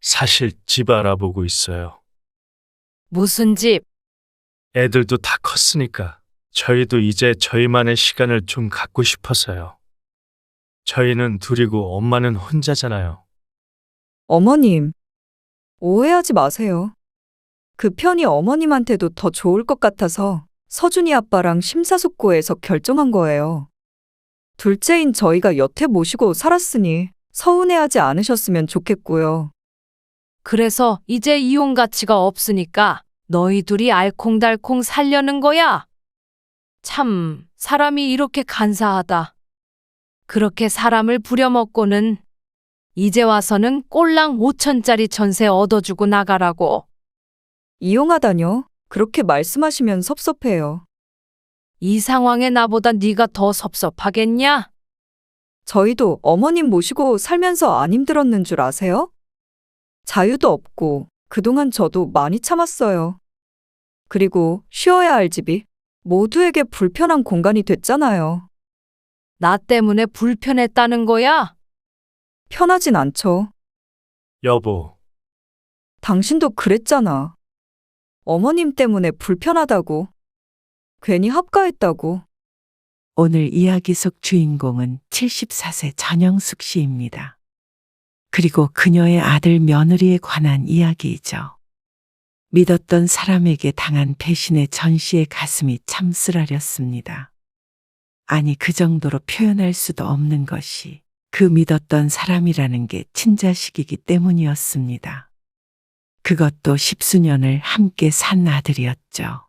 사실 집 알아보고 있어요. 무슨 집? 애들도 다 컸으니까 저희도 이제 저희만의 시간을 좀 갖고 싶어서요. 저희는 둘이고 엄마는 혼자잖아요. 어머님, 오해하지 마세요. 그 편이 어머님한테도 더 좋을 것 같아서 서준이 아빠랑 심사숙고해서 결정한 거예요. 둘째인 저희가 여태 모시고 살았으니 서운해하지 않으셨으면 좋겠고요. 그래서 이제 이혼 가치가 없으니까 너희 둘이 알콩달콩 살려는 거야? 참, 사람이 이렇게 간사하다. 그렇게 사람을 부려먹고는 이제 와서는 꼴랑 5천짜리 전세 얻어주고 나가라고. 이용하다뇨? 그렇게 말씀하시면 섭섭해요. 이 상황에 나보다 네가 더 섭섭하겠냐? 저희도 어머님 모시고 살면서 안 힘들었는 줄 아세요? 자유도 없고 그동안 저도 많이 참았어요. 그리고 쉬어야 할 집이 모두에게 불편한 공간이 됐잖아요. 나 때문에 불편했다는 거야? 편하진 않죠. 여보, 당신도 그랬잖아. 어머님 때문에 불편하다고. 괜히 합가했다고. 오늘 이야기 속 주인공은 74세 전영숙 씨입니다. 그리고 그녀의 아들 며느리에 관한 이야기이죠. 믿었던 사람에게 당한 배신의 전 씨의 가슴이 참 쓰라렸습니다. 아니, 그 정도로 표현할 수도 없는 것이 그 믿었던 사람이라는 게 친자식이기 때문이었습니다. 그것도 10수년을 함께 산 아들이었죠.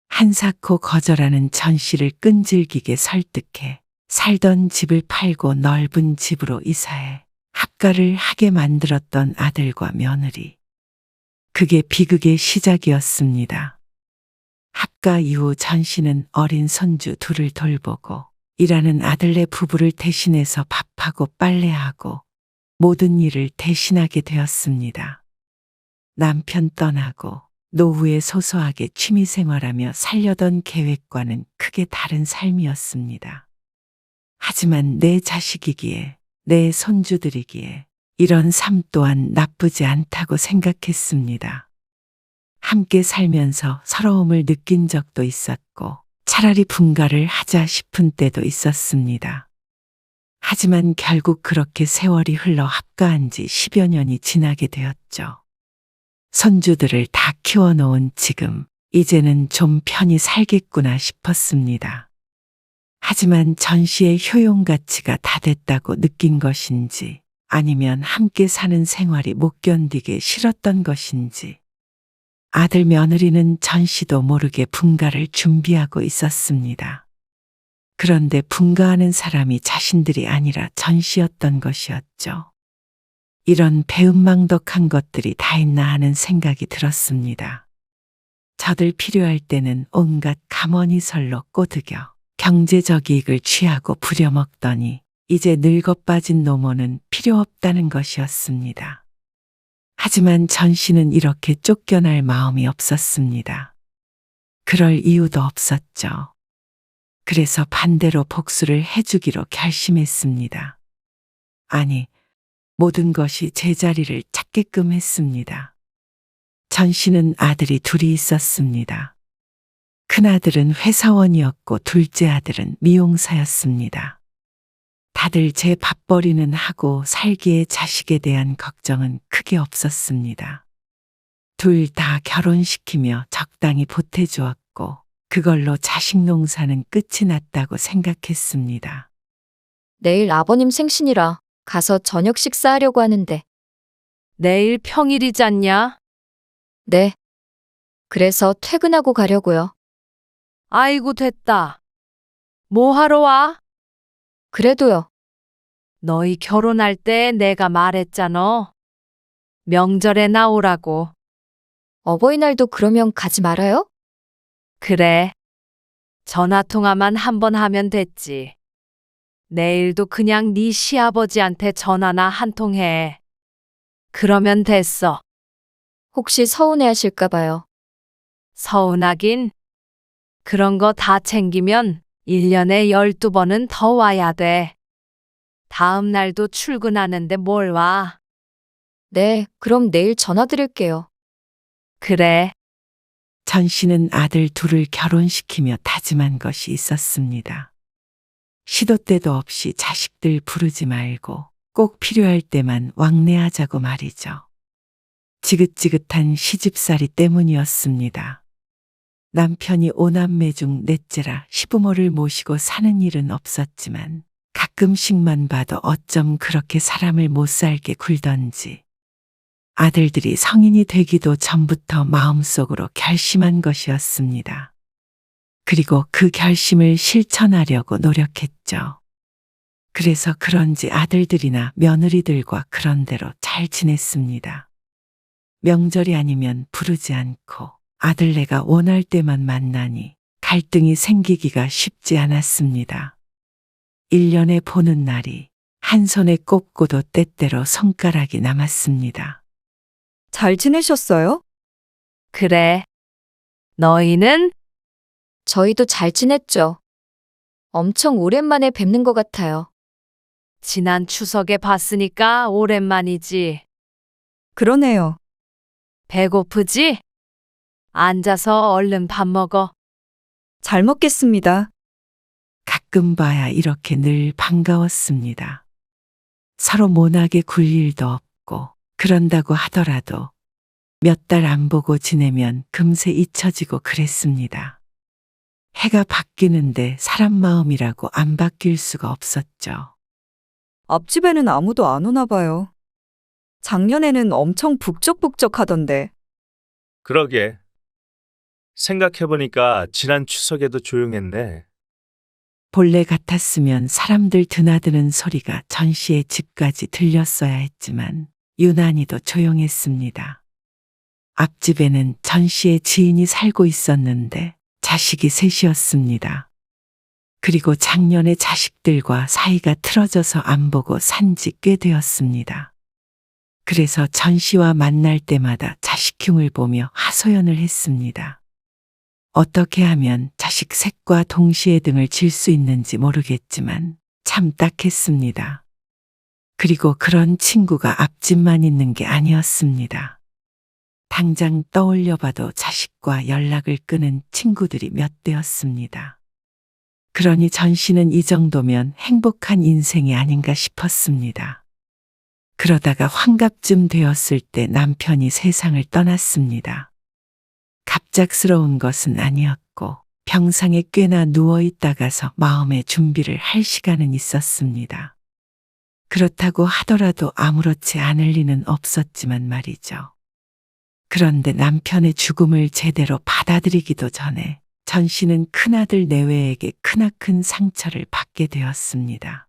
한사코 거절하는 전 씨를 끈질기게 설득해 살던 집을 팔고 넓은 집으로 이사해 합가를 하게 만들었던 아들과 며느리. 그게 비극의 시작이었습니다. 합가 이후 전 씨는 어린 손주 둘을 돌보고 일하는 아들네 부부를 대신해서 밥하고 빨래하고 모든 일을 대신하게 되었습니다. 남편 떠나고 노후에 소소하게 취미생활하며 살려던 계획과는 크게 다른 삶이었습니다. 하지만 내 자식이기에, 내 손주들이기에 이런 삶 또한 나쁘지 않다고 생각했습니다. 함께 살면서 서러움을 느낀 적도 있었고 차라리 분가를 하자 싶은 때도 있었습니다. 하지만 결국 그렇게 세월이 흘러 합가한 지 10여 년이 지나게 되었죠. 손주들을 다 키워놓은 지금 이제는 좀 편히 살겠구나 싶었습니다. 하지만 전 씨의 효용 가치가 다 됐다고 느낀 것인지 아니면 함께 사는 생활이 못 견디게 싫었던 것인지 아들 며느리는 전 씨도 모르게 분가를 준비하고 있었습니다. 그런데 분가하는 사람이 자신들이 아니라 전 씨였던 것이었죠. 이런 배은망덕한 것들이 다 있나 하는 생각이 들었습니다. 저들 필요할 때는 온갖 가머니설로 꼬드겨 경제적 이익을 취하고 부려먹더니 이제 늙어 빠진 노모는 필요 없다는 것이었습니다. 하지만 전 씨는 이렇게 쫓겨날 마음이 없었습니다. 그럴 이유도 없었죠. 그래서 반대로 복수를 해주기로 결심했습니다. 아니, 모든 것이 제자리를 찾게끔 했습니다. 전 씨는 아들이 둘이 있었습니다. 큰아들은 회사원이었고 둘째 아들은 미용사였습니다. 다들 제 밥벌이는 하고 살기에 자식에 대한 걱정은 크게 없었습니다. 둘 다 결혼시키며 적당히 보태주었고 그걸로 자식 농사는 끝이 났다고 생각했습니다. 내일 아버님 생신이라 가서 저녁 식사하려고 하는데. 내일 평일이잖냐? 네. 그래서 퇴근하고 가려고요. 아이고 됐다. 뭐 하러 와? 그래도요. 너희 결혼할 때 내가 말했잖아. 명절에 나오라고. 어버이날도 그러면 가지 말아요? 그래. 전화통화만 한 번 하면 됐지. 내일도 그냥 네 시아버지한테 전화나 한 통 해. 그러면 됐어. 혹시 서운해 하실까 봐요. 서운하긴. 그런 거 다 챙기면 1년에 12번은 더 와야 돼. 다음 날도 출근하는데 뭘 와. 네, 그럼 내일 전화 드릴게요. 그래. 전 씨는 아들 둘을 결혼시키며 다짐한 것이 있었습니다. 시도 때도 없이 자식들 부르지 말고 꼭 필요할 때만 왕래하자고 말이죠. 지긋지긋한 시집살이 때문이었습니다. 남편이 오남매 중 넷째라 시부모를 모시고 사는 일은 없었지만 가끔씩만 봐도 어쩜 그렇게 사람을 못 살게 굴던지 아들들이 성인이 되기도 전부터 마음속으로 결심한 것이었습니다. 그리고 그 결심을 실천하려고 노력했죠. 그래서 그런지 아들들이나 며느리들과 그런대로 잘 지냈습니다. 명절이 아니면 부르지 않고 아들네가 원할 때만 만나니 갈등이 생기기가 쉽지 않았습니다. 1년에 보는 날이 한 손에 꼽고도 때때로 손가락이 남았습니다. 잘 지내셨어요? 그래. 너희는? 저희도 잘 지냈죠. 엄청 오랜만에 뵙는 것 같아요. 지난 추석에 봤으니까 오랜만이지. 그러네요. 배고프지? 앉아서 얼른 밥 먹어. 잘 먹겠습니다. 가끔 봐야 이렇게 늘 반가웠습니다. 서로 모나게 굴 일도 없고 그런다고 하더라도 몇 달 안 보고 지내면 금세 잊혀지고 그랬습니다. 해가 바뀌는데 사람 마음이라고 안 바뀔 수가 없었죠. 앞집에는 아무도 안 오나 봐요. 작년에는 엄청 북적북적 하던데. 그러게. 생각해보니까 지난 추석에도 조용했네. 본래 같았으면 사람들 드나드는 소리가 전 씨의 집까지 들렸어야 했지만 유난히도 조용했습니다. 앞집에는 전 씨의 지인이 살고 있었는데 자식이 셋이었습니다. 그리고 작년에 자식들과 사이가 틀어져서 안 보고 산지 꽤 되었습니다. 그래서 전 씨와 만날 때마다 자식 흉을 보며 하소연을 했습니다. 어떻게 하면 자식 셋과 동시에 등을 질 수 있는지 모르겠지만 참 딱했습니다. 그리고 그런 친구가 앞집만 있는 게 아니었습니다. 당장 떠올려봐도 자식과 연락을 끊은 친구들이 몇 대였습니다. 그러니 전 씨는 이 정도면 행복한 인생이 아닌가 싶었습니다. 그러다가 환갑쯤 되었을 때 남편이 세상을 떠났습니다. 갑작스러운 것은 아니었고 병상에 꽤나 누워있다가서 마음의 준비를 할 시간은 있었습니다. 그렇다고 하더라도 아무렇지 않을 리는 없었지만 말이죠. 그런데 남편의 죽음을 제대로 받아들이기도 전에 전 씨는 큰아들 내외에게 크나큰 상처를 받게 되었습니다.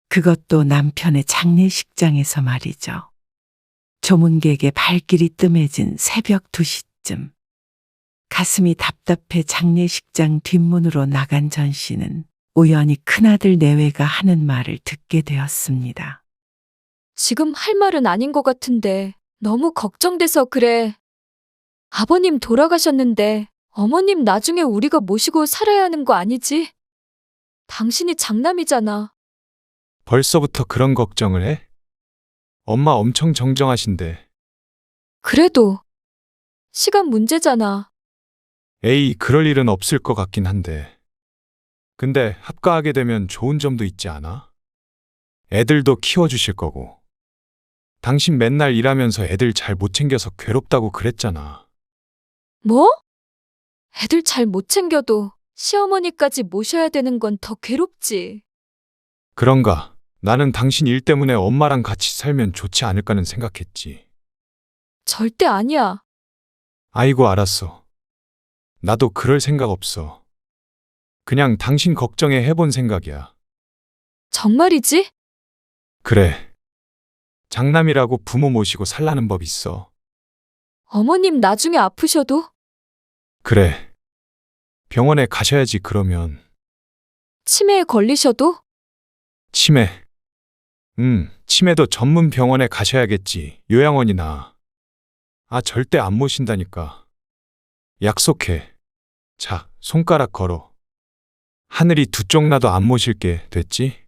그것도 남편의 장례식장에서 말이죠. 조문객의 발길이 뜸해진 새벽 2시쯤. 가슴이 답답해 장례식장 뒷문으로 나간 전 씨는 우연히 큰아들 내외가 하는 말을 듣게 되었습니다. 지금 할 말은 아닌 것 같은데 너무 걱정돼서 그래. 아버님 돌아가셨는데 어머님 나중에 우리가 모시고 살아야 하는 거 아니지? 당신이 장남이잖아. 벌써부터 그런 걱정을 해? 엄마 엄청 정정하신데. 그래도 시간 문제잖아. 에이, 그럴 일은 없을 것 같긴 한데. 근데 합가하게 되면 좋은 점도 있지 않아? 애들도 키워주실 거고. 당신 맨날 일하면서 애들 잘 못 챙겨서 괴롭다고 그랬잖아. 뭐? 애들 잘 못 챙겨도 시어머니까지 모셔야 되는 건 더 괴롭지. 그런가? 나는 당신 일 때문에 엄마랑 같이 살면 좋지 않을까는 생각했지. 절대 아니야. 아이고, 알았어. 나도 그럴 생각 없어. 그냥 당신 걱정에 해본 생각이야. 정말이지? 그래. 장남이라고 부모 모시고 살라는 법 있어. 어머님 나중에 아프셔도? 그래. 병원에 가셔야지. 그러면. 치매에 걸리셔도? 치매. 치매도 전문 병원에 가셔야겠지. 요양원이나. 아, 절대 안 모신다니까. 약속해. 자, 손가락 걸어. 하늘이 두 쪽 나도 안 모실게. 됐지?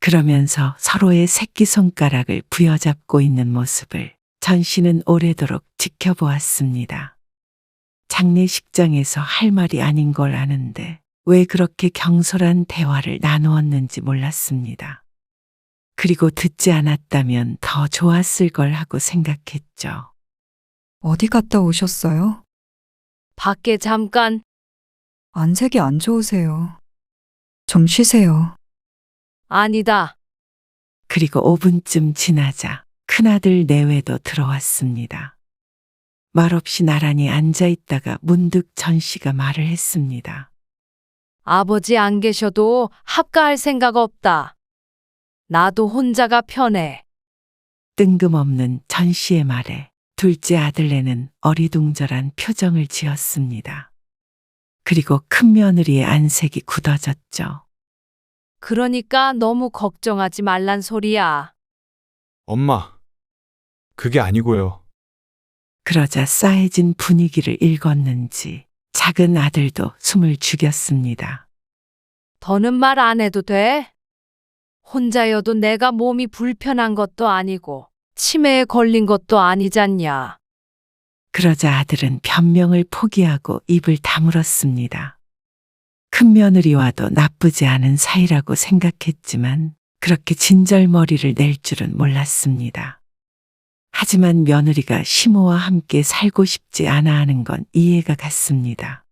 그러면서 서로의 새끼손가락을 부여잡고 있는 모습을 전 씨는 오래도록 지켜보았습니다. 장례식장에서 할 말이 아닌 걸 아는데 왜 그렇게 경솔한 대화를 나누었는지 몰랐습니다. 그리고 듣지 않았다면 더 좋았을 걸 하고 생각했죠. 어디 갔다 오셨어요? 밖에 잠깐. 안색이 안 좋으세요. 좀 쉬세요. 아니다. 그리고 5분쯤 지나자 큰아들 내외도 들어왔습니다. 말없이 나란히 앉아 있다가 문득 전 씨가 말을 했습니다. 아버지 안 계셔도 합가할 생각 없다. 나도 혼자가 편해. 뜬금없는 전 씨의 말에 둘째 아들네는 어리둥절한 표정을 지었습니다. 그리고 큰 며느리의 안색이 굳어졌죠. 그러니까 너무 걱정하지 말란 소리야. 엄마, 그게 아니고요. 그러자 싸해진 분위기를 읽었는지 작은 아들도 숨을 죽였습니다. 더는 말 안 해도 돼? 혼자여도 내가 몸이 불편한 것도 아니고 치매에 걸린 것도 아니잖냐. 그러자 아들은 변명을 포기하고 입을 다물었습니다. 큰 며느리와도 나쁘지 않은 사이라고 생각했지만 그렇게 진절머리를 낼 줄은 몰랐습니다. 하지만 며느리가 시모와 함께 살고 싶지 않아 하는 건 이해가 갔습니다.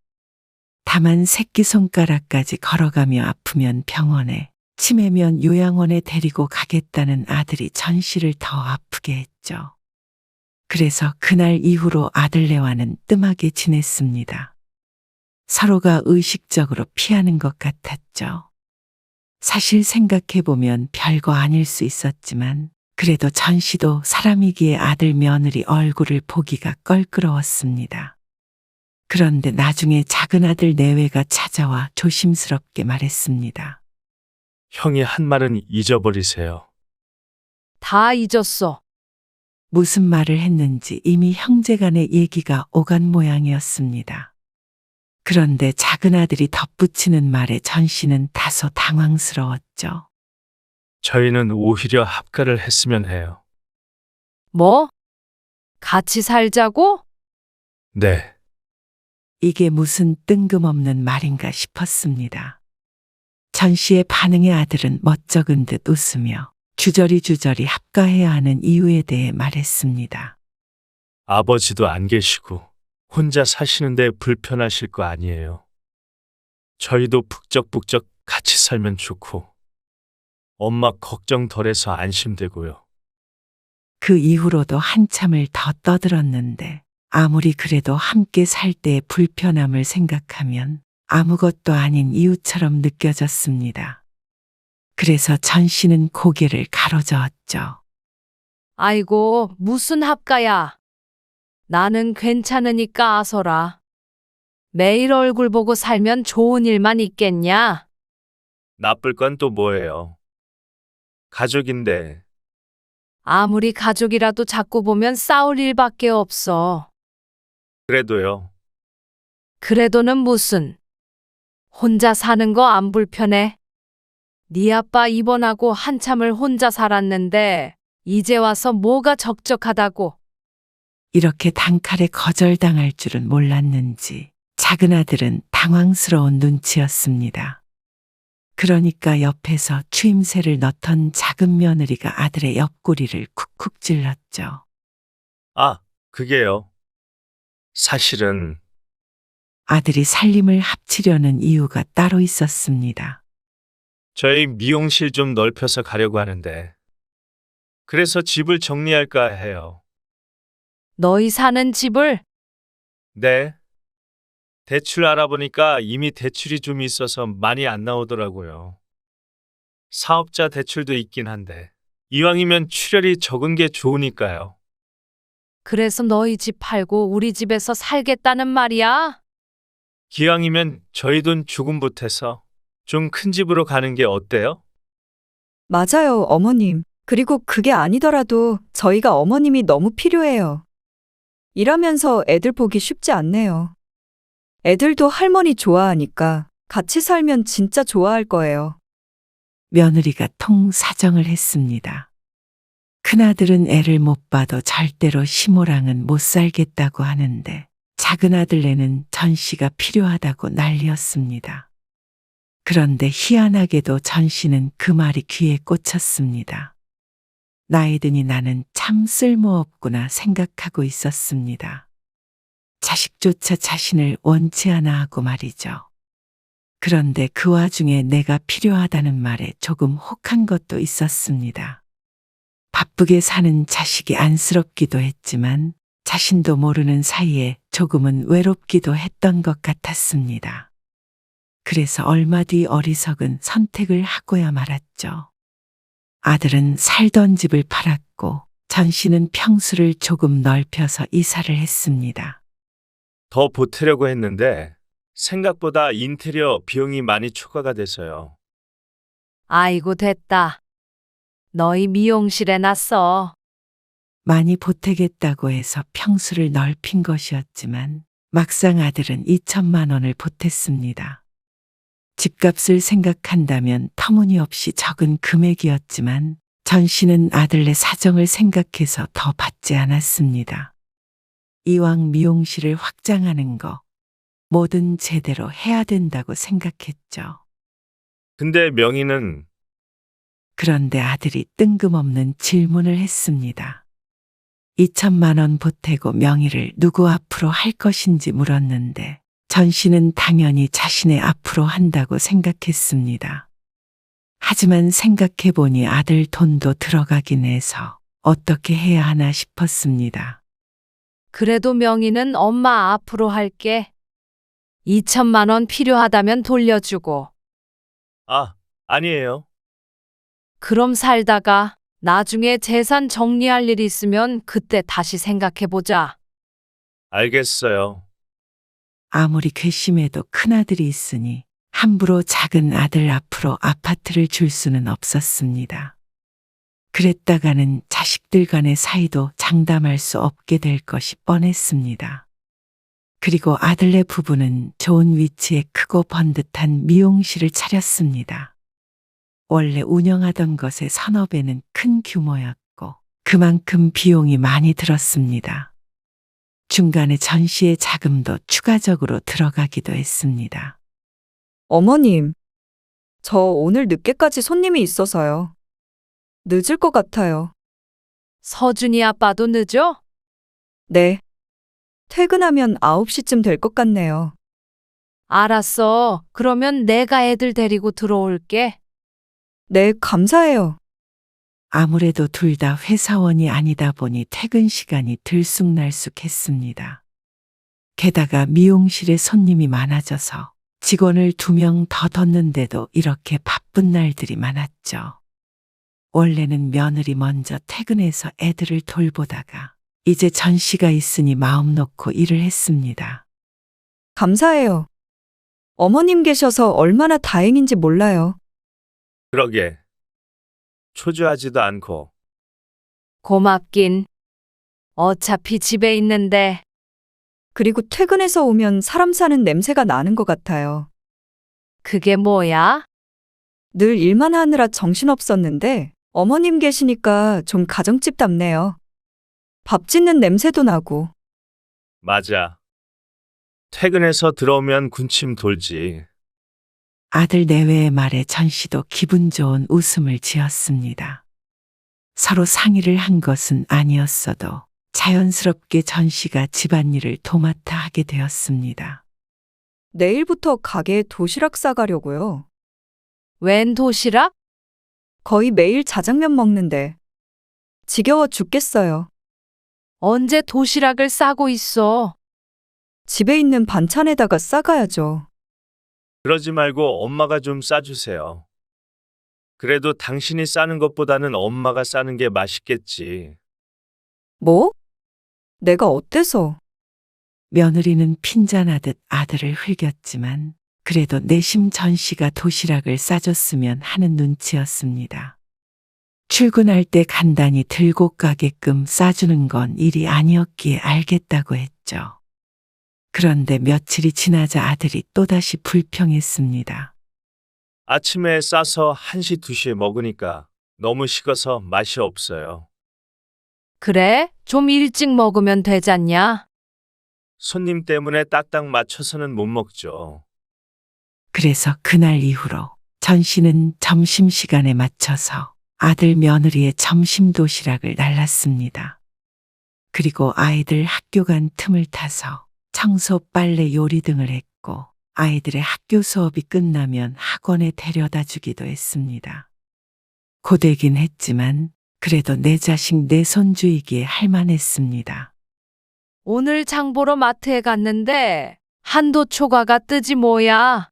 다만 새끼손가락까지 걸어가며 아프면 병원에, 치매면 요양원에 데리고 가겠다는 아들이 전 씨를 더 아프게 했죠. 그래서 그날 이후로 아들네와는 뜸하게 지냈습니다. 서로가 의식적으로 피하는 것 같았죠. 사실 생각해보면 별거 아닐 수 있었지만 그래도 전 씨도 사람이기에 아들 며느리 얼굴을 보기가 껄끄러웠습니다. 그런데 나중에 작은 아들 내외가 찾아와 조심스럽게 말했습니다. 형이 한 말은 잊어버리세요. 다 잊었어. 무슨 말을 했는지 이미 형제간의 얘기가 오간 모양이었습니다. 그런데 작은 아들이 덧붙이는 말에 전 씨는 다소 당황스러웠죠. 저희는 오히려 합가를 했으면 해요. 뭐? 같이 살자고? 네. 이게 무슨 뜬금없는 말인가 싶었습니다. 전 씨의 반응에 아들은 멋쩍은 듯 웃으며 주저리 합가해야 하는 이유에 대해 말했습니다. 아버지도 안 계시고 혼자 사시는데 불편하실 거 아니에요. 저희도 북적북적 같이 살면 좋고 엄마 걱정 덜해서 안심되고요. 그 이후로도 한참을 더 떠들었는데 아무리 그래도 함께 살 때의 불편함을 생각하면 아무것도 아닌 이유처럼 느껴졌습니다. 그래서 전 씨는 고개를 가로저었죠. 아이고, 무슨 합가야. 나는 괜찮으니까 아서라. 매일 얼굴 보고 살면 좋은 일만 있겠냐? 나쁠 건 또 뭐예요? 가족인데 아무리 가족이라도 자꾸 보면 싸울 일밖에 없어. 그래도요. 그래도는 무슨. 혼자 사는 거 안 불편해? 네 아빠 입원하고 한참을 혼자 살았는데 이제 와서 뭐가 적적하다고. 이렇게 단칼에 거절당할 줄은 몰랐는지 작은 아들은 당황스러운 눈치였습니다. 그러니까 옆에서 추임새를 넣던 작은 며느리가 아들의 옆구리를 쿡쿡 찔렀죠. 아, 그게요. 사실은 아들이 살림을 합치려는 이유가 따로 있었습니다. 저희 미용실 좀 넓혀서 가려고 하는데 그래서 집을 정리할까 해요. 너희 사는 집을? 네. 대출 알아보니까 이미 대출이 좀 있어서 많이 안 나오더라고요. 사업자 대출도 있긴 한데 이왕이면 출혈이 적은 게 좋으니까요. 그래서 너희 집 팔고 우리 집에서 살겠다는 말이야? 기왕이면 저희 돈 조금 보태서 좀 큰 집으로 가는 게 어때요? 맞아요, 어머님. 그리고 그게 아니더라도 저희가 어머님이 너무 필요해요. 일하면서 애들 보기 쉽지 않네요. 애들도 할머니 좋아하니까 같이 살면 진짜 좋아할 거예요. 며느리가 통사정을 했습니다. 큰아들은 애를 못 봐도 절대로 시모랑은 못 살겠다고 하는데 작은 아들네는 전 씨가 필요하다고 난리였습니다. 그런데 희한하게도 전 씨는 그 말이 귀에 꽂혔습니다. 나이 드니 나는 참 쓸모없구나 생각하고 있었습니다. 자식조차 자신을 원치 않아 하고 말이죠. 그런데 그 와중에 내가 필요하다는 말에 조금 혹한 것도 있었습니다. 바쁘게 사는 자식이 안쓰럽기도 했지만 자신도 모르는 사이에 조금은 외롭기도 했던 것 같았습니다. 그래서 얼마 뒤 어리석은 선택을 하고야 말았죠. 아들은 살던 집을 팔았고 전 씨는 평수를 조금 넓혀서 이사를 했습니다. 더 보태려고 했는데 생각보다 인테리어 비용이 많이 초과가 돼서요. 아이고, 됐다. 너희 미용실에 놨어. 많이 보태겠다고 해서 평수를 넓힌 것이었지만 막상 아들은 2천만 원을 보탰습니다. 집값을 생각한다면 터무니없이 적은 금액이었지만 전 씨는 아들네 사정을 생각해서 더 받지 않았습니다. 이왕 미용실을 확장하는 거 뭐든 제대로 해야 된다고 생각했죠. 근데 명의는 그런데 아들이 뜬금없는 질문을 했습니다. 2천만 원 보태고 명의를 누구 앞으로 할 것인지 물었는데 전 씨는 당연히 자신의 앞으로 한다고 생각했습니다. 하지만 생각해보니 아들 돈도 들어가긴 해서 어떻게 해야 하나 싶었습니다. 그래도 명의는 엄마 앞으로 할게. 2천만 원 필요하다면 돌려주고. 아니에요. 그럼 살다가 나중에 재산 정리할 일 있으면 그때 다시 생각해보자. 알겠어요. 아무리 괘씸해도 큰아들이 있으니 함부로 작은 아들 앞으로 아파트를 줄 수는 없었습니다. 그랬다가는 자식들 간의 사이도 장담할 수 없게 될 것이 뻔했습니다. 그리고 아들네 부부는 좋은 위치에 크고 번듯한 미용실을 차렸습니다. 원래 운영하던 것의 서너 배는 큰 규모였고 그만큼 비용이 많이 들었습니다. 중간에 전시의 자금도 추가적으로 들어가기도 했습니다. 어머님, 저 오늘 늦게까지 손님이 있어서요. 늦을 것 같아요. 서준이 아빠도 늦어? 네. 퇴근하면 9시쯤 될 것 같네요. 알았어. 그러면 내가 애들 데리고 들어올게. 네, 감사해요. 아무래도 둘 다 회사원이 아니다 보니 퇴근 시간이 들쑥날쑥했습니다. 게다가 미용실에 손님이 많아져서 직원을 2명 더 뒀는데도 이렇게 바쁜 날들이 많았죠. 원래는 며느리 먼저 퇴근해서 애들을 돌보다가 이제 전 씨가 있으니 마음 놓고 일을 했습니다. 감사해요. 어머님 계셔서 얼마나 다행인지 몰라요. 그러게. 초조하지도 않고. 고맙긴. 어차피 집에 있는데. 그리고 퇴근해서 오면 사람 사는 냄새가 나는 것 같아요. 그게 뭐야? 늘 일만 하느라 정신없었는데 어머님 계시니까 좀 가정집답네요. 밥 짓는 냄새도 나고. 맞아. 퇴근해서 들어오면 군침 돌지. 아들 내외의 말에 전 씨도 기분 좋은 웃음을 지었습니다. 서로 상의를 한 것은 아니었어도 자연스럽게 전 씨가 집안일을 도맡아 하게 되었습니다. 내일부터 가게에 도시락 싸가려고요. 웬 도시락? 거의 매일 자장면 먹는데 지겨워 죽겠어요. 언제 도시락을 싸고 있어? 집에 있는 반찬에다가 싸가야죠. 그러지 말고 엄마가 좀 싸주세요. 그래도 당신이 싸는 것보다는 엄마가 싸는 게 맛있겠지. 뭐? 내가 어때서? 며느리는 핀잔하듯 아들을 흘겼지만 그래도 내심 전 씨가 도시락을 싸줬으면 하는 눈치였습니다. 출근할 때 간단히 들고 가게끔 싸주는 건 일이 아니었기에 알겠다고 했죠. 그런데 며칠이 지나자 아들이 또다시 불평했습니다. 아침에 싸서 1시, 2시에 먹으니까 너무 식어서 맛이 없어요. 그래? 좀 일찍 먹으면 되잖냐? 손님 때문에 딱딱 맞춰서는 못 먹죠. 그래서 그날 이후로 전 씨는 점심시간에 맞춰서 아들 며느리의 점심 도시락을 날랐습니다. 그리고 아이들 학교 간 틈을 타서 청소, 빨래, 요리 등을 했고 아이들의 학교 수업이 끝나면 학원에 데려다 주기도 했습니다. 고되긴 했지만 그래도 내 자식 내 손주이기에 할만했습니다. 오늘 장 보러 마트에 갔는데 한도 초과가 뜨지 뭐야.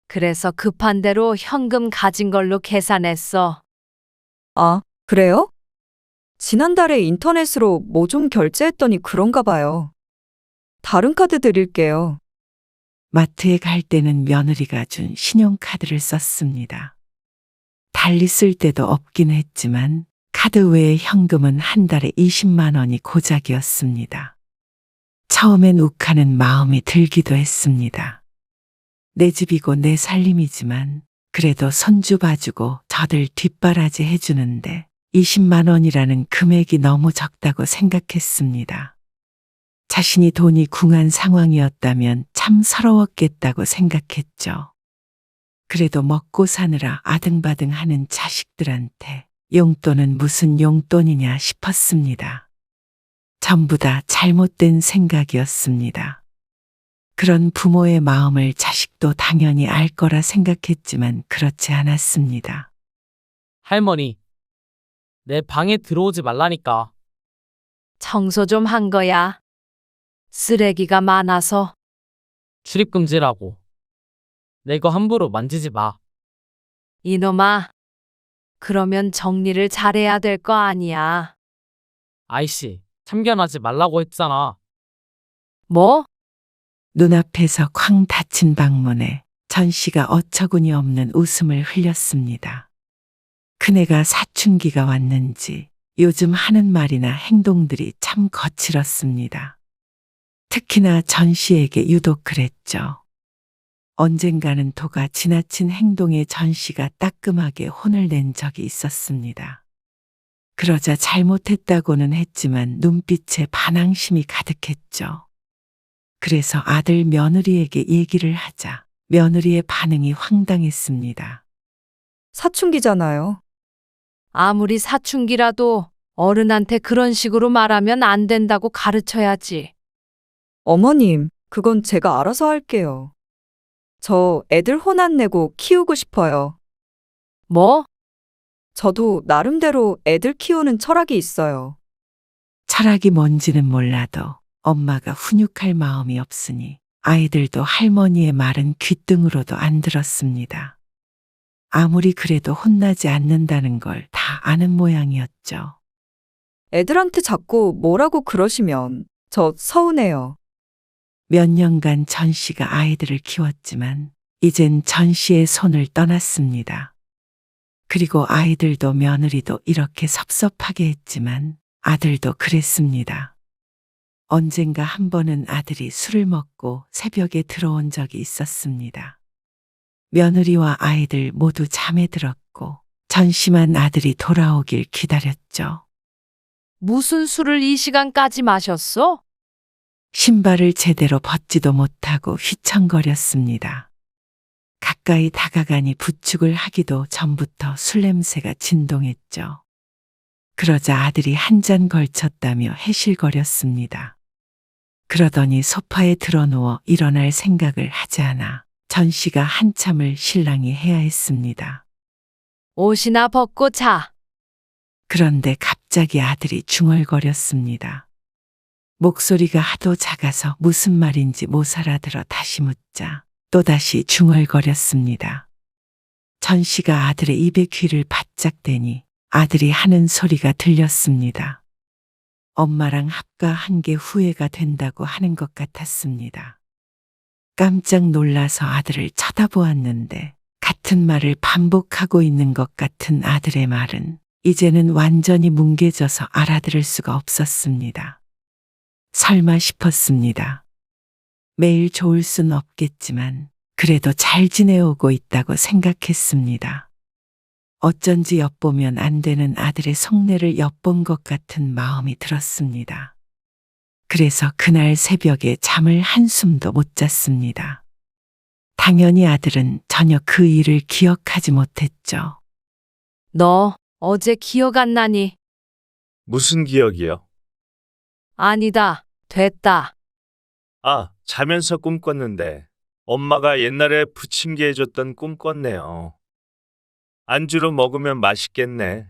그래서 급한 대로 현금 가진 걸로 계산했어. 아, 그래요? 지난달에 인터넷으로 뭐 좀 결제했더니 그런가 봐요. 다른 카드 드릴게요. 마트에 갈 때는 며느리가 준 신용카드를 썼습니다. 달리 쓸 때도 없긴 했지만 카드 외에 현금은 한 달에 20만 원이 고작이었습니다. 처음엔 욱하는 마음이 들기도 했습니다. 내 집이고 내 살림이지만 그래도 손주 봐주고 저들 뒷바라지 해주는데 20만 원이라는 금액이 너무 적다고 생각했습니다. 자신이 돈이 궁한 상황이었다면 참 서러웠겠다고 생각했죠. 그래도 먹고 사느라 아등바등 하는 자식들한테 용돈은 무슨 용돈이냐 싶었습니다. 전부 다 잘못된 생각이었습니다. 그런 부모의 마음을 자식도 당연히 알 거라 생각했지만 그렇지 않았습니다. 할머니, 내 방에 들어오지 말라니까. 청소 좀 한 거야. 쓰레기가 많아서. 출입금지라고. 내 거 함부로 만지지 마. 이놈아. 그러면 정리를 잘해야 될 거 아니야. 아이씨, 참견하지 말라고 했잖아. 뭐? 눈앞에서 쾅 닫힌 방문에 전 씨가 어처구니 없는 웃음을 흘렸습니다. 큰애가 사춘기가 왔는지 요즘 하는 말이나 행동들이 참 거칠었습니다. 특히나 전 씨에게 유독 그랬죠. 언젠가는 도가 지나친 행동에 전 씨가 따끔하게 혼을 낸 적이 있었습니다. 그러자 잘못했다고는 했지만 눈빛에 반항심이 가득했죠. 그래서 아들 며느리에게 얘기를 하자 며느리의 반응이 황당했습니다. 사춘기잖아요. 아무리 사춘기라도 어른한테 그런 식으로 말하면 안 된다고 가르쳐야지. 어머님, 그건 제가 알아서 할게요. 저 애들 혼 안 내고 키우고 싶어요. 뭐? 저도 나름대로 애들 키우는 철학이 있어요. 철학이 뭔지는 몰라도 엄마가 훈육할 마음이 없으니 아이들도 할머니의 말은 귓등으로도 안 들었습니다. 아무리 그래도 혼나지 않는다는 걸 다 아는 모양이었죠. 애들한테 자꾸 뭐라고 그러시면 저 서운해요. 몇 년간 전 씨가 아이들을 키웠지만 이젠 전 씨의 손을 떠났습니다. 그리고 아이들도 며느리도 이렇게 섭섭하게 했지만 아들도 그랬습니다. 언젠가 한 번은 아들이 술을 먹고 새벽에 들어온 적이 있었습니다. 며느리와 아이들 모두 잠에 들었고 전심한 아들이 돌아오길 기다렸죠. 무슨 술을 이 시간까지 마셨어? 신발을 제대로 벗지도 못하고 휘청거렸습니다. 가까이 다가가니 부축을 하기도 전부터 술 냄새가 진동했죠. 그러자 아들이 한 잔 걸쳤다며 해실거렸습니다. 그러더니 소파에 드러누워 일어날 생각을 하지 않아 전 씨가 한참을 실랑이 해야 했습니다. 옷이나 벗고 자. 그런데 갑자기 아들이 중얼거렸습니다. 목소리가 하도 작아서 무슨 말인지 못 알아들어 다시 묻자 또다시 중얼거렸습니다. 전 씨가 아들의 입에 귀를 바짝 대니 아들이 하는 소리가 들렸습니다. 엄마랑 합가한 게 후회가 된다고 하는 것 같았습니다. 깜짝 놀라서 아들을 쳐다보았는데 같은 말을 반복하고 있는 것 같은 아들의 말은 이제는 완전히 뭉개져서 알아들을 수가 없었습니다. 설마 싶었습니다. 매일 좋을 순 없겠지만 그래도 잘 지내오고 있다고 생각했습니다. 어쩐지 엿보면 안 되는 아들의 속내를 엿본 것 같은 마음이 들었습니다. 그래서 그날 새벽에 잠을 한숨도 못 잤습니다. 당연히 아들은 전혀 그 일을 기억하지 못했죠. 너 어제 기억 안 나니? 무슨 기억이요? 아니다. 됐다. 아, 자면서 꿈 꿨는데 엄마가 옛날에 부침개 해줬던 꿈 꿨네요. 안주로 먹으면 맛있겠네.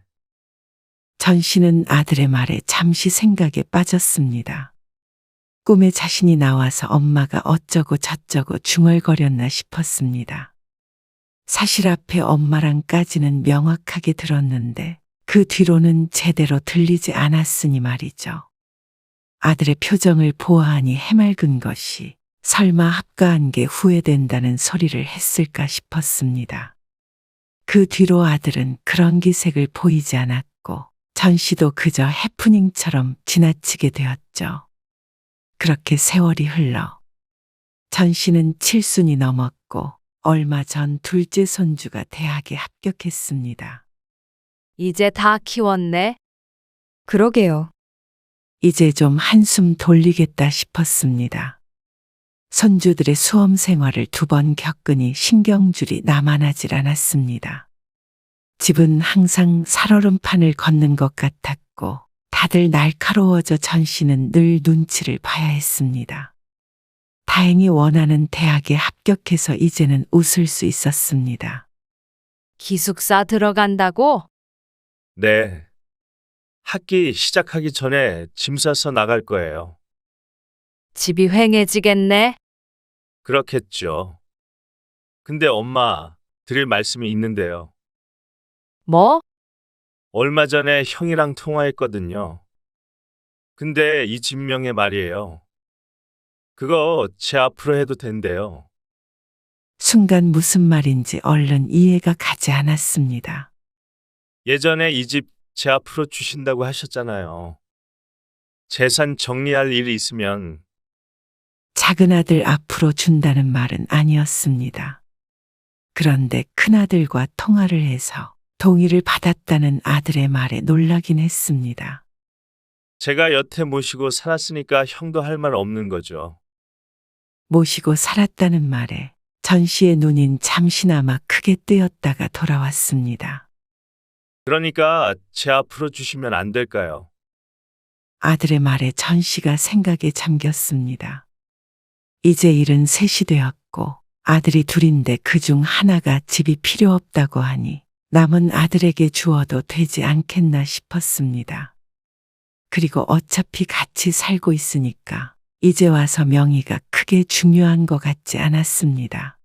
전 씨는 아들의 말에 잠시 생각에 빠졌습니다. 꿈에 자신이 나와서 엄마가 어쩌고 저쩌고 중얼거렸나 싶었습니다. 사실 앞에 엄마랑까지는 명확하게 들었는데 그 뒤로는 제대로 들리지 않았으니 말이죠. 아들의 표정을 보아하니 해맑은 것이 설마 합가한 게 후회된다는 소리를 했을까 싶었습니다. 그 뒤로 아들은 그런 기색을 보이지 않았고 전 씨도 그저 해프닝처럼 지나치게 되었죠. 그렇게 세월이 흘러 전 씨는 7순이 넘었고 얼마 전 둘째 손주가 대학에 합격했습니다. 이제 다 키웠네. 그러게요. 이제 좀 한숨 돌리겠다 싶었습니다. 손주들의 수험 생활을 2번 겪으니 신경줄이 나만하질 않았습니다. 집은 항상 살얼음판을 걷는 것 같았고 다들 날카로워져 전 씨는 늘 눈치를 봐야 했습니다. 다행히 원하는 대학에 합격해서 이제는 웃을 수 있었습니다. 기숙사 들어간다고? 네. 학기 시작하기 전에 짐 싸서 나갈 거예요. 집이 휑해지겠네. 그렇겠죠. 근데 엄마, 드릴 말씀이 있는데요. 뭐? 얼마 전에 형이랑 통화했거든요. 근데 이 진명의 말이에요. 그거 제 앞으로 해도 된대요. 순간 무슨 말인지 얼른 이해가 가지 않았습니다. 예전에 이 집 제 앞으로 주신다고 하셨잖아요. 재산 정리할 일이 있으면 작은 아들 앞으로 준다는 말은 아니었습니다. 그런데 큰아들과 통화를 해서 동의를 받았다는 아들의 말에 놀라긴 했습니다. 제가 여태 모시고 살았으니까 형도 할 말 없는 거죠. 모시고 살았다는 말에 전 씨의 눈인 잠시나마 크게 뜨였다가 돌아왔습니다. 그러니까 제 앞으로 주시면 안 될까요? 아들의 말에 전 씨가 생각에 잠겼습니다. 이제 73이 되었고 아들이 둘인데 그중 하나가 집이 필요 없다고 하니 남은 아들에게 주어도 되지 않겠나 싶었습니다. 그리고 어차피 같이 살고 있으니까 이제 와서 명의가 크게 중요한 것 같지 않았습니다.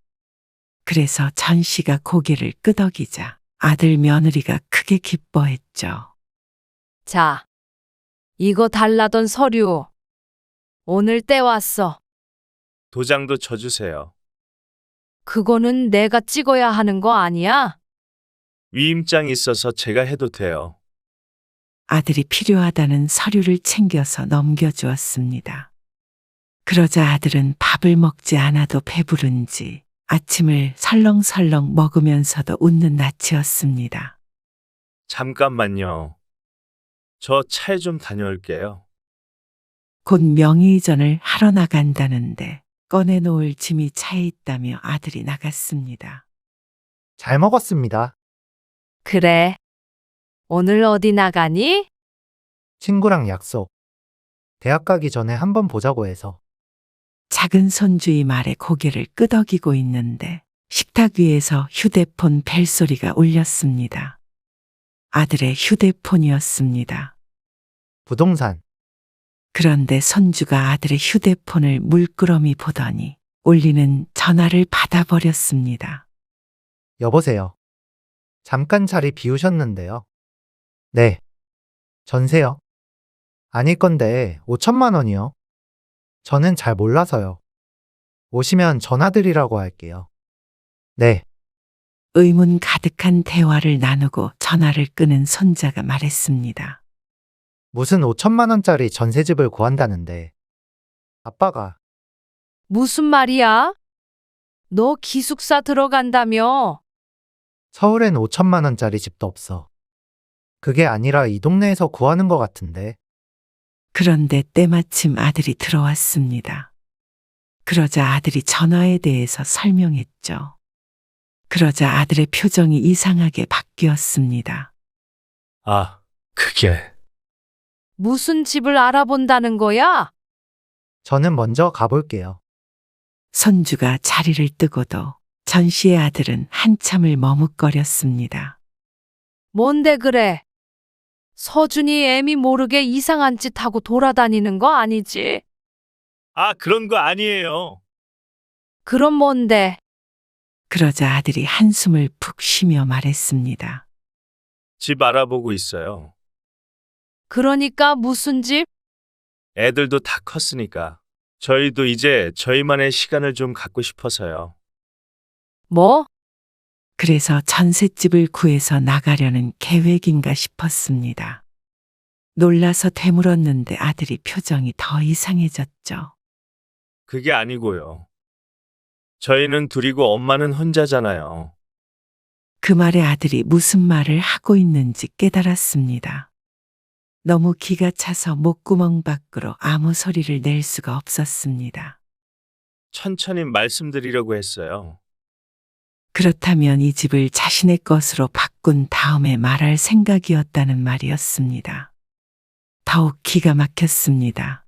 그래서 전 씨가 고개를 끄덕이자 아들 며느리가 크게 기뻐했죠. 자, 이거 달라던 서류. 오늘 때 왔어. 도장도 쳐주세요. 그거는 내가 찍어야 하는 거 아니야? 위임장이 있어서 제가 해도 돼요. 아들이 필요하다는 서류를 챙겨서 넘겨주었습니다. 그러자 아들은 밥을 먹지 않아도 배부른지 아침을 설렁설렁 먹으면서도 웃는 낯이었습니다. 잠깐만요. 저 차에 좀 다녀올게요. 곧 명의이전을 하러 나간다는데 꺼내놓을 짐이 차에 있다며 아들이 나갔습니다. 잘 먹었습니다. 그래. 오늘 어디 나가니? 친구랑 약속. 대학 가기 전에 한번 보자고 해서. 작은 손주의 말에 고개를 끄덕이고 있는데 식탁 위에서 휴대폰 벨소리가 울렸습니다. 아들의 휴대폰이었습니다. 부동산. 그런데 손주가 아들의 휴대폰을 물끄러미 보더니 울리는 전화를 받아버렸습니다. 여보세요. 잠깐 자리 비우셨는데요. 네. 전세요. 아닐 건데 5천만 원이요. 저는 잘 몰라서요. 오시면 전화드리라고 할게요. 네. 의문 가득한 대화를 나누고 전화를 끄는 손자가 말했습니다. 무슨 5천만 원짜리 전세집을 구한다는데. 아빠가 무슨 말이야? 너 기숙사 들어간다며? 서울엔 5천만 원짜리 집도 없어. 그게 아니라 이 동네에서 구하는 것 같은데. 그런데 때마침 아들이 들어왔습니다. 그러자 아들이 전화에 대해서 설명했죠. 그러자 아들의 표정이 이상하게 바뀌었습니다. 아, 그게. 무슨 집을 알아본다는 거야? 저는 먼저 가볼게요. 손주가 자리를 뜨고도 전 씨의 아들은 한참을 머뭇거렸습니다. 뭔데 그래? 서준이 애미 모르게 이상한 짓 하고 돌아다니는 거 아니지? 아, 그런 거 아니에요. 그럼 뭔데? 그러자 아들이 한숨을 푹 쉬며 말했습니다. 집 알아보고 있어요. 그러니까 무슨 집? 애들도 다 컸으니까. 저희도 이제 저희만의 시간을 좀 갖고 싶어서요. 뭐? 그래서 전셋집을 구해서 나가려는 계획인가 싶었습니다. 놀라서 되물었는데 아들이 표정이 더 이상해졌죠. 그게 아니고요. 저희는 둘이고 엄마는 혼자잖아요. 그 말에 아들이 무슨 말을 하고 있는지 깨달았습니다. 너무 기가 차서 목구멍 밖으로 아무 소리를 낼 수가 없었습니다. 천천히 말씀드리려고 했어요. 그렇다면 이 집을 자신의 것으로 바꾼 다음에 말할 생각이었다는 말이었습니다. 더욱 기가 막혔습니다.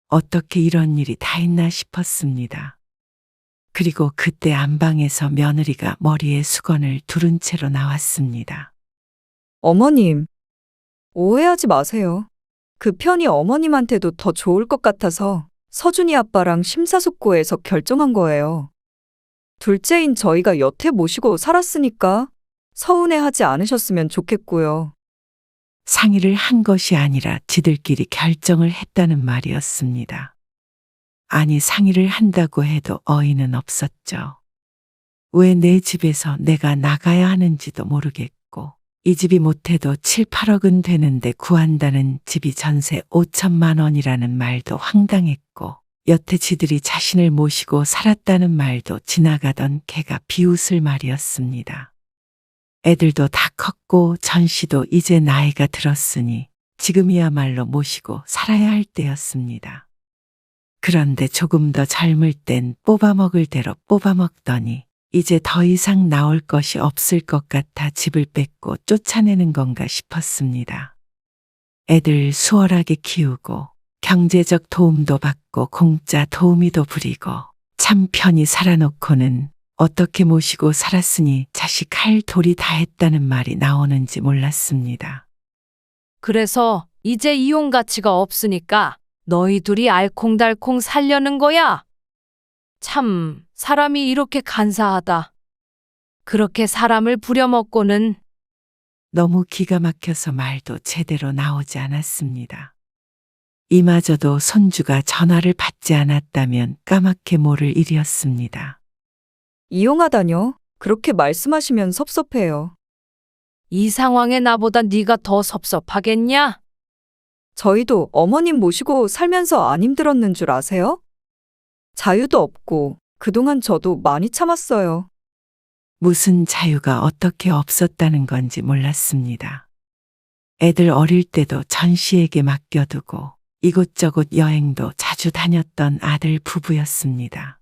어떻게 이런 일이 다 있나 싶었습니다. 그리고 그때 안방에서 며느리가 머리에 수건을 두른 채로 나왔습니다. 어머님, 오해하지 마세요. 그 편이 어머님한테도 더 좋을 것 같아서 서준이 아빠랑 심사숙고해서 결정한 거예요. 둘째인 저희가 여태 모시고 살았으니까 서운해하지 않으셨으면 좋겠고요. 상의를 한 것이 아니라 지들끼리 결정을 했다는 말이었습니다. 아니, 상의를 한다고 해도 어이는 없었죠. 왜 내 집에서 내가 나가야 하는지도 모르겠고, 이 집이 못해도 7, 8억은 되는데 구한다는 집이 전세 5천만 원이라는 말도 황당했고, 여태 지들이 자신을 모시고 살았다는 말도 지나가던 개가 비웃을 말이었습니다. 애들도 다 컸고 전 씨도 이제 나이가 들었으니 지금이야말로 모시고 살아야 할 때였습니다. 그런데 조금 더 젊을 땐 뽑아먹을 대로 뽑아먹더니 이제 더 이상 나올 것이 없을 것 같아 집을 뺏고 쫓아내는 건가 싶었습니다. 애들 수월하게 키우고 경제적 도움도 받고 공짜 도우미도 부리고 참 편히 살아놓고는 어떻게 모시고 살았으니 자식 할 도리 다 했다는 말이 나오는지 몰랐습니다. 그래서 이제 이혼 가치가 없으니까 너희 둘이 알콩달콩 살려는 거야? 참, 사람이 이렇게 간사하다. 그렇게 사람을 부려먹고는. 너무 기가 막혀서 말도 제대로 나오지 않았습니다. 이마저도 손주가 전화를 받지 않았다면 까맣게 모를 일이었습니다. 이용하다뇨? 그렇게 말씀하시면 섭섭해요. 이 상황에 나보다 네가 더 섭섭하겠냐? 저희도 어머님 모시고 살면서 안 힘들었는 줄 아세요? 자유도 없고 그동안 저도 많이 참았어요. 무슨 자유가 어떻게 없었다는 건지 몰랐습니다. 애들 어릴 때도 전 씨에게 맡겨두고 이곳저곳 여행도 자주 다녔던 아들 부부였습니다.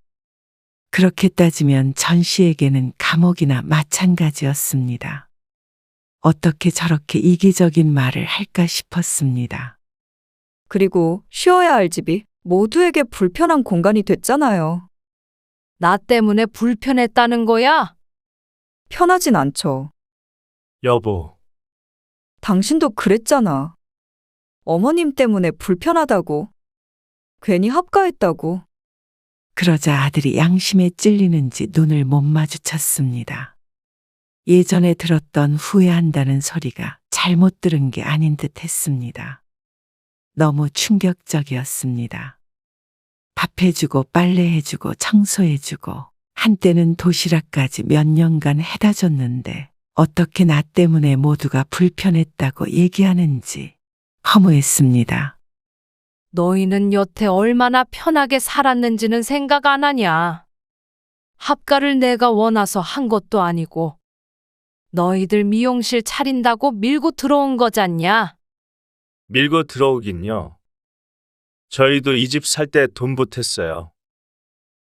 그렇게 따지면 전 씨에게는 감옥이나 마찬가지였습니다. 어떻게 저렇게 이기적인 말을 할까 싶었습니다. 그리고 쉬어야 할 집이 모두에게 불편한 공간이 됐잖아요. 나 때문에 불편했다는 거야? 편하진 않죠. 여보, 당신도 그랬잖아. 어머님 때문에 불편하다고. 괜히 합가했다고. 그러자 아들이 양심에 찔리는지 눈을 못 마주쳤습니다. 예전에 들었던 후회한다는 소리가 잘못 들은 게 아닌 듯 했습니다. 너무 충격적이었습니다. 밥해주고 빨래해주고 청소해주고 한때는 도시락까지 몇 년간 해다 줬는데 어떻게 나 때문에 모두가 불편했다고 얘기하는지 허무했습니다. 너희는 여태 얼마나 편하게 살았는지는 생각 안 하냐? 합가를 내가 원해서 한 것도 아니고 너희들 미용실 차린다고 밀고 들어온 거잖냐? 밀고 들어오긴요. 저희도 이 집 살 때 돈 보탰어요.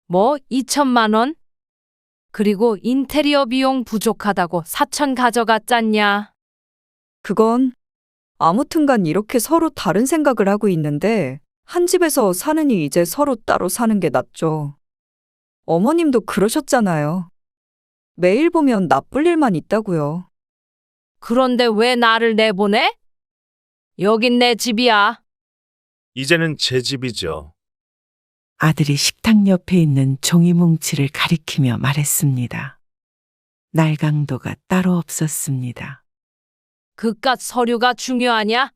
뭐 2천만 원? 그리고 인테리어 비용 부족하다고 4천 가져갔잖냐? 그건 아무튼간 이렇게 서로 다른 생각을 하고 있는데 한 집에서 사느니 이제 서로 따로 사는 게 낫죠. 어머님도 그러셨잖아요. 매일 보면 나쁠 일만 있다고요. 그런데 왜 나를 내보내? 여긴 내 집이야. 이제는 제 집이죠. 아들이 식탁 옆에 있는 종이 뭉치를 가리키며 말했습니다. 날강도가 따로 없었습니다. 그깟 서류가 중요하냐?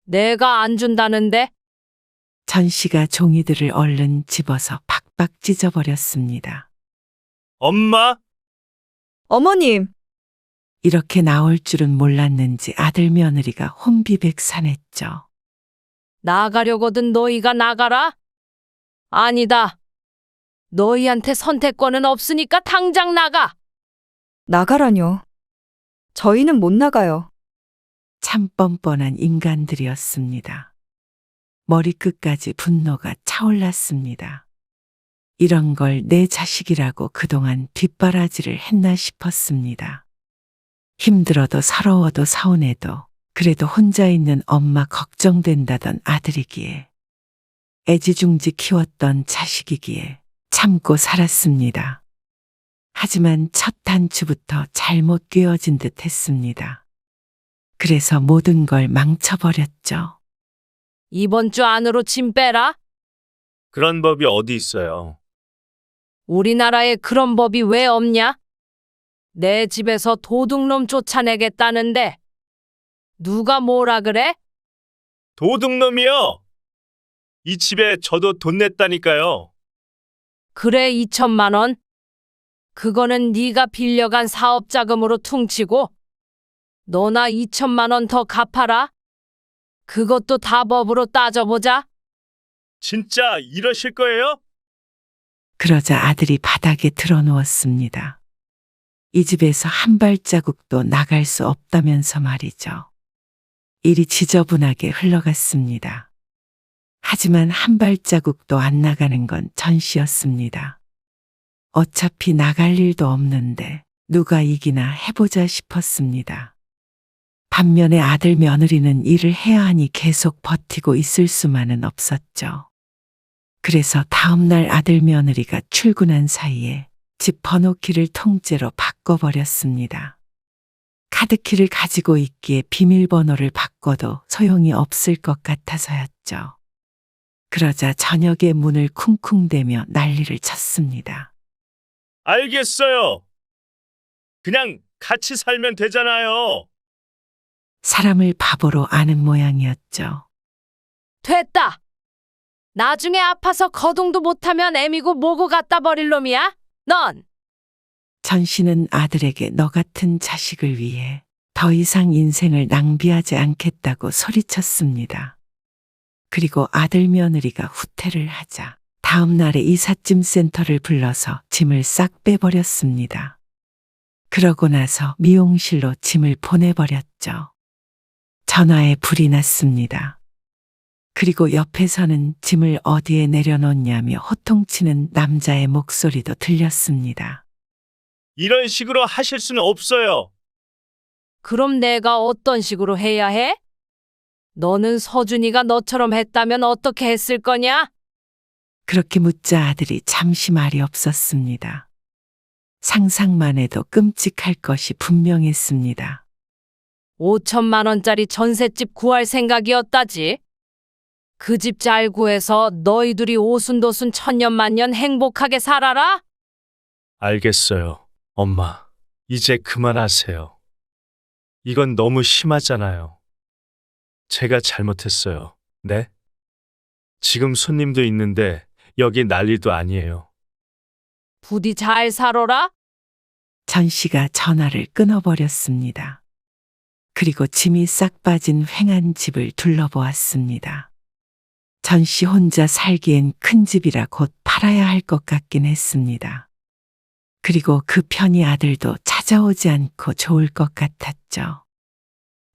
내가 안 준다는데? 전 씨가 종이들을 얼른 집어서 박박 찢어버렸습니다. 엄마? 어머님, 이렇게 나올 줄은 몰랐는지 아들 며느리가 혼비백산했죠. 나가려거든 너희가 나가라? 아니다. 너희한테 선택권은 없으니까 당장 나가. 나가라뇨. 저희는 못 나가요. 참 뻔뻔한 인간들이었습니다. 머리끝까지 분노가 차올랐습니다. 이런 걸 내 자식이라고 그동안 뒷바라지를 했나 싶었습니다. 힘들어도 서러워도 서운해도 그래도 혼자 있는 엄마 걱정된다던 아들이기에 애지중지 키웠던 자식이기에 참고 살았습니다. 하지만 첫 단추부터 잘못 꿰어진 듯 했습니다. 그래서 모든 걸 망쳐버렸죠. 이번 주 안으로 짐 빼라. 그런 법이 어디 있어요? 우리나라에 그런 법이 왜 없냐? 내 집에서 도둑놈 쫓아내겠다는데 누가 뭐라 그래? 도둑놈이요! 이 집에 저도 돈 냈다니까요. 그래 2천만 원? 그거는 네가 빌려간 사업 자금으로 퉁치고 너나 2천만 원 더 갚아라. 그것도 다 법으로 따져보자. 진짜 이러실 거예요? 그러자 아들이 바닥에 드러누웠습니다. 이 집에서 한 발자국도 나갈 수 없다면서 말이죠. 일이 지저분하게 흘러갔습니다. 하지만 한 발자국도 안 나가는 건 전 씨였습니다. 어차피 나갈 일도 없는데 누가 이기나 해보자 싶었습니다. 반면에 아들 며느리는 일을 해야 하니 계속 버티고 있을 수만은 없었죠. 그래서 다음날 아들 며느리가 출근한 사이에 집 번호키를 통째로 바꿔버렸습니다. 카드키를 가지고 있기에 비밀번호를 바꿔도 소용이 없을 것 같아서였죠. 그러자 저녁에 문을 쿵쿵대며 난리를 쳤습니다. 알겠어요. 그냥 같이 살면 되잖아요. 사람을 바보로 아는 모양이었죠. 됐다. 나중에 아파서 거동도 못하면 애미고 뭐고 갖다 버릴 놈이야? 넌! 전 씨는 아들에게 너 같은 자식을 위해 더 이상 인생을 낭비하지 않겠다고 소리쳤습니다. 그리고 아들 며느리가 후퇴를 하자 다음 날에 이삿짐 센터를 불러서 짐을 싹 빼버렸습니다. 그러고 나서 미용실로 짐을 보내버렸죠. 전화에 불이 났습니다. 그리고 옆에서는 짐을 어디에 내려놓냐며 호통치는 남자의 목소리도 들렸습니다. 이런 식으로 하실 수는 없어요. 그럼 내가 어떤 식으로 해야 해? 너는 서준이가 너처럼 했다면 어떻게 했을 거냐? 그렇게 묻자 아들이 잠시 말이 없었습니다. 상상만 해도 끔찍할 것이 분명했습니다. 5천만 원짜리 전셋집 구할 생각이었다지. 그 집 잘 구해서 너희 둘이 오순도순 천년만년 행복하게 살아라? 알겠어요, 엄마. 이제 그만하세요. 이건 너무 심하잖아요. 제가 잘못했어요. 네? 지금 손님도 있는데 여기 난리도 아니에요. 부디 잘 살아라? 전 씨가 전화를 끊어버렸습니다. 그리고 짐이 싹 빠진 횡한 집을 둘러보았습니다. 전 씨 혼자 살기엔 큰 집이라 곧 팔아야 할 것 같긴 했습니다. 그리고 그 편히 아들도 찾아오지 않고 좋을 것 같았죠.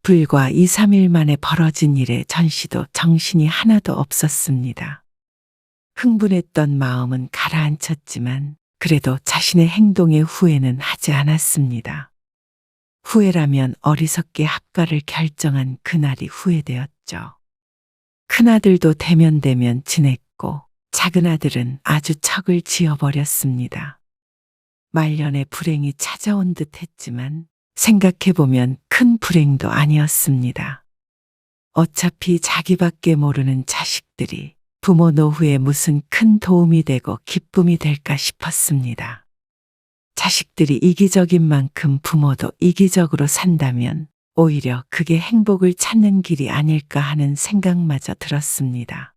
불과 2, 3일 만에 벌어진 일에 전 씨도 정신이 하나도 없었습니다. 흥분했던 마음은 가라앉혔지만 그래도 자신의 행동에 후회는 하지 않았습니다. 후회라면 어리석게 합가를 결정한 그날이 후회되었죠. 큰아들도 대면대면 지냈고 작은아들은 아주 척을 지어버렸습니다. 말년에 불행이 찾아온 듯 했지만 생각해보면 큰 불행도 아니었습니다. 어차피 자기밖에 모르는 자식들이 부모 노후에 무슨 큰 도움이 되고 기쁨이 될까 싶었습니다. 자식들이 이기적인 만큼 부모도 이기적으로 산다면 오히려 그게 행복을 찾는 길이 아닐까 하는 생각마저 들었습니다.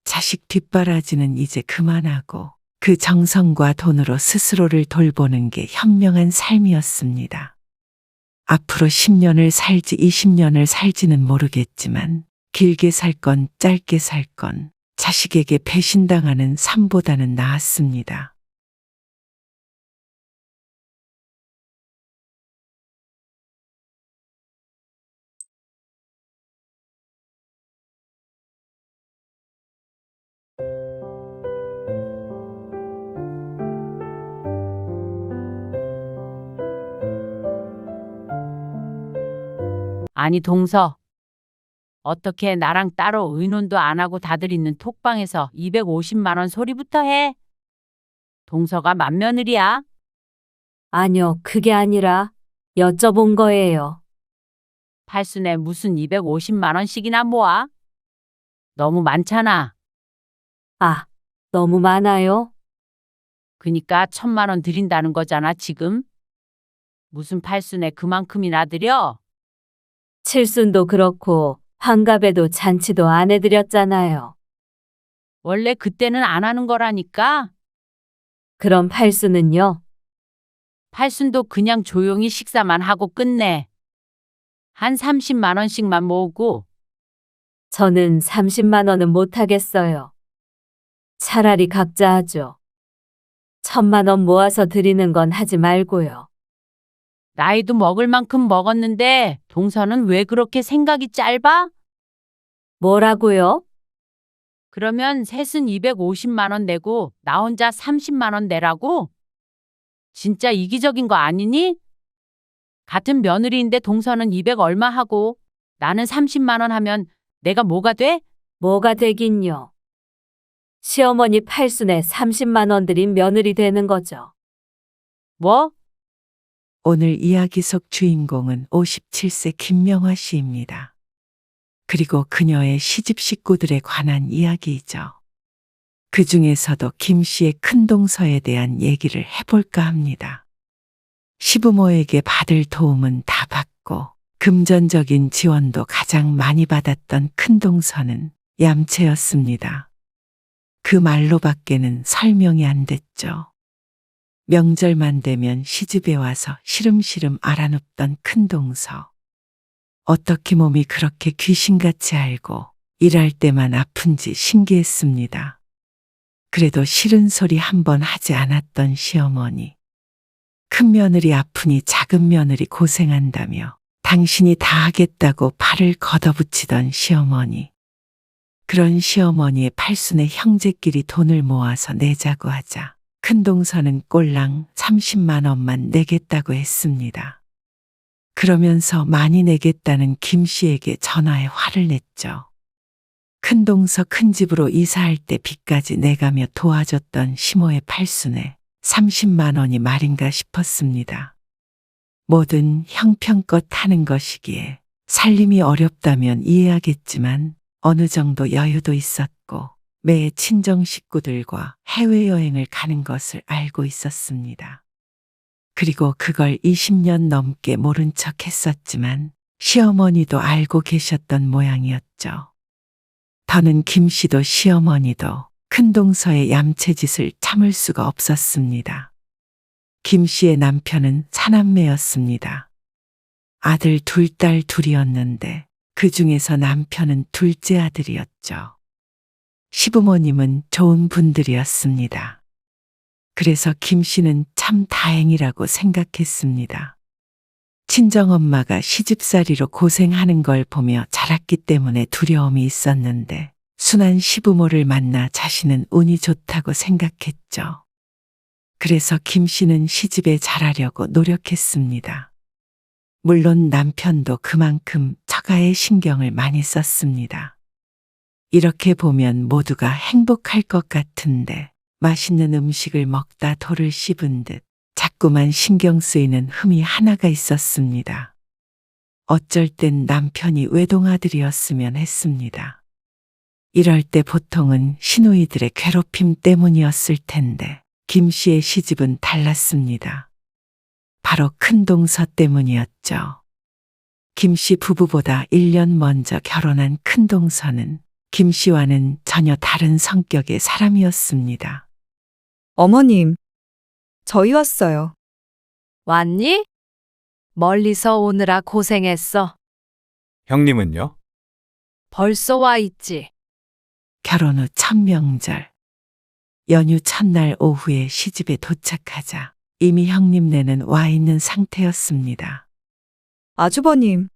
자식 뒷바라지는 이제 그만하고 그 정성과 돈으로 스스로를 돌보는 게 현명한 삶이었습니다. 앞으로 10년을 살지 20년을 살지는 모르겠지만 길게 살 건 짧게 살 건 자식에게 배신당하는 삶보다는 나았습니다. 아니, 동서. 어떻게 나랑 따로 의논도 안 하고 다들 있는 톡방에서 250만 원 소리부터 해? 동서가 맏며느리야? 아니요, 그게 아니라 여쭤본 거예요. 팔순에 무슨 250만 원씩이나 모아? 너무 많잖아. 아, 너무 많아요? 그니까 1,000만 원 드린다는 거잖아, 지금. 무슨 팔순에 그만큼이나 드려? 칠순도 그렇고 환갑에도 잔치도 안 해드렸잖아요. 원래 그때는 안 하는 거라니까. 그럼 팔순은요? 팔순도 그냥 조용히 식사만 하고 끝내. 한 30만 원씩만 모으고. 저는 30만 원은 못 하겠어요. 차라리 각자 하죠. 1,000만 원 모아서 드리는 건 하지 말고요. 나이도 먹을 만큼 먹었는데 동서는 왜 그렇게 생각이 짧아? 뭐라고요? 그러면 셋은 250만 원 내고 나 혼자 30만 원 내라고? 진짜 이기적인 거 아니니? 같은 며느리인데 동서는 200 얼마 하고 나는 30만 원 하면 내가 뭐가 돼? 뭐가 되긴요. 시어머니 팔순에 30만 원 드린 며느리 되는 거죠. 뭐? 오늘 이야기 속 주인공은 57세 김명화 씨입니다. 그리고 그녀의 시집 식구들에 관한 이야기이죠. 그 중에서도 김 씨의 큰동서에 대한 얘기를 해볼까 합니다. 시부모에게 받을 도움은 다 받고 금전적인 지원도 가장 많이 받았던 큰동서는 얌체였습니다. 그 말로밖에는 설명이 안 됐죠. 명절만 되면 시집에 와서 시름시름 알아눕던 큰동서. 어떻게 몸이 그렇게 귀신같이 알고 일할 때만 아픈지 신기했습니다. 그래도 싫은 소리 한 번 하지 않았던 시어머니. 큰 며느리 아프니 작은 며느리 고생한다며 당신이 다 하겠다고 팔을 걷어붙이던 시어머니. 그런 시어머니의 팔순에 형제끼리 돈을 모아서 내자고 하자 큰동서는 꼴랑 30만 원만 내겠다고 했습니다. 그러면서 많이 내겠다는 김 씨에게 전화해 화를 냈죠. 큰동서 큰 집으로 이사할 때 빚까지 내가며 도와줬던 시모의 팔순에 30만 원이 말인가 싶었습니다. 뭐든 형편껏 하는 것이기에 살림이 어렵다면 이해하겠지만 어느 정도 여유도 있었고 매 친정 식구들과 해외여행을 가는 것을 알고 있었습니다. 그리고 그걸 20년 넘게 모른 척 했었지만 시어머니도 알고 계셨던 모양이었죠. 더는 김 씨도 시어머니도 큰동서의 얌체짓을 참을 수가 없었습니다. 김 씨의 남편은 사남매였습니다. 아들 둘, 딸 둘이었는데 그 중에서 남편은 둘째 아들이었죠. 시부모님은 좋은 분들이었습니다. 그래서 김 씨는 참 다행이라고 생각했습니다. 친정엄마가 시집살이로 고생하는 걸 보며 자랐기 때문에 두려움이 있었는데 순한 시부모를 만나 자신은 운이 좋다고 생각했죠. 그래서 김 씨는 시집에 잘하려고 노력했습니다. 물론 남편도 그만큼 처가에 신경을 많이 썼습니다. 이렇게 보면 모두가 행복할 것 같은데 맛있는 음식을 먹다 돌을 씹은 듯 자꾸만 신경 쓰이는 흠이 하나가 있었습니다. 어쩔 땐 남편이 외동아들이었으면 했습니다. 이럴 때 보통은 시누이들의 괴롭힘 때문이었을 텐데 김 씨의 시집은 달랐습니다. 바로 큰동서 때문이었죠. 김 씨 부부보다 1년 먼저 결혼한 큰동서는 김 씨와는 전혀 다른 성격의 사람이었습니다. 어머님, 저희 왔어요. 왔니? 멀리서 오느라 고생했어. 형님은요? 벌써 와 있지. 결혼 후 첫 명절, 연휴 첫날 오후에 시집에 도착하자 이미 형님네는 와 있는 상태였습니다. 아주버님,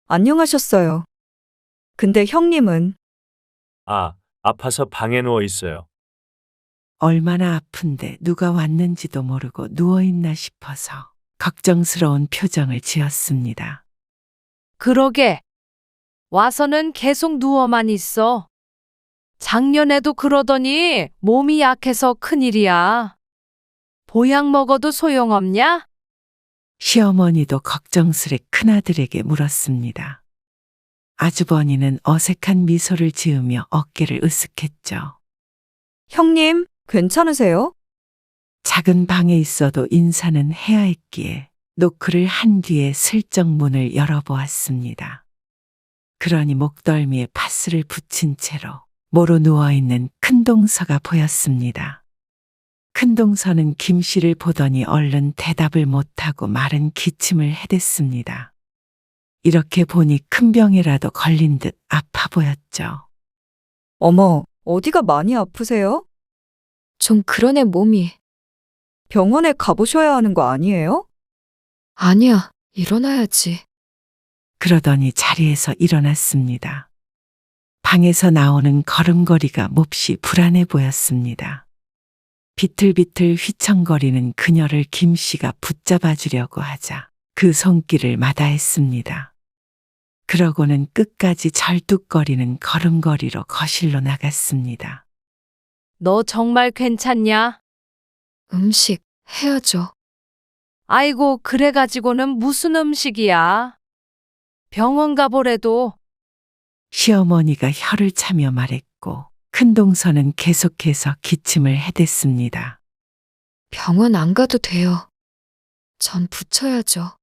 안녕하셨어요. 근데 형님은 아, 아파서 방에 누워 있어요. 얼마나 아픈데 누가 왔는지도 모르고 누워있나 싶어서 걱정스러운 표정을 지었습니다. 그러게. 와서는 계속 누워만 있어. 작년에도 그러더니 몸이 약해서 큰일이야. 보약 먹어도 소용없냐? 시어머니도 걱정스레 큰아들에게 물었습니다. 아주버니는 어색한 미소를 지으며 어깨를 으쓱했죠. 형님, 괜찮으세요? 작은 방에 있어도 인사는 해야 했기에 노크를 한 뒤에 슬쩍 문을 열어보았습니다. 그러니 목덜미에 파스를 붙인 채로 모로 누워있는 큰동서가 보였습니다. 큰동서는 김 씨를 보더니 얼른 대답을 못하고 마른 기침을 해댔습니다. 이렇게 보니 큰 병이라도 걸린 듯 아파 보였죠. 어머, 어디가 많이 아프세요? 좀 그러네 몸이. 병원에 가보셔야 하는 거 아니에요? 아니야, 일어나야지. 그러더니 자리에서 일어났습니다. 방에서 나오는 걸음걸이가 몹시 불안해 보였습니다. 비틀비틀 휘청거리는 그녀를 김 씨가 붙잡아 주려고 하자 그 손길을 마다했습니다. 그러고는 끝까지 절뚝거리는 걸음걸이로 거실로 나갔습니다. 너 정말 괜찮냐? 음식 해야죠. 아이고, 그래가지고는 무슨 음식이야. 병원 가보래도. 시어머니가 혀를 차며 말했고 큰동서는 계속해서 기침을 해댔습니다. 병원 안 가도 돼요. 전 붙여야죠.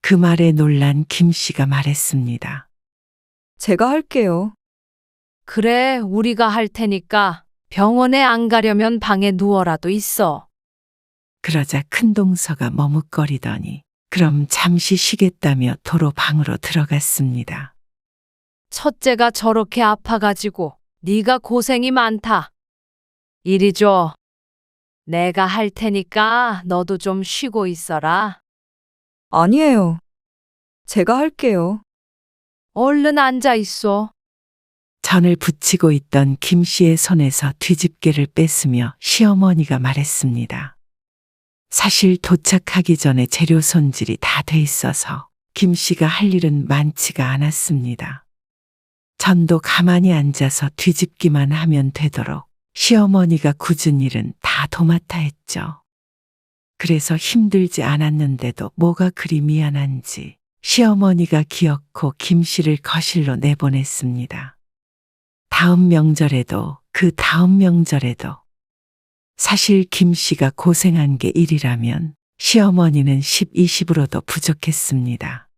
그 말에 놀란 김 씨가 말했습니다. 제가 할게요. 그래, 우리가 할 테니까 병원에 안 가려면 방에 누워라도 있어. 그러자 큰동서가 머뭇거리더니 그럼 잠시 쉬겠다며 도로 방으로 들어갔습니다. 첫째가 저렇게 아파가지고 네가 고생이 많다. 이리 줘. 내가 할 테니까 너도 좀 쉬고 있어라. 아니에요. 제가 할게요. 얼른 앉아 있어. 전을 붙이고 있던 김 씨의 손에서 뒤집개를 뺐으며 시어머니가 말했습니다. 사실 도착하기 전에 재료 손질이 다 돼 있어서 김 씨가 할 일은 많지가 않았습니다. 전도 가만히 앉아서 뒤집기만 하면 되도록 시어머니가 굳은 일은 다 도맡아 했죠. 그래서 힘들지 않았는데도 뭐가 그리 미안한지 시어머니가 기어코 김 씨를 거실로 내보냈습니다. 다음 명절에도 그 다음 명절에도 사실 김 씨가 고생한 게 일이라면 시어머니는 10, 20으로도 부족했습니다.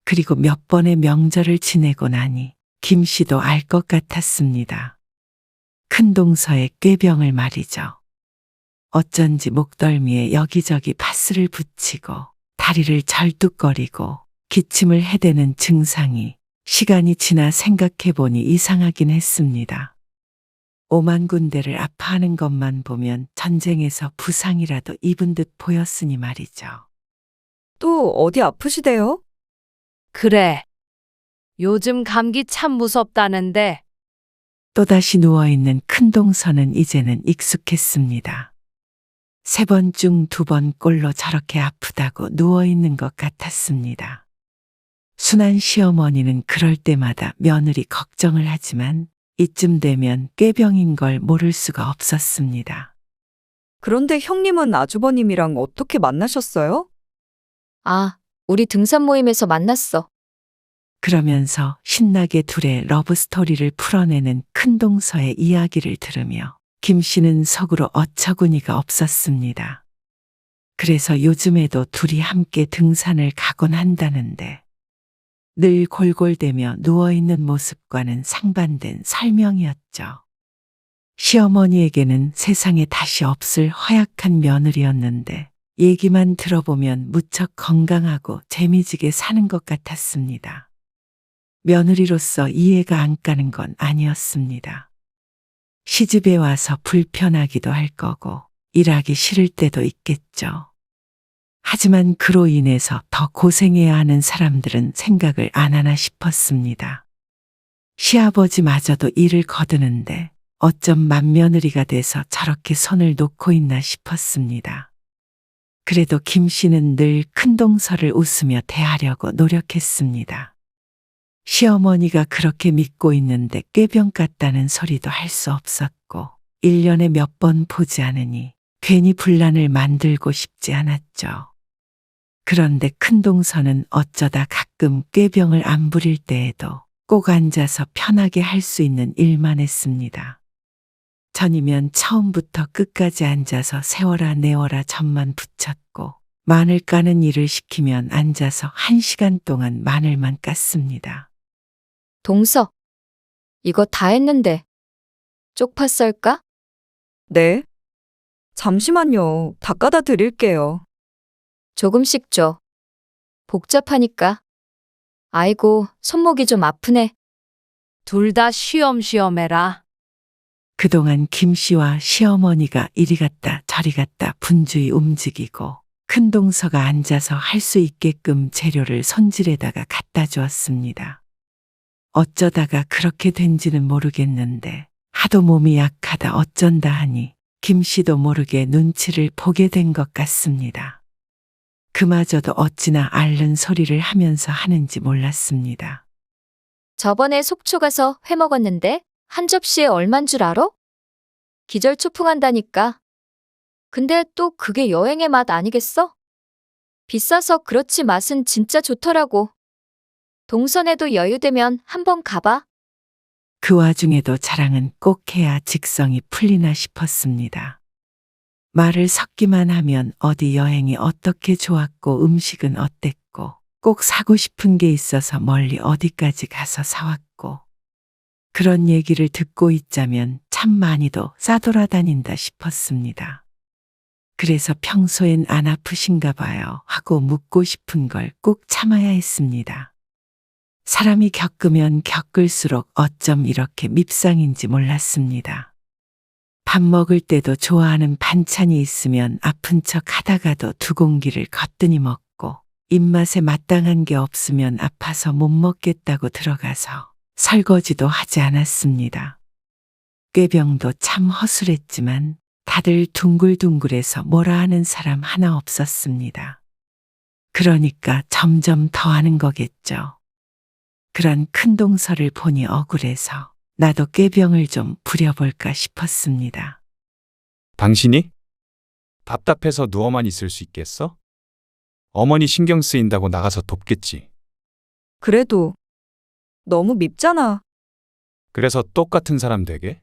그리고 몇 번의 명절을 지내고 나니 김 씨도 알 것 같았습니다. 큰동서의 꾀병을 말이죠. 어쩐지 목덜미에 여기저기 파스를 붙이고 다리를 절뚝거리고 기침을 해대는 증상이 시간이 지나 생각해보니 이상하긴 했습니다. 오만 군데를 아파하는 것만 보면 전쟁에서 부상이라도 입은 듯 보였으니 말이죠. 또 어디 아프시대요? 그래. 요즘 감기 참 무섭다는데 또다시 누워있는 큰 동서는 이제는 익숙했습니다. 3번 중 2번 꼴로 저렇게 아프다고 누워있는 것 같았습니다. 순한 시어머니는 그럴 때마다 며느리 걱정을 하지만 이쯤 되면 꾀병인 걸 모를 수가 없었습니다. 그런데 형님은 아주버님이랑 어떻게 만나셨어요? 아, 우리 등산 모임에서 만났어. 그러면서 신나게 둘의 러브스토리를 풀어내는 큰 동서의 이야기를 들으며 김 씨는 속으로 어처구니가 없었습니다. 그래서 요즘에도 둘이 함께 등산을 가곤 한다는데 늘 골골대며 누워있는 모습과는 상반된 설명이었죠. 시어머니에게는 세상에 다시 없을 허약한 며느리였는데 얘기만 들어보면 무척 건강하고 재미지게 사는 것 같았습니다. 며느리로서 이해가 안 가는 건 아니었습니다. 시집에 와서 불편하기도 할 거고 일하기 싫을 때도 있겠죠. 하지만 그로 인해서 더 고생해야 하는 사람들은 생각을 안 하나 싶었습니다. 시아버지마저도 일을 거두는데 어쩜 맏며느리가 돼서 저렇게 손을 놓고 있나 싶었습니다. 그래도 김 씨는 늘 큰동서를 웃으며 대하려고 노력했습니다. 시어머니가 그렇게 믿고 있는데 꾀병 같다는 소리도 할 수 없었고 1년에 몇 번 보지 않으니 괜히 분란을 만들고 싶지 않았죠. 그런데 큰동서는 어쩌다 가끔 꾀병을 안 부릴 때에도 꼭 앉아서 편하게 할 수 있는 일만 했습니다. 전이면 처음부터 끝까지 앉아서 세워라 내워라 점만 붙였고 마늘 까는 일을 시키면 앉아서 1시간 동안 마늘만 깠습니다. 동서, 이거 다 했는데 쪽파 썰까? 네. 잠시만요. 다 까다 드릴게요. 조금씩 줘. 복잡하니까. 아이고, 손목이 좀 아프네. 둘 다 쉬엄쉬엄 해라. 그동안 김 씨와 시어머니가 이리 갔다 저리 갔다 분주히 움직이고 큰동서가 앉아서 할 수 있게끔 재료를 손질에다가 갖다 주었습니다. 어쩌다가 그렇게 된지는 모르겠는데 하도 몸이 약하다 어쩐다 하니 김 씨도 모르게 눈치를 보게 된 것 같습니다. 그마저도 어찌나 앓는 소리를 하면서 하는지 몰랐습니다. 저번에 속초 가서 회 먹었는데 한 접시에 얼만 줄 알아? 기절초풍한다니까. 근데 또 그게 여행의 맛 아니겠어? 비싸서 그렇지 맛은 진짜 좋더라고. 동선에도 여유되면 한번 가봐. 그 와중에도 자랑은 꼭 해야 직성이 풀리나 싶었습니다. 말을 섞기만 하면 어디 여행이 어떻게 좋았고 음식은 어땠고 꼭 사고 싶은 게 있어서 멀리 어디까지 가서 사왔고 그런 얘기를 듣고 있자면 참 많이도 싸돌아다닌다 싶었습니다. 그래서 평소엔 안 아프신가 봐요 하고 묻고 싶은 걸 꼭 참아야 했습니다. 사람이 겪으면 겪을수록 어쩜 이렇게 밉상인지 몰랐습니다. 밥 먹을 때도 좋아하는 반찬이 있으면 아픈 척 하다가도 2공기를 거뜬히 먹고 입맛에 마땅한 게 없으면 아파서 못 먹겠다고 들어가서 설거지도 하지 않았습니다. 꾀병도 참 허술했지만 다들 둥글둥글해서 뭐라 하는 사람 하나 없었습니다. 그러니까 점점 더 하는 거겠죠. 그런 큰동서를 보니 억울해서 나도 꾀병을 좀 부려볼까 싶었습니다. 당신이? 답답해서 누워만 있을 수 있겠어? 어머니 신경 쓰인다고 나가서 돕겠지. 그래도 너무 밉잖아. 그래서 똑같은 사람 되게?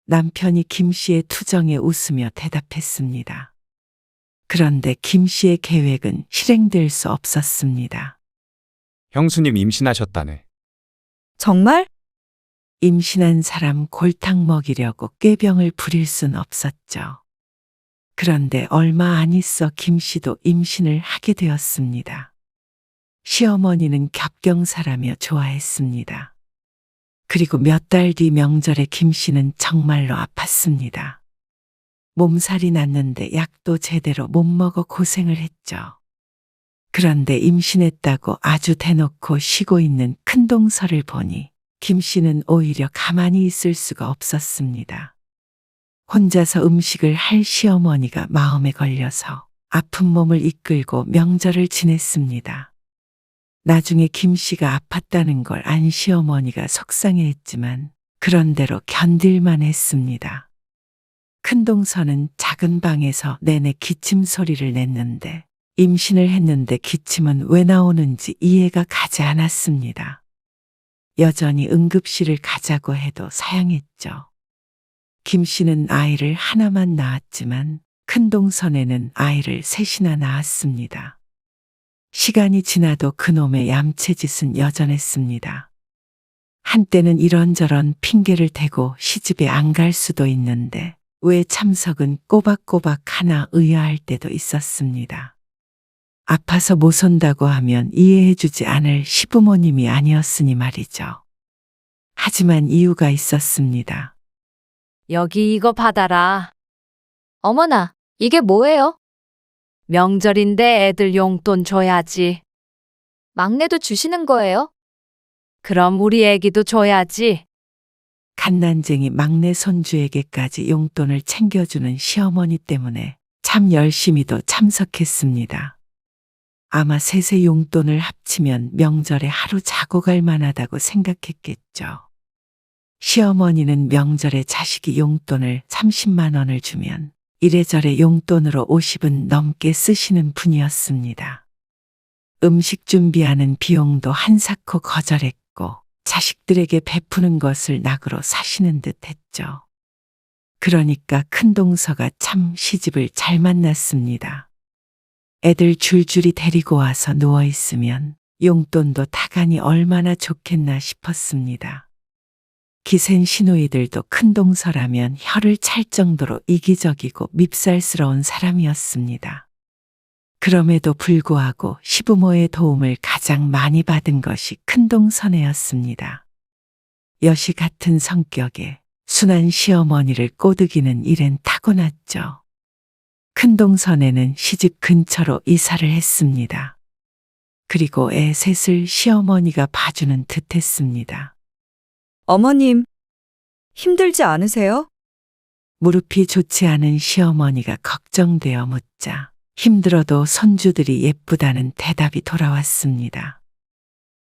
남편이 김 씨의 투정에 웃으며 대답했습니다. 그런데 김 씨의 계획은 실행될 수 없었습니다. 형수님 임신하셨다네. 정말? 임신한 사람 골탕 먹이려고 꾀병을 부릴 순 없었죠. 그런데 얼마 안 있어 김 씨도 임신을 하게 되었습니다. 시어머니는 겹경사라며 좋아했습니다. 그리고 몇 달 뒤 명절에 김 씨는 정말로 아팠습니다. 몸살이 났는데 약도 제대로 못 먹어 고생을 했죠. 그런데 임신했다고 아주 대놓고 쉬고 있는 큰동서를 보니 김 씨는 오히려 가만히 있을 수가 없었습니다. 혼자서 음식을 할 시어머니가 마음에 걸려서 아픈 몸을 이끌고 명절을 지냈습니다. 나중에 김 씨가 아팠다는 걸 안 시어머니가 속상해했지만 그런대로 견딜만 했습니다. 큰동서는 작은 방에서 내내 기침 소리를 냈는데 임신을 했는데 기침은 왜 나오는지 이해가 가지 않았습니다. 여전히 응급실을 가자고 해도 사양했죠. 김 씨는 아이를 하나만 낳았지만 큰동선에는 아이를 셋이나 낳았습니다. 시간이 지나도 그놈의 얌체짓은 여전했습니다. 한때는 이런저런 핑계를 대고 시집에 안 갈 수도 있는데 왜 참석은 꼬박꼬박 하나 의아할 때도 있었습니다. 아파서 못 온다고 하면 이해해주지 않을 시부모님이 아니었으니 말이죠. 하지만 이유가 있었습니다. 여기 이거 받아라. 어머나, 이게 뭐예요? 명절인데 애들 용돈 줘야지. 막내도 주시는 거예요? 그럼 우리 애기도 줘야지. 갓난쟁이 막내 손주에게까지 용돈을 챙겨주는 시어머니 때문에 참 열심히도 참석했습니다. 아마 셋의 용돈을 합치면 명절에 하루 자고 갈 만하다고 생각했겠죠. 시어머니는 명절에 자식이 용돈을 30만 원을 주면 이래저래 용돈으로 50은 넘게 쓰시는 분이었습니다. 음식 준비하는 비용도 한사코 거절했고 자식들에게 베푸는 것을 낙으로 사시는 듯 했죠. 그러니까 큰동서가 참 시집을 잘 만났습니다. 애들 줄줄이 데리고 와서 누워있으면 용돈도 타가니 얼마나 좋겠나 싶었습니다. 기센 시누이들도 큰동서라면 혀를 찰 정도로 이기적이고 밉살스러운 사람이었습니다. 그럼에도 불구하고 시부모의 도움을 가장 많이 받은 것이 큰동서네였습니다. 여시 같은 성격에 순한 시어머니를 꼬드기는 일엔 타고났죠. 큰동서네는 시집 근처로 이사를 했습니다. 그리고 애 셋을 시어머니가 봐주는 듯 했습니다. 어머님, 힘들지 않으세요? 무릎이 좋지 않은 시어머니가 걱정되어 묻자 힘들어도 손주들이 예쁘다는 대답이 돌아왔습니다.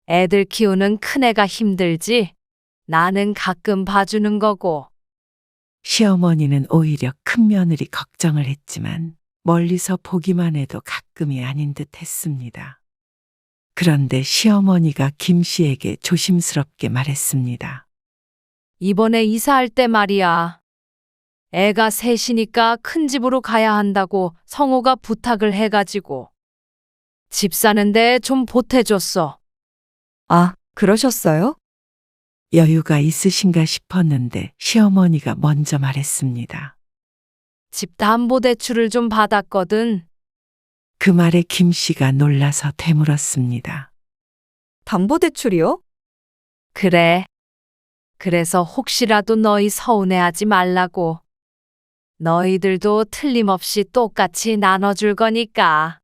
애들 키우는 큰애가 힘들지. 나는 가끔 봐주는 거고. 시어머니는 오히려 큰 며느리 걱정을 했지만 멀리서 보기만 해도 가끔이 아닌 듯 했습니다. 그런데 시어머니가 김 씨에게 조심스럽게 말했습니다. 이번에 이사할 때 말이야. 애가 셋이니까 큰 집으로 가야 한다고 성호가 부탁을 해가지고. 집 사는데 좀 보태줬어. 아, 그러셨어요? 여유가 있으신가 싶었는데 시어머니가 먼저 말했습니다. 집 담보대출을 좀 받았거든. 그 말에 김 씨가 놀라서 되물었습니다. 담보대출이요? 그래. 그래서 혹시라도 너희 서운해하지 말라고. 너희들도 틀림없이 똑같이 나눠줄 거니까.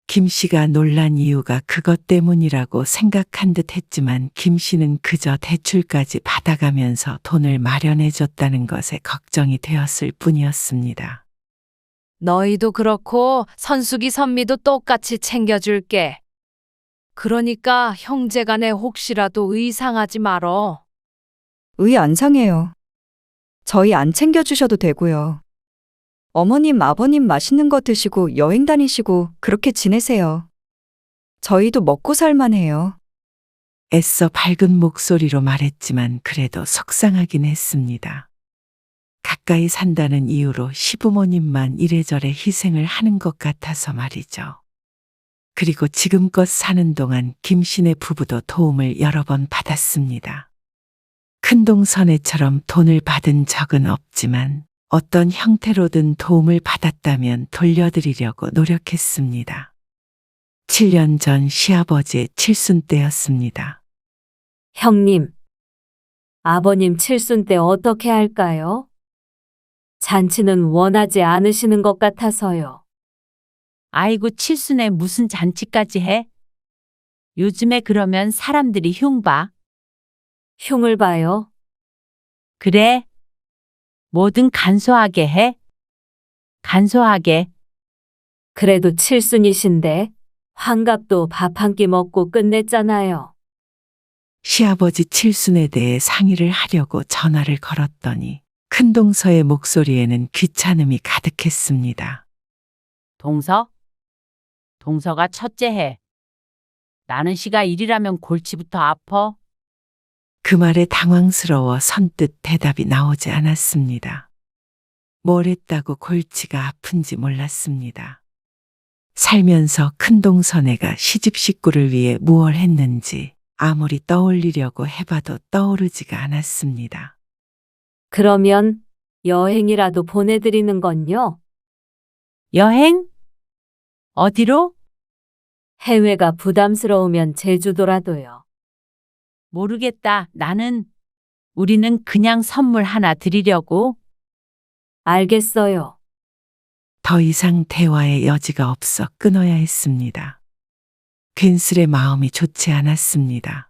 김 씨가 놀란 이유가 그것 때문이라고 생각한 듯 했지만 김 씨는 그저 대출까지 받아가면서 돈을 마련해줬다는 것에 걱정이 되었을 뿐이었습니다. 너희도 그렇고 선숙이 선미도 똑같이 챙겨줄게. 그러니까 형제간에 혹시라도 의상하지 말어. 의 안 상해요. 저희 안 챙겨주셔도 되고요. 어머님, 아버님 맛있는 거 드시고 여행 다니시고 그렇게 지내세요. 저희도 먹고 살만해요. 애써 밝은 목소리로 말했지만 그래도 속상하긴 했습니다. 가까이 산다는 이유로 시부모님만 이래저래 희생을 하는 것 같아서 말이죠. 그리고 지금껏 사는 동안 김씨네 부부도 도움을 여러 번 받았습니다. 큰동선애처럼 돈을 받은 적은 없지만 어떤 형태로든 도움을 받았다면 돌려드리려고 노력했습니다. 7년 전 시아버지의 칠순 때였습니다. 형님, 아버님 칠순 때 어떻게 할까요? 잔치는 원하지 않으시는 것 같아서요. 아이고, 칠순에 무슨 잔치까지 해? 요즘에 그러면 사람들이 흉 봐. 흉을 봐요. 그래? 뭐든 간소하게 해. 간소하게. 그래도 칠순이신데 환갑도 밥 한 끼 먹고 끝냈잖아요. 시아버지 칠순에 대해 상의를 하려고 전화를 걸었더니 큰동서의 목소리에는 귀찮음이 가득했습니다. 동서? 동서가 첫째 해. 나는 시가 일이라면 골치부터 아파. 그 말에 당황스러워 선뜻 대답이 나오지 않았습니다. 뭘 했다고 골치가 아픈지 몰랐습니다. 살면서 큰동서네가 시집 식구를 위해 무얼 했는지 아무리 떠올리려고 해봐도 떠오르지가 않았습니다. 그러면 여행이라도 보내드리는 건요? 여행? 어디로? 해외가 부담스러우면 제주도라도요. 모르겠다. 우리는 그냥 선물 하나 드리려고. 알겠어요. 더 이상 대화의 여지가 없어 끊어야 했습니다. 괜스레 마음이 좋지 않았습니다.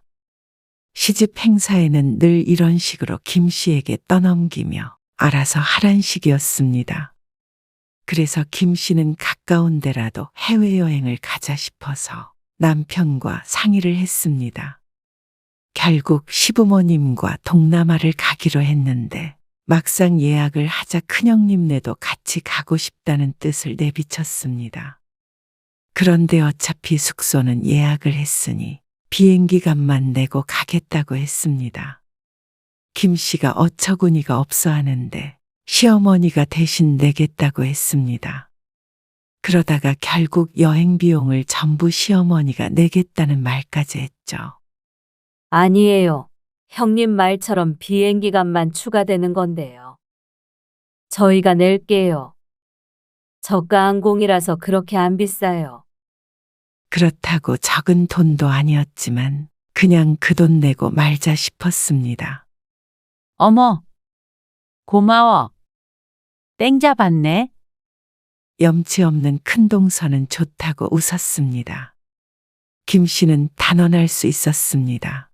시집 행사에는 늘 이런 식으로 김 씨에게 떠넘기며 알아서 하란 식이었습니다. 그래서 김 씨는 가까운 데라도 해외여행을 가자 싶어서 남편과 상의를 했습니다. 결국 시부모님과 동남아를 가기로 했는데 막상 예약을 하자 큰형님네도 같이 가고 싶다는 뜻을 내비쳤습니다. 그런데 어차피 숙소는 예약을 했으니 비행기 값만 내고 가겠다고 했습니다. 김 씨가 어처구니가 없어 하는데 시어머니가 대신 내겠다고 했습니다. 그러다가 결국 여행 비용을 전부 시어머니가 내겠다는 말까지 했죠. 아니에요. 형님 말처럼 비행기 값만 추가되는 건데요. 저희가 낼게요. 저가 항공이라서 그렇게 안 비싸요. 그렇다고 적은 돈도 아니었지만 그냥 그 돈 내고 말자 싶었습니다. 어머, 고마워. 땡 잡았네. 염치 없는 큰동서는 좋다고 웃었습니다. 김 씨는 단언할 수 있었습니다.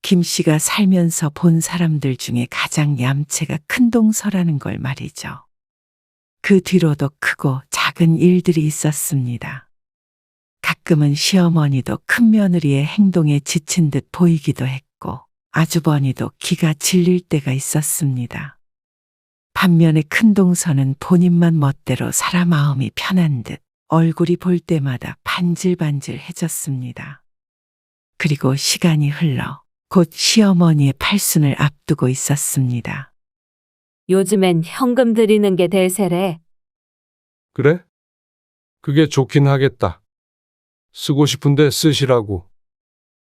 김 씨가 살면서 본 사람들 중에 가장 얌체가 큰동서라는 걸 말이죠. 그 뒤로도 크고 작은 일들이 있었습니다. 가끔은 시어머니도 큰며느리의 행동에 지친 듯 보이기도 했고 아주버니도 기가 질릴 때가 있었습니다. 반면에 큰동서는 본인만 멋대로 살아 마음이 편한 듯 얼굴이 볼 때마다 반질반질해졌습니다. 그리고 시간이 흘러 곧 시어머니의 팔순을 앞두고 있었습니다. 요즘엔 현금 드리는 게 대세래. 그래? 그게 좋긴 하겠다. 쓰고 싶은데 쓰시라고.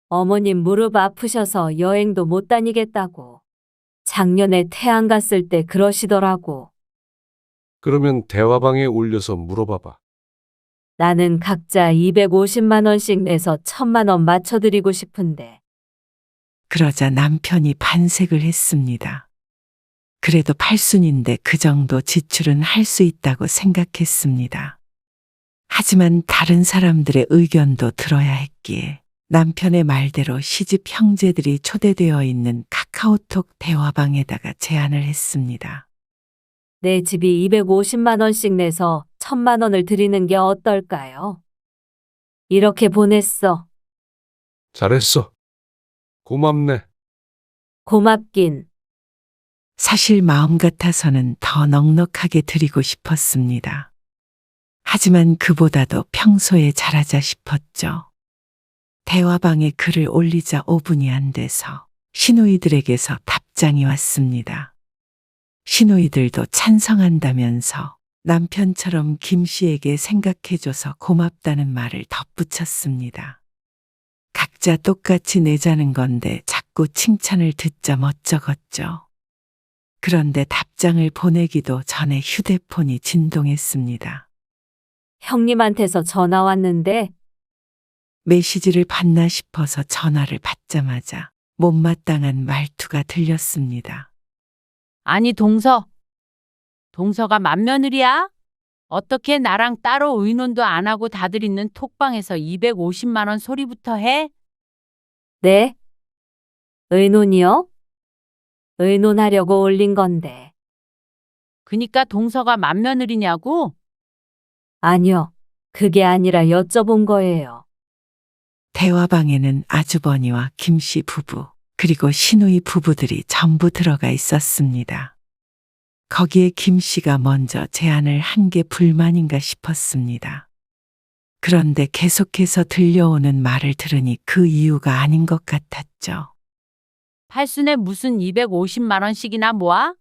어머님 무릎 아프셔서 여행도 못 다니겠다고. 작년에 태안 갔을 때 그러시더라고. 그러면 대화방에 올려서 물어봐봐. 나는 각자 250만 원씩 내서 1000만 원 맞춰드리고 싶은데. 그러자 남편이 반색을 했습니다. 그래도 팔순인데 그 정도 지출은 할 수 있다고 생각했습니다. 하지만 다른 사람들의 의견도 들어야 했기에 남편의 말대로 시집 형제들이 초대되어 있는 카카오톡 대화방에다가 제안을 했습니다. 내 집이 250만 원씩 내서 1000만 원을 드리는 게 어떨까요? 이렇게 보냈어. 잘했어. 고맙네. 고맙긴. 사실 마음 같아서는 더 넉넉하게 드리고 싶었습니다. 하지만 그보다도 평소에 잘하자 싶었죠. 대화방에 글을 올리자 5분이 안 돼서 시누이들에게서 답장이 왔습니다. 시누이들도 찬성한다면서 남편처럼 김 씨에게 생각해줘서 고맙다는 말을 덧붙였습니다. 각자 똑같이 내자는 건데 자꾸 칭찬을 듣자 멋쩍었죠. 그런데 답장을 보내기도 전에 휴대폰이 진동했습니다. 형님한테서 전화 왔는데 메시지를 받나 싶어서 전화를 받자마자 못마땅한 말투가 들렸습니다. 아니, 동서가 맏며느리야? 어떻게 나랑 따로 의논도 안 하고 다들 있는 톡방에서 250만 원 소리부터 해? 네? 의논이요? 의논하려고 올린 건데. 그니까 동서가 맏며느리냐고? 아니요. 그게 아니라 여쭤본 거예요. 대화방에는 아주버니와 김씨 부부, 그리고 신우이 부부들이 전부 들어가 있었습니다. 거기에 김씨가 먼저 제안을 한 게 불만인가 싶었습니다. 그런데 계속해서 들려오는 말을 들으니 그 이유가 아닌 것 같았죠. 팔순에 무슨 250만 원씩이나 모아?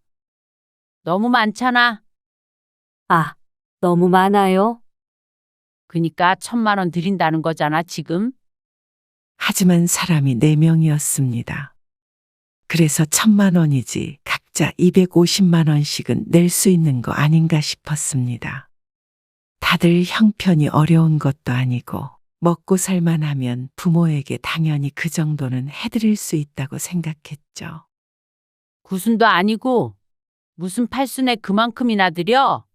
너무 많잖아. 아, 너무 많아요? 그니까 1,000만 원 드린다는 거잖아, 지금. 하지만 사람이 4명이었습니다. 그래서 1,000만 원이지 각자 250만 원씩은 낼 수 있는 거 아닌가 싶었습니다. 다들 형편이 어려운 것도 아니고 먹고 살만하면 부모에게 당연히 그 정도는 해드릴 수 있다고 생각했죠. 구순도 아니고 무슨 팔순에 그만큼이나 드려?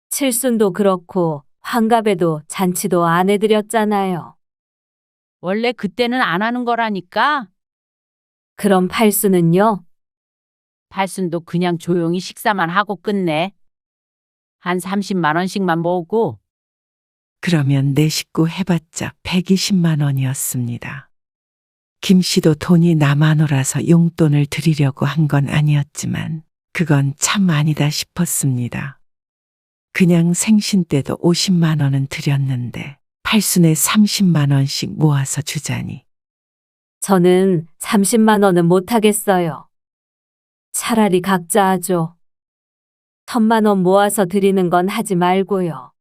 칠순도 그렇고 환갑에도 잔치도 안 해드렸잖아요. 원래 그때는 안 하는 거라니까. 그럼 팔순은요? 팔순도 그냥 조용히 식사만 하고 끝내. 한 30만 원씩만 모으고. 그러면 내 식구 해봤자 120만 원이었습니다. 김 씨도 돈이 남아노라서 용돈을 드리려고 한 건 아니었지만 그건 참 아니다 싶었습니다. 그냥 생신 때도 50만 원은 드렸는데 팔순에 30만 원씩 모아서 주자니. 저는 30만 원은 못 하겠어요. 차라리 각자 하죠. 1,000만 원 모아서 드리는 건 하지 말고요.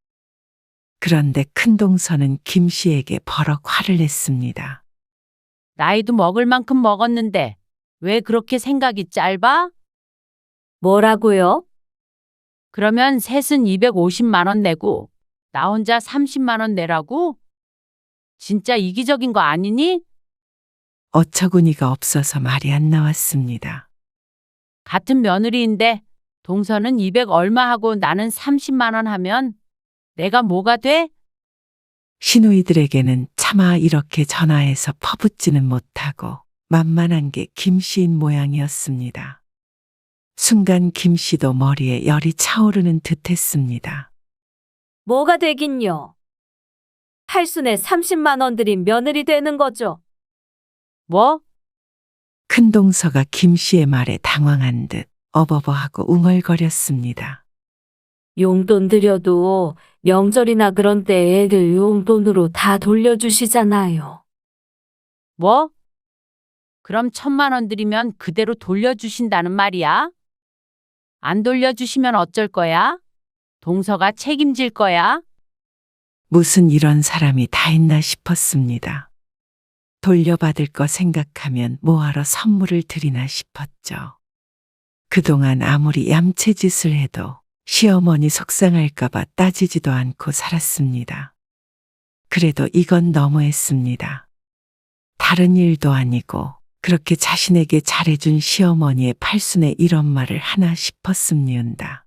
그런데 큰동서는 김 씨에게 버럭 화를 냈습니다. 나이도 먹을 만큼 먹었는데 왜 그렇게 생각이 짧아? 뭐라고요? 그러면 셋은 250만 원 내고 나 혼자 30만 원 내라고? 진짜 이기적인 거 아니니? 어처구니가 없어서 말이 안 나왔습니다. 같은 며느리인데 동서는 200 얼마 하고 나는 30만 원 하면 내가 뭐가 돼? 시누이들에게는 차마 이렇게 전화해서 퍼붓지는 못하고 만만한 게 김 씨인 모양이었습니다. 순간 김 씨도 머리에 열이 차오르는 듯 했습니다. 뭐가 되긴요? 팔순에 30만 원 드린 며느리 되는 거죠. 뭐? 큰동서가 김 씨의 말에 당황한 듯 어버버하고 웅얼거렸습니다. 용돈 드려도 명절이나 그런 때 애들 용돈으로 다 돌려주시잖아요. 뭐? 그럼 1,000만 원 드리면 그대로 돌려주신다는 말이야? 안 돌려주시면 어쩔 거야? 동서가 책임질 거야? 무슨 이런 사람이 다 있나 싶었습니다. 돌려받을 거 생각하면 뭐하러 선물을 드리나 싶었죠. 그동안 아무리 얌체짓을 해도 시어머니 속상할까봐 따지지도 않고 살았습니다. 그래도 이건 너무했습니다. 다른 일도 아니고 그렇게 자신에게 잘해준 시어머니의 팔순에 이런 말을 하나 싶었습니다.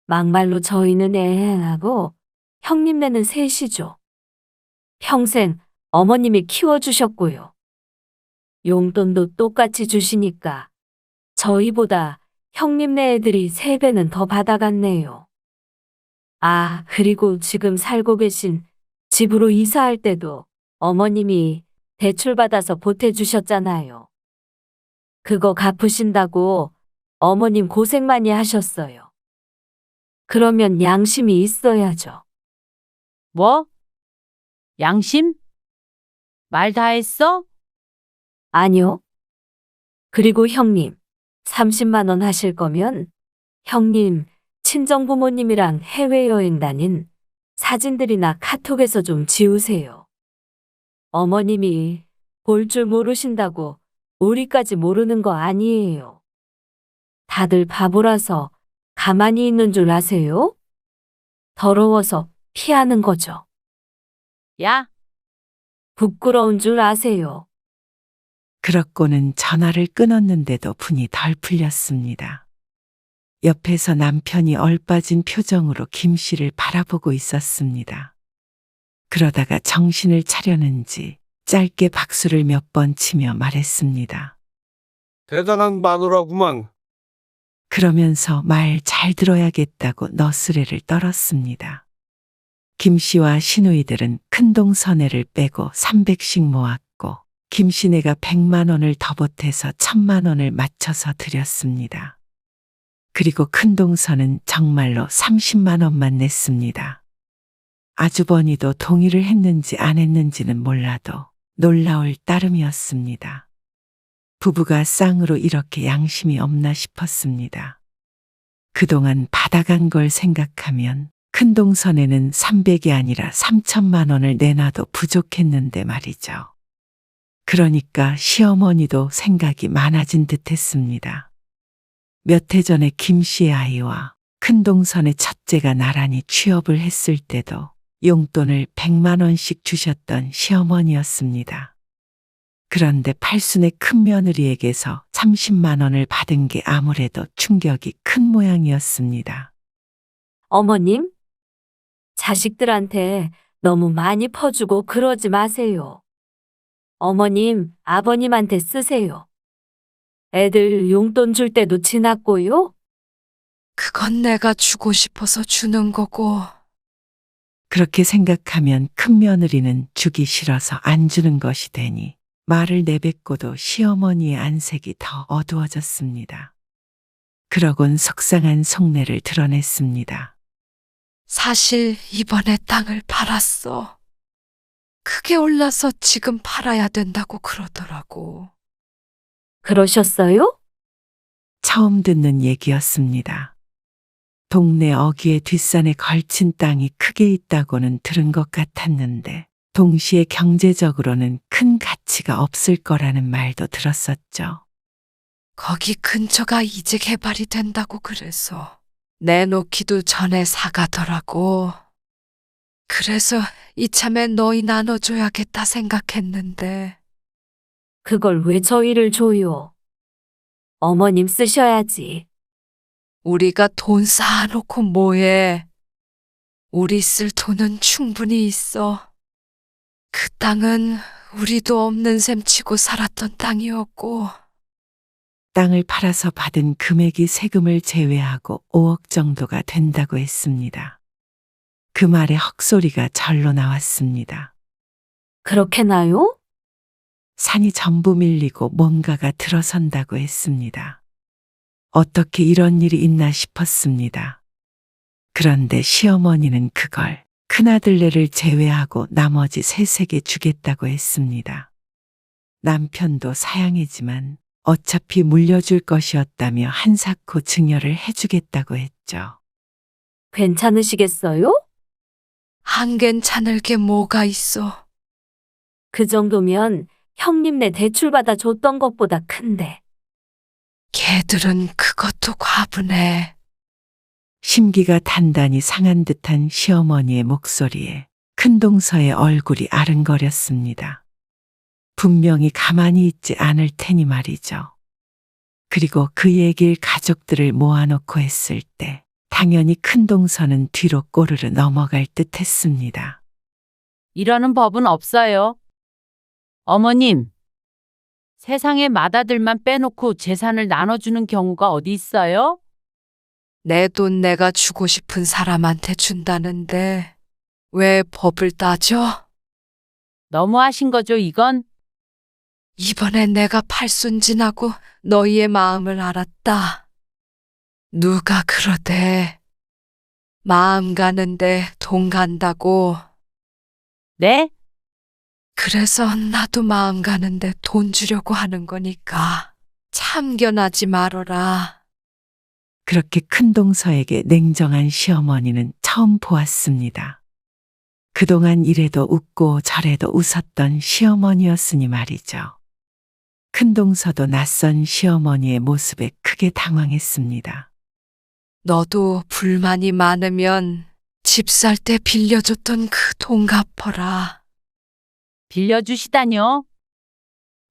막말로 저희는 애하고 형님네는 셋이죠. 평생 어머님이 키워주셨고요. 용돈도 똑같이 주시니까 저희보다 형님네 애들이 3배는 더 받아갔네요. 아, 그리고 지금 살고 계신 집으로 이사할 때도 어머님이 대출받아서 보태주셨잖아요. 그거 갚으신다고 어머님 고생 많이 하셨어요. 그러면 양심이 있어야죠. 뭐? 양심? 말 다 했어? 아니요. 그리고 형님, 30만 원 하실 거면 형님, 친정부모님이랑 해외여행 다닌 사진들이나 카톡에서 좀 지우세요. 어머님이 볼 줄 모르신다고 우리까지 모르는 거 아니에요. 다들 바보라서 가만히 있는 줄 아세요? 더러워서 피하는 거죠. 야, 부끄러운 줄 아세요. 그렇고는 전화를 끊었는데도 분이 덜 풀렸습니다. 옆에서 남편이 얼빠진 표정으로 김 씨를 바라보고 있었습니다. 그러다가 정신을 차려는지 짧게 박수를 몇 번 치며 말했습니다. 대단한 마누라구만. 그러면서 말 잘 들어야겠다고 너스레를 떨었습니다. 김 씨와 시누이들은 큰동선애를 빼고 300씩 모았고 김 씨네가 100만 원을 더 보태서 1000만 원을 맞춰서 드렸습니다. 그리고 큰동선은 정말로 30만 원만 냈습니다. 아주버니도 동의를 했는지 안 했는지는 몰라도 놀라울 따름이었습니다. 부부가 쌍으로 이렇게 양심이 없나 싶었습니다. 그동안 받아간 걸 생각하면 큰동선에는 300이 아니라 3천만 원을 내놔도 부족했는데 말이죠. 그러니까 시어머니도 생각이 많아진 듯 했습니다. 몇 해 전에 김 씨의 아이와 큰동선의 첫째가 나란히 취업을 했을 때도 용돈을 100만 원씩 주셨던 시어머니였습니다. 그런데 팔순의 큰며느리에게서 30만 원을 받은 게 아무래도 충격이 큰 모양이었습니다. 어머님, 자식들한테 너무 많이 퍼주고 그러지 마세요. 어머님, 아버님한테 쓰세요. 애들 용돈 줄 때도 지났고요. 그건 내가 주고 싶어서 주는 거고. 그렇게 생각하면 큰며느리는 주기 싫어서 안 주는 것이 되니 말을 내뱉고도 시어머니의 안색이 더 어두워졌습니다. 그러곤 속상한 속내를 드러냈습니다. 사실 이번에 땅을 팔았어. 크게 올라서 지금 팔아야 된다고 그러더라고. 그러셨어요? 처음 듣는 얘기였습니다. 동네 어귀의 뒷산에 걸친 땅이 크게 있다고는 들은 것 같았는데 동시에 경제적으로는 큰 가치가 없을 거라는 말도 들었었죠. 거기 근처가 이제 개발이 된다고 그래서 내놓기도 전에 사가더라고. 그래서 이참에 너희 나눠줘야겠다 생각했는데. 그걸 왜 저희를 줘요? 어머님 쓰셔야지. 우리가 돈 쌓아놓고 뭐해? 우리 쓸 돈은 충분히 있어. 그 땅은 우리도 없는 셈 치고 살았던 땅이었고. 땅을 팔아서 받은 금액이 세금을 제외하고 5억 정도가 된다고 했습니다. 그 말에 헉소리가 절로 나왔습니다. 그렇게 나요? 산이 전부 밀리고 뭔가가 들어선다고 했습니다. 어떻게 이런 일이 있나 싶었습니다. 그런데 시어머니는 그걸 큰아들네를 제외하고 나머지 셋에게 주겠다고 했습니다. 남편도 사양이지만 어차피 물려줄 것이었다며 한사코 증여를 해주겠다고 했죠. 괜찮으시겠어요? 안 괜찮을 게 뭐가 있어. 그 정도면 형님네 대출받아 줬던 것보다 큰데. 걔들은 그것도 과분해. 심기가 단단히 상한 듯한 시어머니의 목소리에 큰동서의 얼굴이 아른거렸습니다. 분명히 가만히 있지 않을 테니 말이죠. 그리고 그 얘기를 가족들을 모아놓고 했을 때 당연히 큰동서는 뒤로 꼬르르 넘어갈 듯 했습니다. 이러는 법은 없어요. 어머님, 세상에 맏아들만 빼놓고 재산을 나눠주는 경우가 어디 있어요? 내 돈 내가 주고 싶은 사람한테 준다는데 왜 법을 따져? 너무하신 거죠, 이건? 이번에 내가 팔순진하고 너희의 마음을 알았다. 누가 그러대. 마음 가는데 돈 간다고. 네? 그래서 나도 마음 가는데 돈 주려고 하는 거니까 참견하지 말어라. 그렇게 큰동서에게 냉정한 시어머니는 처음 보았습니다. 그동안 이래도 웃고 저래도 웃었던 시어머니였으니 말이죠. 큰동서도 낯선 시어머니의 모습에 크게 당황했습니다. 너도 불만이 많으면 집 살 때 빌려줬던 그 돈 갚어라. 빌려주시다뇨?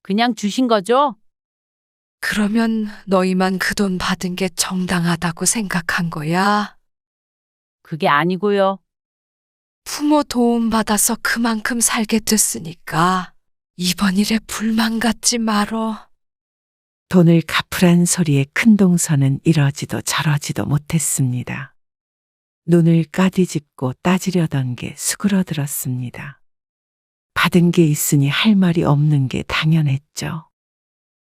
그냥 주신 거죠? 그러면 너희만 그 돈 받은 게 정당하다고 생각한 거야? 그게 아니고요. 부모 도움 받아서 그만큼 살게 됐으니까 이번 일에 불만 갖지 말어. 돈을 갚으란 소리에 큰동서는 이러지도 저러지도 못했습니다. 눈을 까디집고 따지려던 게 수그러들었습니다. 받은 게 있으니 할 말이 없는 게 당연했죠.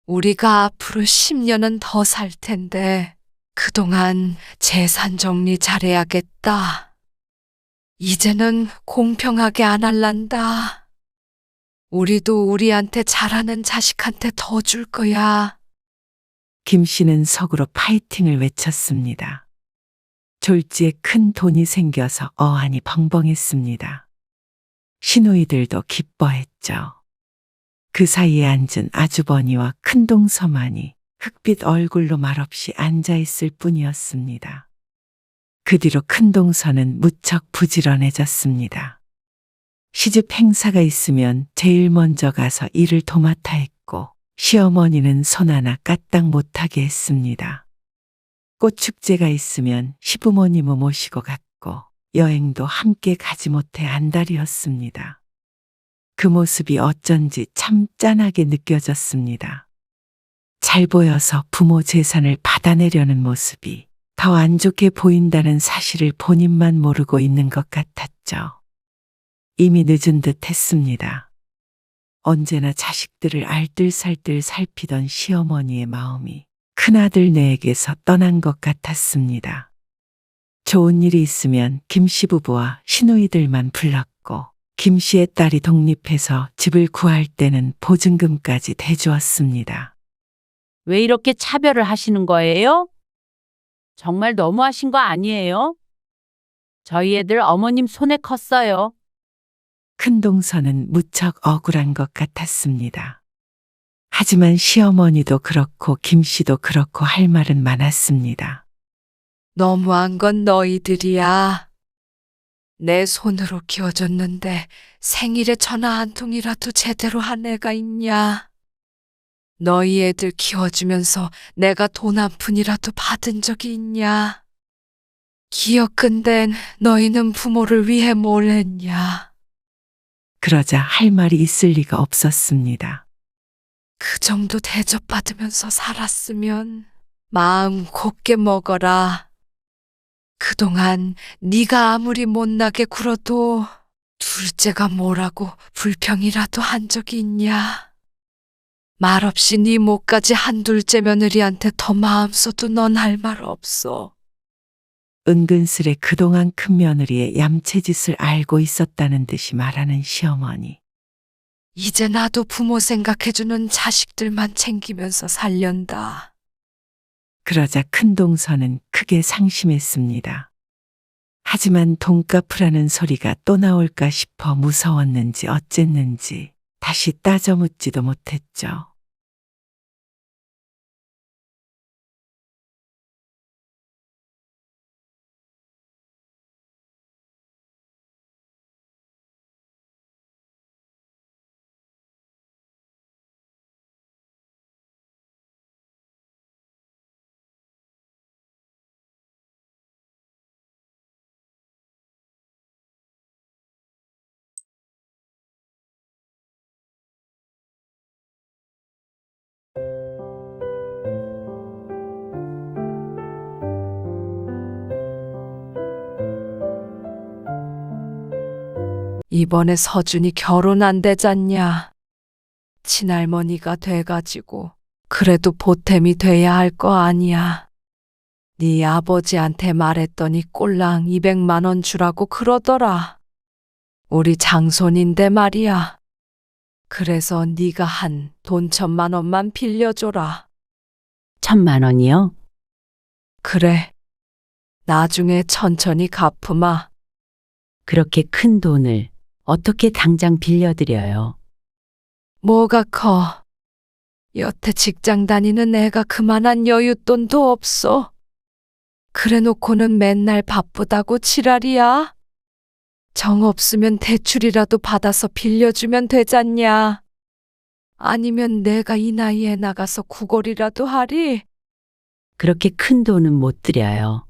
우리가 앞으로 10년은 더 살 텐데 그동안 재산 정리 잘해야겠다. 이제는 공평하게 안 할란다. 우리도 우리한테 잘하는 자식한테 더 줄 거야. 김 씨는 속으로 파이팅을 외쳤습니다. 졸지에 큰 돈이 생겨서 어안이 벙벙했습니다. 시누이들도 기뻐했죠. 그 사이에 앉은 아주버니와 큰동서만이 흑빛 얼굴로 말없이 앉아있을 뿐이었습니다. 그 뒤로 큰동서는 무척 부지런해졌습니다. 시집 행사가 있으면 제일 먼저 가서 일을 도맡아 했고 시어머니는 손 하나 까딱 못하게 했습니다. 꽃축제가 있으면 시부모님을 모시고 갔고 여행도 함께 가지 못해 안달이었습니다. 그 모습이 어쩐지 참 짠하게 느껴졌습니다. 잘 보여서 부모 재산을 받아내려는 모습이 더 안 좋게 보인다는 사실을 본인만 모르고 있는 것 같았죠. 이미 늦은 듯 했습니다. 언제나 자식들을 알뜰살뜰 살피던 시어머니의 마음이 큰아들 내에게서 떠난 것 같았습니다. 좋은 일이 있으면 김씨 부부와 시누이들만 불렀고 김씨의 딸이 독립해서 집을 구할 때는 보증금까지 대주었습니다. 왜 이렇게 차별을 하시는 거예요? 정말 너무하신 거 아니에요? 저희 애들 어머님 손에 컸어요. 큰동서는 무척 억울한 것 같았습니다. 하지만 시어머니도 그렇고 김씨도 그렇고 할 말은 많았습니다. 너무한 건 너희들이야. 내 손으로 키워줬는데 생일에 전화 한 통이라도 제대로 한 애가 있냐? 너희 애들 키워주면서 내가 돈 한 푼이라도 받은 적이 있냐? 기억 근댄 너희는 부모를 위해 뭘 했냐? 그러자 할 말이 있을 리가 없었습니다. 그 정도 대접받으면서 살았으면 마음 곱게 먹어라. 그동안 네가 아무리 못나게 굴어도 둘째가 뭐라고 불평이라도 한 적이 있냐? 말없이 네 목까지 한 둘째 며느리한테 더 마음 써도 넌 할 말 없어. 은근슬에 그동안 큰 며느리의 얌체짓을 알고 있었다는 듯이 말하는 시어머니. 이제 나도 부모 생각해주는 자식들만 챙기면서 살련다. 그러자 큰동서는 크게 상심했습니다. 하지만 돈 갚으라는 소리가 또 나올까 싶어 무서웠는지 어쨌는지 다시 따져 묻지도 못했죠. 이번에 서준이 결혼 안 되잖냐. 친할머니가 돼가지고 그래도 보탬이 돼야 할 거 아니야. 네 아버지한테 말했더니 꼴랑 200만 원 주라고 그러더라. 우리 장손인데 말이야. 그래서 네가 한 돈 1,000만 원만 빌려줘라. 1,000만 원이요? 그래. 나중에 천천히 갚으마. 그렇게 큰 돈을 어떻게 당장 빌려드려요? 뭐가 커. 여태 직장 다니는 애가 그만한 여윳돈도 없어. 그래 놓고는 맨날 바쁘다고 지랄이야. 정 없으면 대출이라도 받아서 빌려주면 되잖냐. 아니면 내가 이 나이에 나가서 구걸이라도 하리? 그렇게 큰 돈은 못 드려요.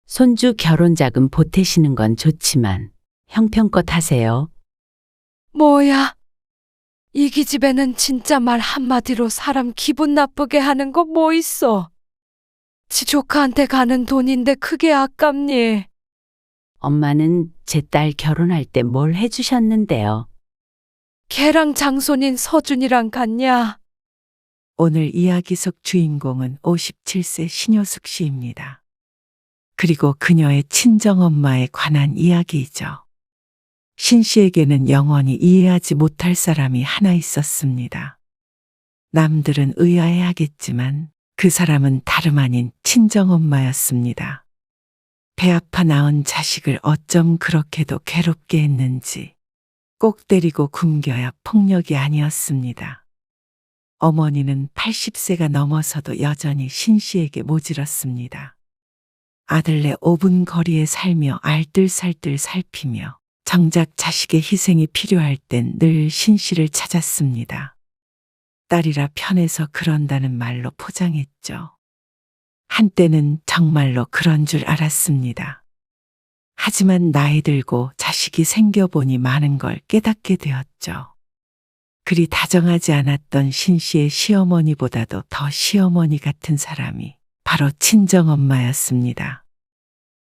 손주 결혼 자금 보태시는 건 좋지만 형편껏 하세요. 뭐야? 이 기집애는 진짜 말 한마디로 사람 기분 나쁘게 하는 거 뭐 있어? 지 조카한테 가는 돈인데 그게 아깝니? 엄마는 제 딸 결혼할 때 뭘 해주셨는데요. 걔랑 장손인 서준이랑 같냐? 오늘 이야기 속 주인공은 57세 신효숙 씨입니다. 그리고 그녀의 친정엄마에 관한 이야기이죠. 신 씨에게는 영원히 이해하지 못할 사람이 하나 있었습니다. 남들은 의아해하겠지만 그 사람은 다름 아닌 친정엄마였습니다. 배 아파 낳은 자식을 어쩜 그렇게도 괴롭게 했는지 꼭 때리고 굶겨야 폭력이 아니었습니다. 어머니는 80세가 넘어서도 여전히 신 씨에게 모질었습니다. 아들네 5분 거리에 살며 알뜰살뜰 살피며 정작 자식의 희생이 필요할 땐 늘 신 씨를 찾았습니다. 딸이라 편해서 그런다는 말로 포장했죠. 한때는 정말로 그런 줄 알았습니다. 하지만 나이 들고 자식이 생겨보니 많은 걸 깨닫게 되었죠. 그리 다정하지 않았던 신 씨의 시어머니보다도 더 시어머니 같은 사람이 바로 친정엄마였습니다.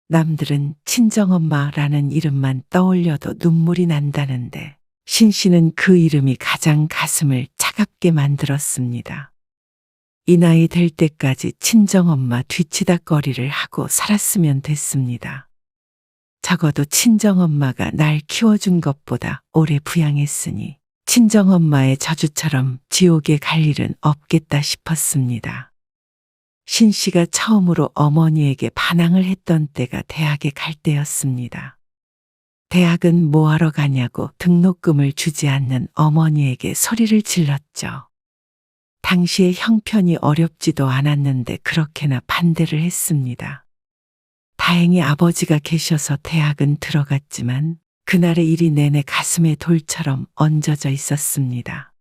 남들은 친정엄마라는 이름만 떠올려도 눈물이 난다는데 신 씨는 그 이름이 가장 가슴을 차갑게 만들었습니다. 이 나이 될 때까지 친정엄마 뒤치다꺼리를 하고 살았으면 됐습니다. 적어도 친정엄마가 날 키워준 것보다 오래 부양했으니 친정엄마의 저주처럼 지옥에 갈 일은 없겠다 싶었습니다. 신 씨가 처음으로 어머니에게 반항을 했던 때가 대학에 갈 때였습니다. 대학은 뭐하러 가냐고 등록금을 주지 않는 어머니에게 소리를 질렀죠. 당시에 형편이 어렵지도 않았는데 그렇게나 반대를 했습니다. 다행히 아버지가 계셔서 대학은 들어갔지만 그날의 일이 내내 가슴에 돌처럼 얹어져 있었습니다.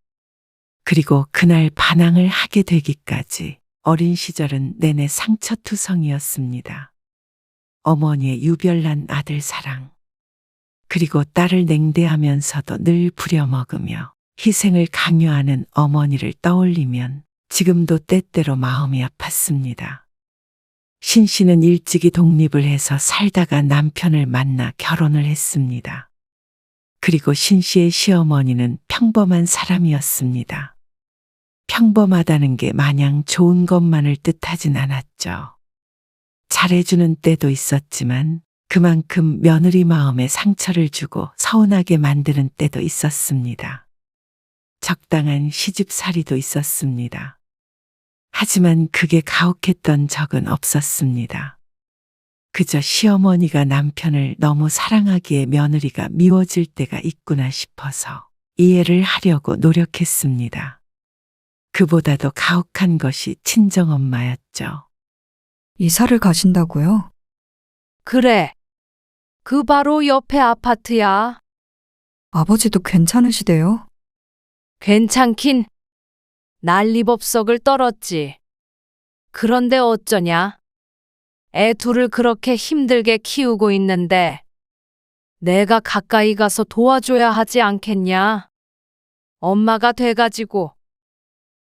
그리고 그날 반항을 하게 되기까지 어린 시절은 내내 상처투성이었습니다. 어머니의 유별난 아들 사랑, 그리고 딸을 냉대하면서도 늘 부려먹으며 희생을 강요하는 어머니를 떠올리면 지금도 때때로 마음이 아팠습니다. 신 씨는 일찍이 독립을 해서 살다가 남편을 만나 결혼을 했습니다. 그리고 신 씨의 시어머니는 평범한 사람이었습니다. 평범하다는 게 마냥 좋은 것만을 뜻하진 않았죠. 잘해주는 때도 있었지만 그만큼 며느리 마음에 상처를 주고 서운하게 만드는 때도 있었습니다. 적당한 시집살이도 있었습니다. 하지만 그게 가혹했던 적은 없었습니다. 그저 시어머니가 남편을 너무 사랑하기에 며느리가 미워질 때가 있구나 싶어서 이해를 하려고 노력했습니다. 그보다도 가혹한 것이 친정엄마였죠. 이사를 가신다고요? 그래. 그 바로 옆에 아파트야. 아버지도 괜찮으시대요? 괜찮긴. 난리법석을 떨었지. 그런데 어쩌냐? 애 둘을 그렇게 힘들게 키우고 있는데 내가 가까이 가서 도와줘야 하지 않겠냐? 엄마가 돼가지고.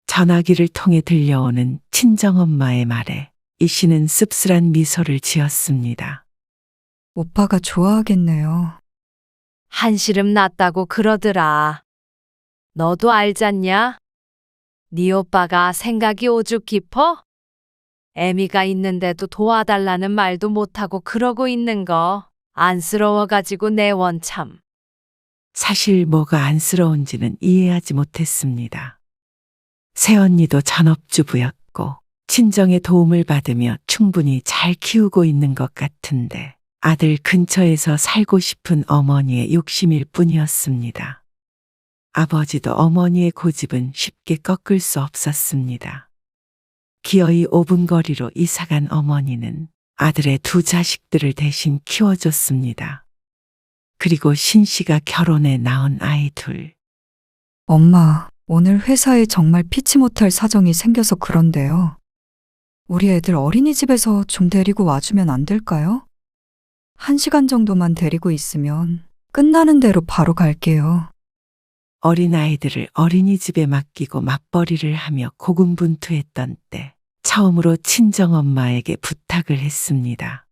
전화기를 통해 들려오는 친정엄마의 말에 이 씨는 씁쓸한 미소를 지었습니다. 오빠가 좋아하겠네요. 한시름 났다고 그러더라. 너도 알잖냐? 네 오빠가 생각이 오죽 깊어? 애미가 있는데도 도와달라는 말도 못하고 그러고 있는 거 안쓰러워가지고 내 원참. 사실 뭐가 안쓰러운지는 이해하지 못했습니다. 새언니도 전업주부였고 친정의 도움을 받으며 충분히 잘 키우고 있는 것 같은데 아들 근처에서 살고 싶은 어머니의 욕심일 뿐이었습니다. 아버지도 어머니의 고집은 쉽게 꺾을 수 없었습니다. 기어이 5분 거리로 이사간 어머니는 아들의 두 자식들을 대신 키워줬습니다. 그리고 신 씨가 결혼해 낳은 아이 둘. 엄마, 오늘 회사에 정말 피치 못할 사정이 생겨서 그런데요. 우리 애들 어린이집에서 좀 데리고 와주면 안 될까요? 1시간 정도만 데리고 있으면 끝나는 대로 바로 갈게요. 어린아이들을 어린이집에 맡기고 맞벌이를 하며 고군분투했던 때 처음으로 친정엄마에게 부탁을 했습니다.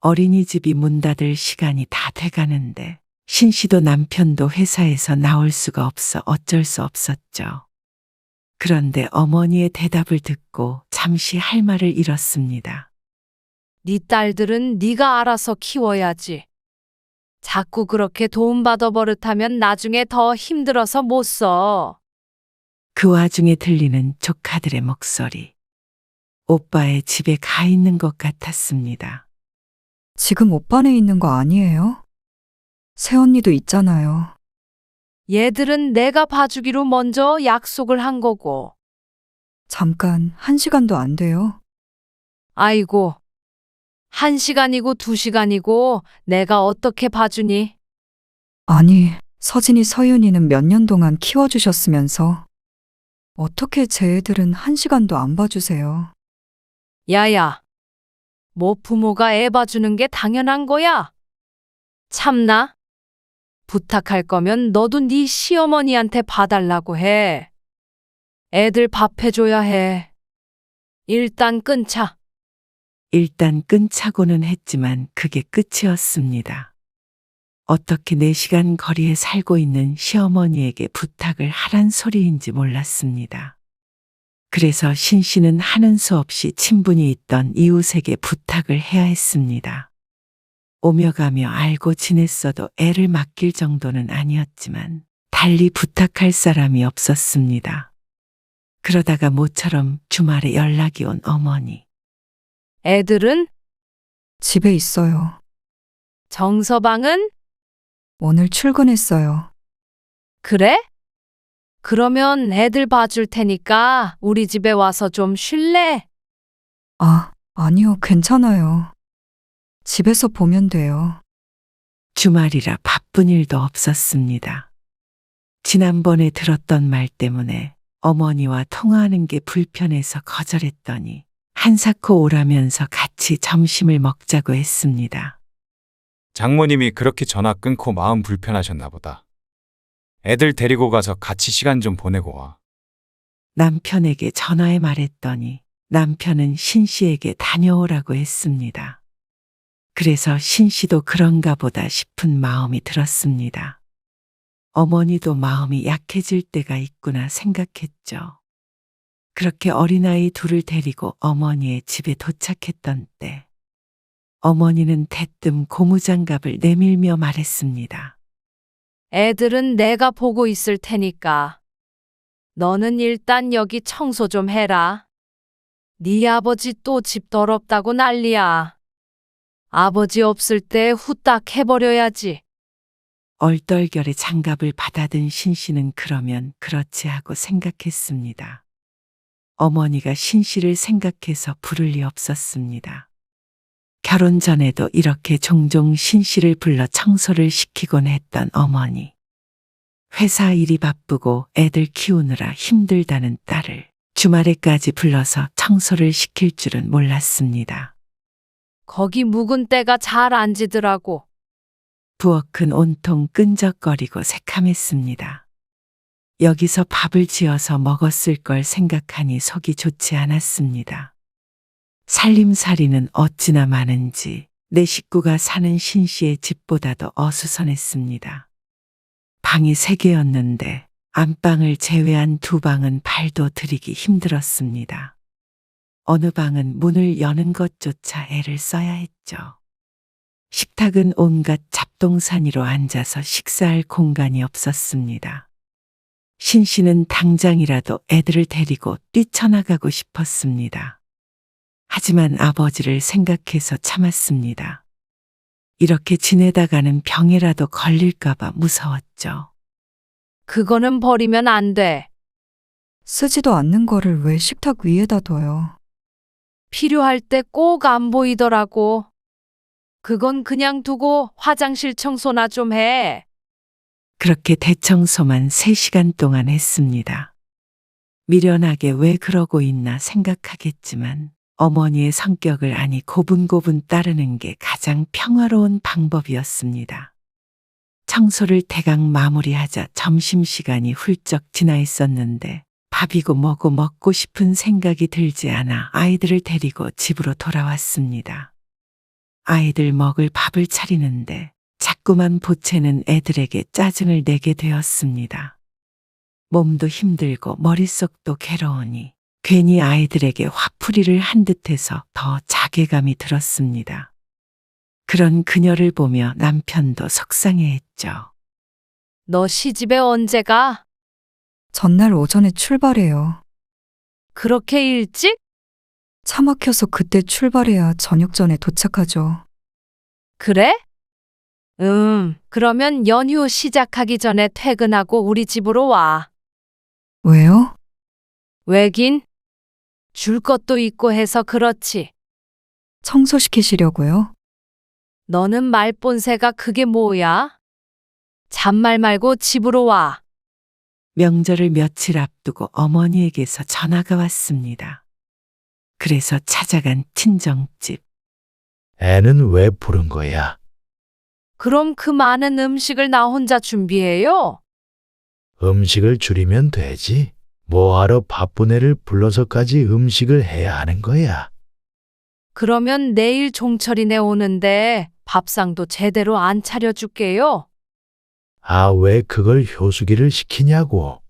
어린이집이 문 닫을 시간이 다 돼가는데 신 씨도 남편도 회사에서 나올 수가 없어 어쩔 수 없었죠. 그런데 어머니의 대답을 듣고 잠시 할 말을 잃었습니다. 네 딸들은 네가 알아서 키워야지. 자꾸 그렇게 도움받아 버릇하면 나중에 더 힘들어서 못 써. 그 와중에 들리는 조카들의 목소리. 오빠의 집에 가 있는 것 같았습니다. 지금 오빠네 있는 거 아니에요? 새언니도 있잖아요. 얘들은 내가 봐주기로 먼저 약속을 한 거고. 잠깐 1시간도 안 돼요. 아이고, 1시간이고 2시간이고 내가 어떻게 봐주니? 아니, 서진이 서윤이는 몇 년 동안 키워주셨으면서 어떻게 제 애들은 1시간도 안 봐주세요. 야야, 뭐 부모가 애 봐주는 게 당연한 거야? 참나? 부탁할 거면 너도 네 시어머니한테 봐달라고 해. 애들 밥 해줘야 해. 일단 끊자. 일단 끈차고는 했지만 그게 끝이었습니다. 어떻게 4시간 거리에 살고 있는 시어머니에게 부탁을 하란 소리인지 몰랐습니다. 그래서 신 씨는 하는 수 없이 친분이 있던 이웃에게 부탁을 해야 했습니다. 오며 가며 알고 지냈어도 애를 맡길 정도는 아니었지만 달리 부탁할 사람이 없었습니다. 그러다가 모처럼 주말에 연락이 온 어머니. 애들은? 집에 있어요. 정서방은? 오늘 출근했어요. 그래? 그러면 애들 봐줄 테니까 우리 집에 와서 좀 쉴래? 아, 아니요, 괜찮아요. 집에서 보면 돼요. 주말이라 바쁜 일도 없었습니다. 지난번에 들었던 말 때문에 어머니와 통화하는 게 불편해서 거절했더니 한사코 오라면서 같이 점심을 먹자고 했습니다. 장모님이 그렇게 전화 끊고 마음 불편하셨나 보다. 애들 데리고 가서 같이 시간 좀 보내고 와. 남편에게 전화해 말했더니 남편은 신 씨에게 다녀오라고 했습니다. 그래서 신 씨도 그런가 보다 싶은 마음이 들었습니다. 어머니도 마음이 약해질 때가 있구나 생각했죠. 그렇게 어린아이 둘을 데리고 어머니의 집에 도착했던 때 어머니는 대뜸 고무장갑을 내밀며 말했습니다. 애들은 내가 보고 있을 테니까. 너는 일단 여기 청소 좀 해라. 네 아버지 또 집 더럽다고 난리야. 아버지 없을 때 후딱 해버려야지. 얼떨결에 장갑을 받아든 신 씨는 그러면 그렇지 하고 생각했습니다. 어머니가 신 씨를 생각해서 부를 리 없었습니다. 결혼 전에도 이렇게 종종 신 씨를 불러 청소를 시키곤 했던 어머니. 회사 일이 바쁘고 애들 키우느라 힘들다는 딸을 주말에까지 불러서 청소를 시킬 줄은 몰랐습니다. 거기 묵은 때가 잘 안 지더라고. 부엌은 온통 끈적거리고 새카맸습니다. 여기서 밥을 지어서 먹었을 걸 생각하니 속이 좋지 않았습니다. 살림살이는 어찌나 많은지 내 식구가 사는 신 씨의 집보다도 어수선했습니다. 방이 3개였는데 안방을 제외한 2방은 발도 들이기 힘들었습니다. 어느 방은 문을 여는 것조차 애를 써야 했죠. 식탁은 온갖 잡동사니로 앉아서 식사할 공간이 없었습니다. 신 씨는 당장이라도 애들을 데리고 뛰쳐나가고 싶었습니다. 하지만 아버지를 생각해서 참았습니다. 이렇게 지내다가는 병이라도 걸릴까봐 무서웠죠. 그거는 버리면 안 돼. 쓰지도 않는 거를 왜 식탁 위에다 둬요? 필요할 때 꼭 안 보이더라고. 그건 그냥 두고 화장실 청소나 좀 해. 그렇게 대청소만 3시간 동안 했습니다. 미련하게 왜 그러고 있나 생각하겠지만 어머니의 성격을 아니 고분고분 따르는 게 가장 평화로운 방법이었습니다. 청소를 대강 마무리하자 점심시간이 훌쩍 지나 있었는데 밥이고 뭐고 먹고 싶은 생각이 들지 않아 아이들을 데리고 집으로 돌아왔습니다. 아이들 먹을 밥을 차리는데 자꾸만 보채는 애들에게 짜증을 내게 되었습니다. 몸도 힘들고 머릿속도 괴로우니 괜히 아이들에게 화풀이를 한 듯해서 더 자괴감이 들었습니다. 그런 그녀를 보며 남편도 속상해했죠. 너 시집에 언제 가? 전날 오전에 출발해요. 그렇게 일찍? 차 막혀서 그때 출발해야 저녁 전에 도착하죠. 그래? 그러면 연휴 시작하기 전에 퇴근하고 우리 집으로 와. 왜요? 왜긴? 줄 것도 있고 해서 그렇지. 청소시키시려고요? 너는 말본새가 그게 뭐야? 잔말 말고 집으로 와. 명절을 며칠 앞두고 어머니에게서 전화가 왔습니다. 그래서 찾아간 친정집. 애는 왜 부른 거야? 그럼 그 많은 음식을 나 혼자 준비해요? 음식을 줄이면 되지. 뭐하러 바쁜 애를 불러서까지 음식을 해야 하는 거야? 그러면 내일 종철이네 오는데 밥상도 제대로 안 차려줄게요. 아, 왜 그걸 효수기를 시키냐고.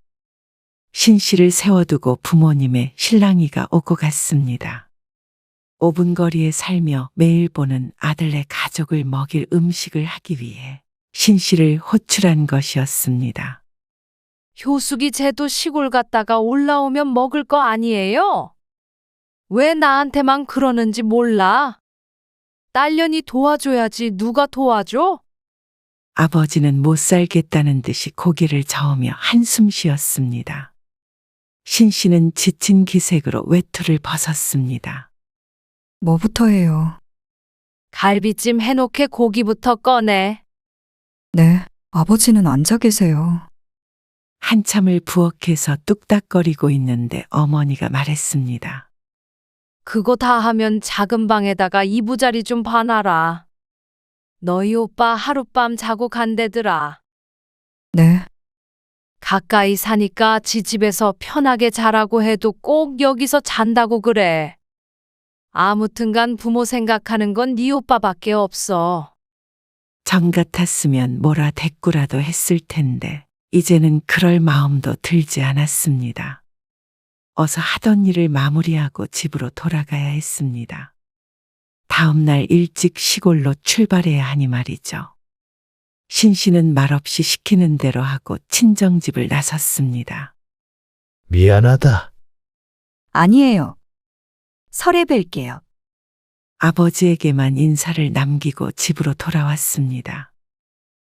신씨를 세워두고 부모님의 신랑이가 오고 갔습니다. 5분 거리에 살며 매일 보는 아들네 가족을 먹일 음식을 하기 위해 신씨를 호출한 것이었습니다. 효숙이 쟤도 시골 갔다가 올라오면 먹을 거 아니에요? 왜 나한테만 그러는지 몰라? 딸년이 도와줘야지 누가 도와줘? 아버지는 못 살겠다는 듯이 고개를 저으며 한숨 쉬었습니다. 신씨는 지친 기색으로 외투를 벗었습니다. 뭐부터 해요? 갈비찜 해놓게 고기부터 꺼내. 네, 아버지는 앉아 계세요. 한참을 부엌에서 뚝딱거리고 있는데 어머니가 말했습니다. 그거 다 하면 작은 방에다가 이부자리 좀 봐놔라. 너희 오빠 하룻밤 자고 간대더라. 네, 가까이 사니까 지 집에서 편하게 자라고 해도 꼭 여기서 잔다고 그래. 아무튼간 부모 생각하는 건 네 오빠밖에 없어. 정 같았으면 뭐라 대꾸라도 했을 텐데 이제는 그럴 마음도 들지 않았습니다. 어서 하던 일을 마무리하고 집으로 돌아가야 했습니다. 다음 날 일찍 시골로 출발해야 하니 말이죠. 신씨는 말없이 시키는 대로 하고 친정집을 나섰습니다. 미안하다. 아니에요. 설에 뵐게요. 아버지에게만 인사를 남기고 집으로 돌아왔습니다.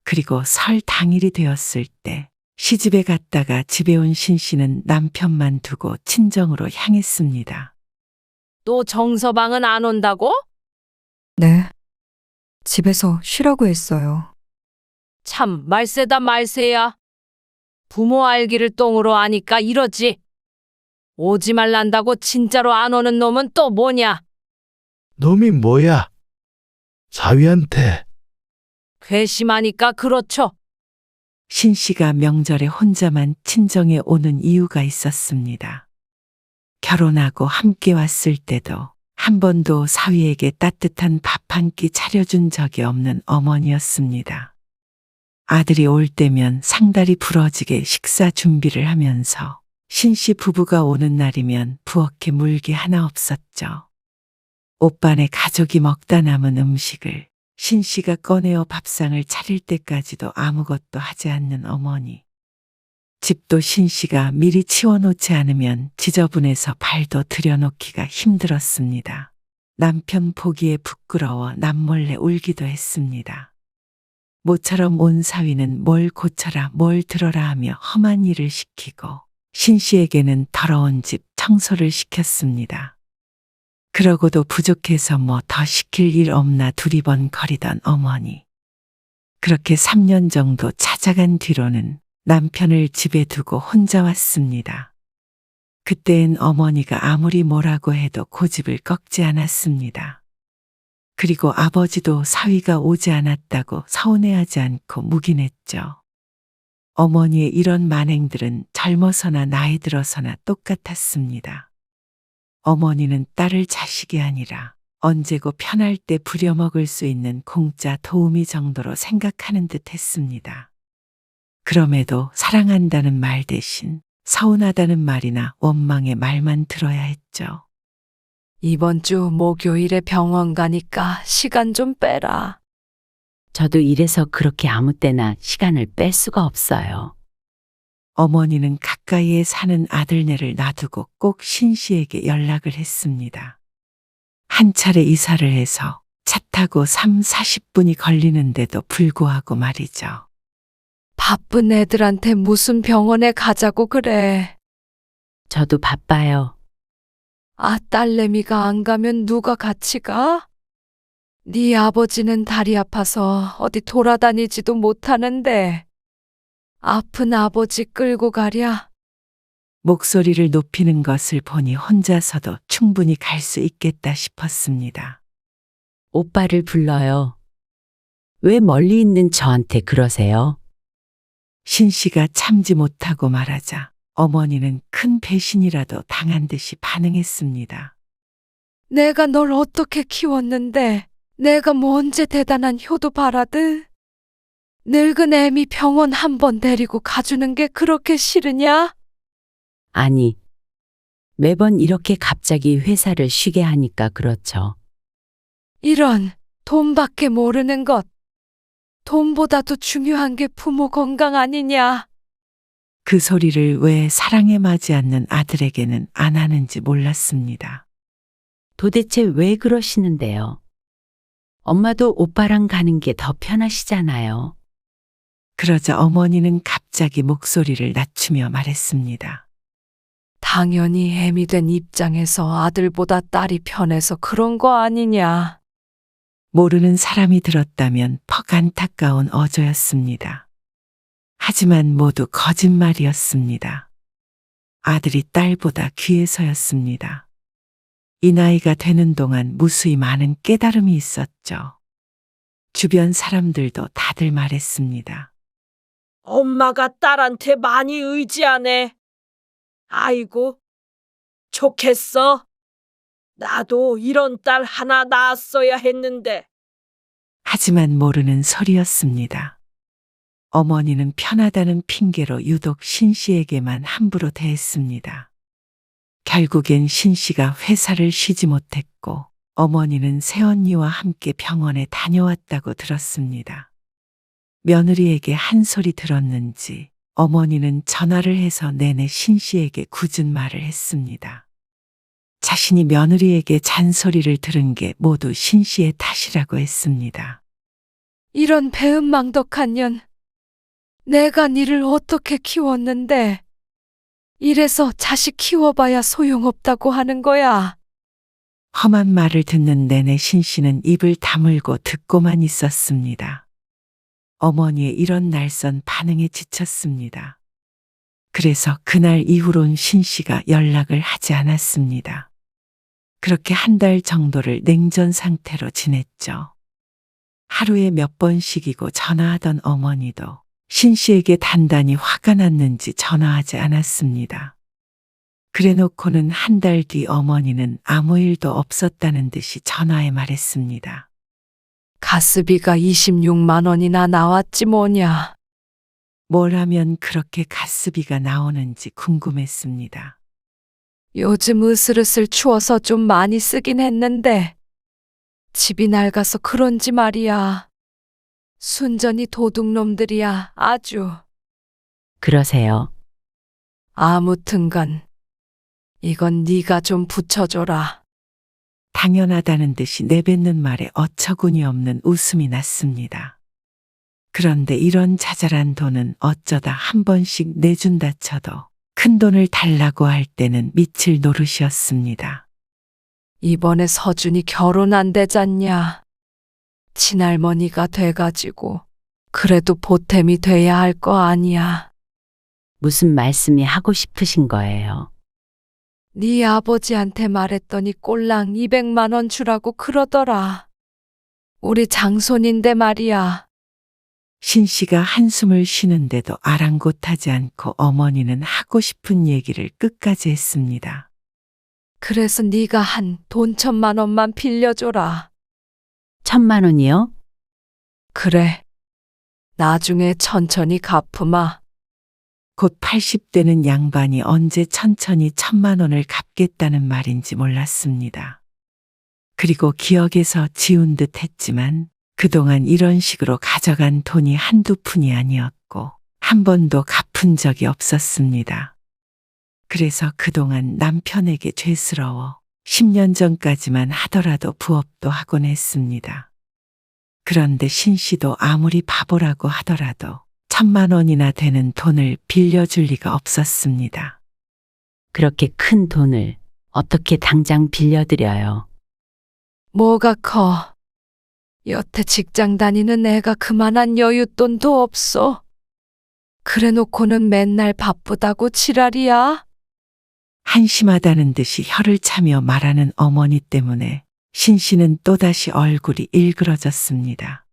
그리고 설 당일이 되었을 때 시집에 갔다가 집에 온 신씨는 남편만 두고 친정으로 향했습니다. 또 정서방은 안 온다고? 네, 집에서 쉬라고 했어요. 참 말세다 말세야. 부모 알기를 똥으로 아니까 이러지. 오지 말란다고 진짜로 안 오는 놈은 또 뭐냐? 놈이 뭐야? 사위한테. 괘씸하니까 그렇죠. 신씨가 명절에 혼자만 친정에 오는 이유가 있었습니다. 결혼하고 함께 왔을 때도 한 번도 사위에게 따뜻한 밥 한 끼 차려준 적이 없는 어머니였습니다. 아들이 올 때면 상다리 부러지게 식사 준비를 하면서 신씨 부부가 오는 날이면 부엌에 물기 하나 없었죠. 오빠네 가족이 먹다 남은 음식을 신씨가 꺼내어 밥상을 차릴 때까지도 아무것도 하지 않는 어머니. 집도 신씨가 미리 치워놓지 않으면 지저분해서 발도 들여놓기가 힘들었습니다. 남편 보기에 부끄러워 남몰래 울기도 했습니다. 모처럼 온 사위는 뭘 고쳐라 뭘 들어라 하며 험한 일을 시키고 신씨에게는 더러운 집 청소를 시켰습니다. 그러고도 부족해서 뭐 더 시킬 일 없나 두리번 거리던 어머니. 그렇게 3년 정도 찾아간 뒤로는 남편을 집에 두고 혼자 왔습니다. 그때엔 어머니가 아무리 뭐라고 해도 고집을 꺾지 않았습니다. 그리고 아버지도 사위가 오지 않았다고 서운해하지 않고 묵인했죠. 어머니의 이런 만행들은 젊어서나 나이 들어서나 똑같았습니다. 어머니는 딸을 자식이 아니라 언제고 편할 때 부려먹을 수 있는 공짜 도우미 정도로 생각하는 듯 했습니다. 그럼에도 사랑한다는 말 대신 서운하다는 말이나 원망의 말만 들어야 했죠. 이번 주 목요일에 병원 가니까 시간 좀 빼라. 저도 이래서 그렇게 아무 때나 시간을 뺄 수가 없어요. 어머니는 가까이에 사는 아들네를 놔두고 꼭 신 씨에게 연락을 했습니다. 한 차례 이사를 해서 차 타고 3, 40분이 걸리는데도 불구하고 말이죠. 바쁜 애들한테 무슨 병원에 가자고 그래. 저도 바빠요. 아, 딸내미가 안 가면 누가 같이 가? 네 아버지는 다리 아파서 어디 돌아다니지도 못하는데 아픈 아버지 끌고 가랴? 목소리를 높이는 것을 보니 혼자서도 충분히 갈 수 있겠다 싶었습니다. 오빠를 불러요. 왜 멀리 있는 저한테 그러세요? 신 씨가 참지 못하고 말하자 어머니는 큰 배신이라도 당한 듯이 반응했습니다. 내가 널 어떻게 키웠는데 내가 뭐 언제 대단한 효도 바라드? 늙은 애미 병원 한 번 데리고 가주는 게 그렇게 싫으냐? 아니, 매번 이렇게 갑자기 회사를 쉬게 하니까 그렇죠. 이런 돈밖에 모르는 것. 돈보다도 중요한 게 부모 건강 아니냐? 그 소리를 왜 사랑에 맞지 않는 아들에게는 안 하는지 몰랐습니다. 도대체 왜 그러시는데요? 엄마도 오빠랑 가는 게 더 편하시잖아요. 그러자 어머니는 갑자기 목소리를 낮추며 말했습니다. 당연히 애미 된 입장에서 아들보다 딸이 편해서 그런 거 아니냐? 모르는 사람이 들었다면 퍽 안타까운 어조였습니다. 하지만 모두 거짓말이었습니다. 아들이 딸보다 귀해서였습니다. 이 나이가 되는 동안 무수히 많은 깨달음이 있었죠. 주변 사람들도 다들 말했습니다. 엄마가 딸한테 많이 의지하네. 아이고, 좋겠어. 나도 이런 딸 하나 낳았어야 했는데. 하지만 모르는 소리였습니다. 어머니는 편하다는 핑계로 유독 신 씨에게만 함부로 대했습니다. 결국엔 신 씨가 회사를 쉬지 못했고 어머니는 새언니와 함께 병원에 다녀왔다고 들었습니다. 며느리에게 한 소리 들었는지 어머니는 전화를 해서 내내 신 씨에게 굳은 말을 했습니다. 자신이 며느리에게 잔소리를 들은 게 모두 신 씨의 탓이라고 했습니다. 이런 배은망덕한 년. 내가 니를 어떻게 키웠는데 이래서 자식 키워봐야 소용없다고 하는 거야. 험한 말을 듣는 내내 신 씨는 입을 다물고 듣고만 있었습니다. 어머니의 이런 날선 반응에 지쳤습니다. 그래서 그날 이후론 신 씨가 연락을 하지 않았습니다. 그렇게 한 달 정도를 냉전 상태로 지냈죠. 하루에 몇 번씩이고 전화하던 어머니도 신 씨에게 단단히 화가 났는지 전화하지 않았습니다. 그래놓고는 한 달 뒤 어머니는 아무 일도 없었다는 듯이 전화해 말했습니다. 가스비가 26만 원이나 나왔지 뭐냐. 뭘 하면 그렇게 가스비가 나오는지 궁금했습니다. 요즘 으슬으슬 추워서 좀 많이 쓰긴 했는데 집이 낡아서 그런지 말이야. 순전히 도둑놈들이야, 아주. 그러세요. 아무튼간 이건 네가 좀 붙여줘라. 당연하다는 듯이 내뱉는 말에 어처구니 없는 웃음이 났습니다. 그런데 이런 자잘한 돈은 어쩌다 한 번씩 내준다 쳐도 큰 돈을 달라고 할 때는 미칠 노릇이었습니다. 이번에 서준이 결혼 안 되잖냐. 친할머니가 돼가지고 그래도 보탬이 돼야 할 거 아니야. 무슨 말씀이 하고 싶으신 거예요? 네 아버지한테 말했더니 꼴랑 200만 원 주라고 그러더라. 우리 장손인데 말이야. 신 씨가 한숨을 쉬는데도 아랑곳하지 않고 어머니는 하고 싶은 얘기를 끝까지 했습니다. 그래서 네가 한 돈 1,000만 원만 빌려줘라. 1,000만 원이요? 그래. 나중에 천천히 갚으마. 곧 80대는 양반이 언제 천천히 1,000만 원을 갚겠다는 말인지 몰랐습니다. 그리고 기억에서 지운 듯 했지만 그동안 이런 식으로 가져간 돈이 한두 푼이 아니었고 한 번도 갚은 적이 없었습니다. 그래서 그동안 남편에게 죄스러워 10년 전까지만 하더라도 부업도 하곤 했습니다. 그런데 신 씨도 아무리 바보라고 하더라도 1,000만 원이나 되는 돈을 빌려줄 리가 없었습니다. 그렇게 큰 돈을 어떻게 당장 빌려드려요? 뭐가 커? 여태 직장 다니는 애가 그만한 여윳돈도 없어. 그래 놓고는 맨날 바쁘다고 지랄이야? 한심하다는 듯이 혀를 차며 말하는 어머니 때문에 신 씨는 또다시 얼굴이 일그러졌습니다.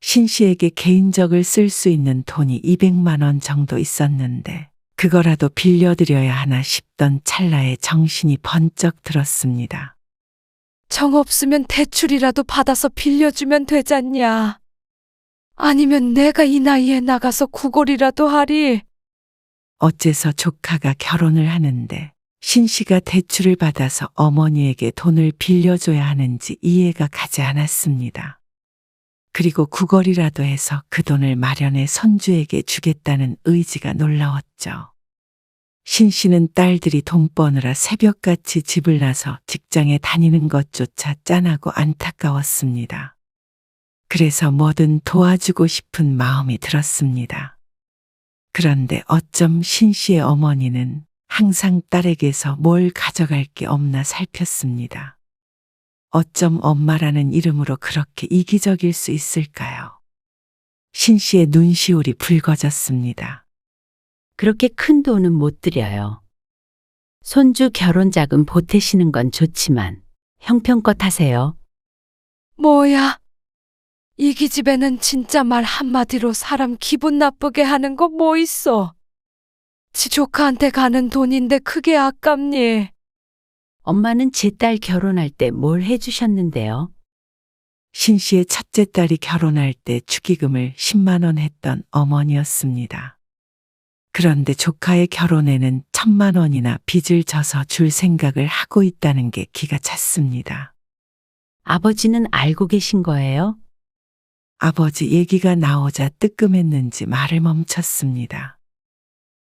신 씨에게 개인적을 쓸 수 있는 돈이 200만 원 정도 있었는데 그거라도 빌려드려야 하나 싶던 찰나에 정신이 번쩍 들었습니다. 정 없으면 대출이라도 받아서 빌려주면 되잖냐. 아니면 내가 이 나이에 나가서 구걸이라도 하리. 어째서 조카가 결혼을 하는데 신 씨가 대출을 받아서 어머니에게 돈을 빌려줘야 하는지 이해가 가지 않았습니다. 그리고 구걸이라도 해서 그 돈을 마련해 손주에게 주겠다는 의지가 놀라웠죠. 신 씨는 딸들이 돈 버느라 새벽같이 집을 나서 직장에 다니는 것조차 짠하고 안타까웠습니다. 그래서 뭐든 도와주고 싶은 마음이 들었습니다. 그런데 어쩜 신 씨의 어머니는 항상 딸에게서 뭘 가져갈 게 없나 살폈습니다. 어쩜 엄마라는 이름으로 그렇게 이기적일 수 있을까요? 신 씨의 눈시울이 붉어졌습니다. 그렇게 큰 돈은 못 드려요. 손주 결혼 자금 보태시는 건 좋지만 형편껏 하세요. 뭐야? 이 기집애는 진짜 말 한마디로 사람 기분 나쁘게 하는 거 뭐 있어? 지 조카한테 가는 돈인데 크게 아깝니? 엄마는 제 딸 결혼할 때 뭘 해주셨는데요? 신 씨의 첫째 딸이 결혼할 때 축의금을 10만 원 했던 어머니였습니다. 그런데 조카의 결혼에는 1,000만 원이나 빚을 져서 줄 생각을 하고 있다는 게 기가 찼습니다. 아버지는 알고 계신 거예요? 아버지 얘기가 나오자 뜨끔했는지 말을 멈췄습니다.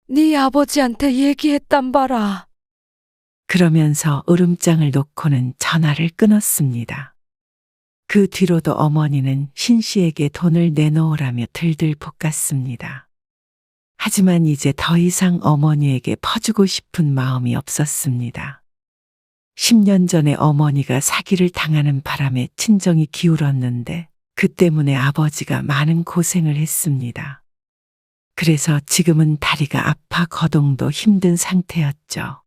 네 아버지한테 얘기했단 봐라. 그러면서 으름장을 놓고는 전화를 끊었습니다. 그 뒤로도 어머니는 신 씨에게 돈을 내놓으라며 들들 볶았습니다. 하지만 이제 더 이상 어머니에게 퍼주고 싶은 마음이 없었습니다. 10년 전에 어머니가 사기를 당하는 바람에 친정이 기울었는데 그 때문에 아버지가 많은 고생을 했습니다. 그래서 지금은 다리가 아파 거동도 힘든 상태였죠.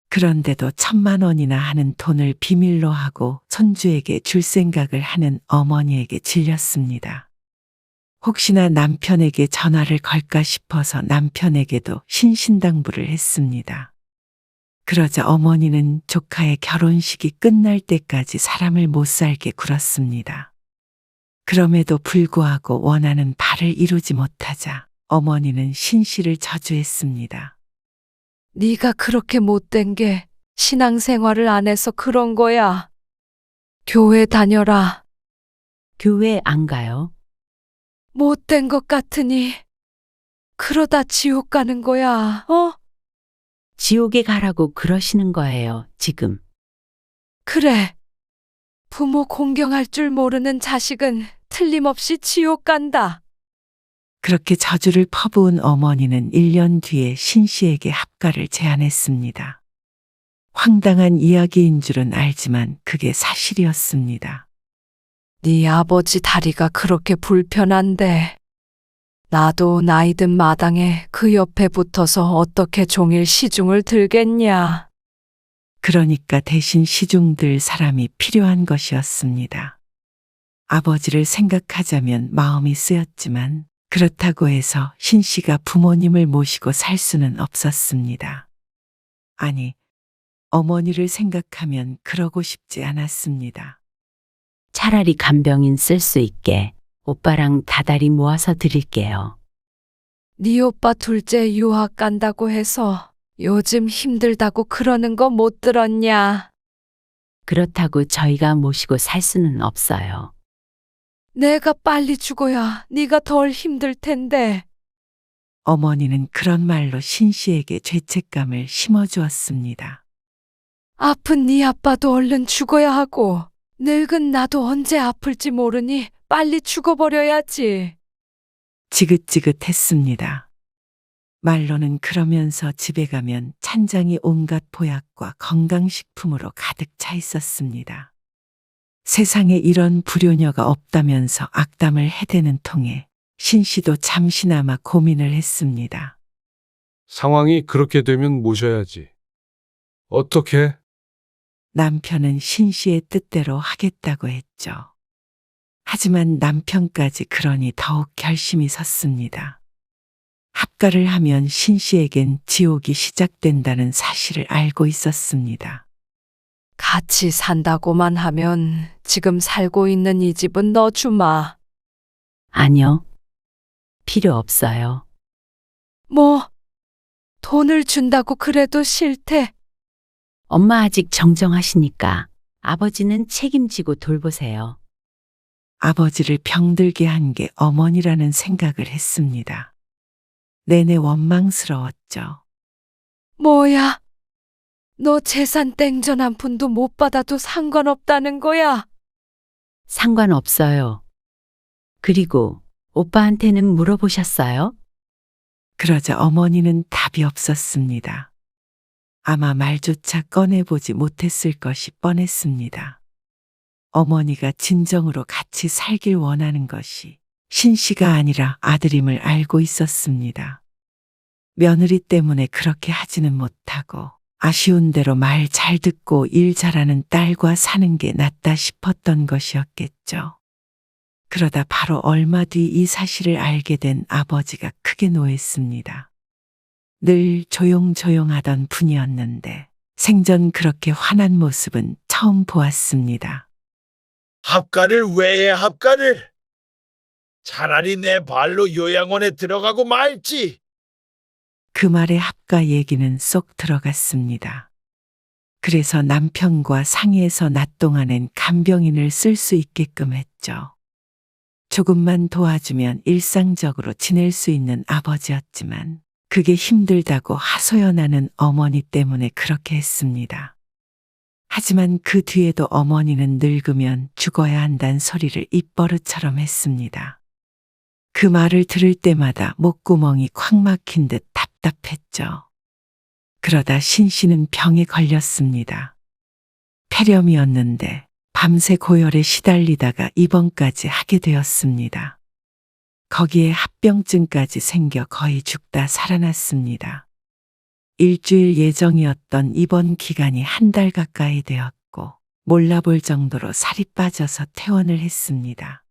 그런데도 1,000만 원이나 하는 돈을 비밀로 하고 손주에게 줄 생각을 하는 어머니에게 질렸습니다. 혹시나 남편에게 전화를 걸까 싶어서 남편에게도 신신당부를 했습니다. 그러자 어머니는 조카의 결혼식이 끝날 때까지 사람을 못 살게 굴었습니다. 그럼에도 불구하고 원하는 바를 이루지 못하자 어머니는 신 씨를 저주했습니다. 네가 그렇게 못된 게 신앙생활을 안 해서 그런 거야. 교회 다녀라. 교회 안 가요? 못된 것 같으니 그러다 지옥 가는 거야. 지옥에 가라고 그러시는 거예요, 지금. 그래. 부모 공경할 줄 모르는 자식은 틀림없이 지옥 간다. 그렇게 저주를 퍼부은 어머니는 1년 뒤에 신 씨에게 합가를 제안했습니다. 황당한 이야기인 줄은 알지만 그게 사실이었습니다. 네 아버지 다리가 그렇게 불편한데 나도 나이 든 마당에 그 옆에 붙어서 어떻게 종일 시중을 들겠냐. 그러니까 대신 시중들 사람이 필요한 것이었습니다. 아버지를 생각하자면 마음이 쓰였지만 그렇다고 해서 신 씨가 부모님을 모시고 살 수는 없었습니다. 아니, 어머니를 생각하면 그러고 싶지 않았습니다. 차라리 간병인 쓸 수 있게 오빠랑 다달이 모아서 드릴게요. 네 오빠 둘째 유학 간다고 해서 요즘 힘들다고 그러는 거 못 들었냐. 그렇다고 저희가 모시고 살 수는 없어요. 내가 빨리 죽어야 네가 덜 힘들 텐데. 어머니는 그런 말로 신 씨에게 죄책감을 심어주었습니다. 아픈 네 아빠도 얼른 죽어야 하고 늙은 나도 언제 아플지 모르니 빨리 죽어버려야지. 지긋지긋했습니다. 말로는 그러면서 집에 가면 찬장이 온갖 보약과 건강식품으로 가득 차 있었습니다. 세상에 이런 불효녀가 없다면서 악담을 해대는 통에 신 씨도 잠시나마 고민을 했습니다. 상황이 그렇게 되면 모셔야지. 어떻게? 남편은 신 씨의 뜻대로 하겠다고 했죠. 하지만 남편까지 그러니 더욱 결심이 섰습니다. 합가를 하면 신 씨에겐 지옥이 시작된다는 사실을 알고 있었습니다. 같이 산다고만 하면 지금 살고 있는 이 집은 너 주마. 아니요. 필요 없어요. 뭐, 돈을 준다고 그래도 싫대. 엄마 아직 정정하시니까 아버지는 책임지고 돌보세요. 아버지를 병들게 한 게 어머니라는 생각을 했습니다. 내내 원망스러웠죠. 뭐야? 너 재산 땡전 한 푼도 못 받아도 상관없다는 거야? 상관없어요. 그리고 오빠한테는 물어보셨어요? 그러자 어머니는 답이 없었습니다. 아마 말조차 꺼내보지 못했을 것이 뻔했습니다. 어머니가 진정으로 같이 살길 원하는 것이 신 씨가 아니라 아들임을 알고 있었습니다. 며느리 때문에 그렇게 하지는 못하고 아쉬운 대로 말 잘 듣고 일 잘하는 딸과 사는 게 낫다 싶었던 것이었겠죠. 그러다 바로 얼마 뒤 이 사실을 알게 된 아버지가 크게 노했습니다. 늘 조용조용하던 분이었는데 생전 그렇게 화난 모습은 처음 보았습니다. 합가를 왜 해, 합가를? 차라리 내 발로 요양원에 들어가고 말지. 그 말에 합가 얘기는 쏙 들어갔습니다. 그래서 남편과 상의해서 낮 동안엔 간병인을 쓸 수 있게끔 했죠. 조금만 도와주면 일상적으로 지낼 수 있는 아버지였지만 그게 힘들다고 하소연하는 어머니 때문에 그렇게 했습니다. 하지만 그 뒤에도 어머니는 늙으면 죽어야 한다는 소리를 입버릇처럼 했습니다. 그 말을 들을 때마다 목구멍이 콱 막힌 듯 답답했죠. 그러다 신 씨는 병에 걸렸습니다. 폐렴이었는데 밤새 고열에 시달리다가 입원까지 하게 되었습니다. 거기에 합병증까지 생겨 거의 죽다 살아났습니다. 일주일 예정이었던 입원 기간이 한 달 가까이 되었고 몰라볼 정도로 살이 빠져서 퇴원을 했습니다.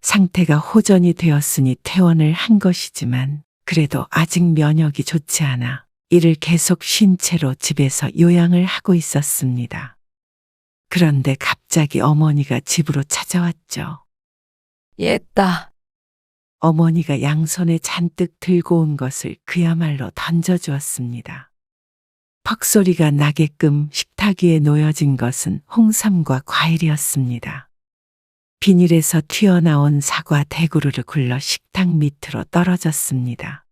상태가 호전이 되었으니 퇴원을 한 것이지만 그래도 아직 면역이 좋지 않아 이를 계속 쉰 채로 집에서 요양을 하고 있었습니다. 그런데 갑자기 어머니가 집으로 찾아왔죠. 옛다. 어머니가 양손에 잔뜩 들고 온 것을 그야말로 던져주었습니다. 퍽소리가 나게끔 식탁 위에 놓여진 것은 홍삼과 과일이었습니다. 비닐에서 튀어나온 사과 대구르르 굴러 식탁 밑으로 떨어졌습니다.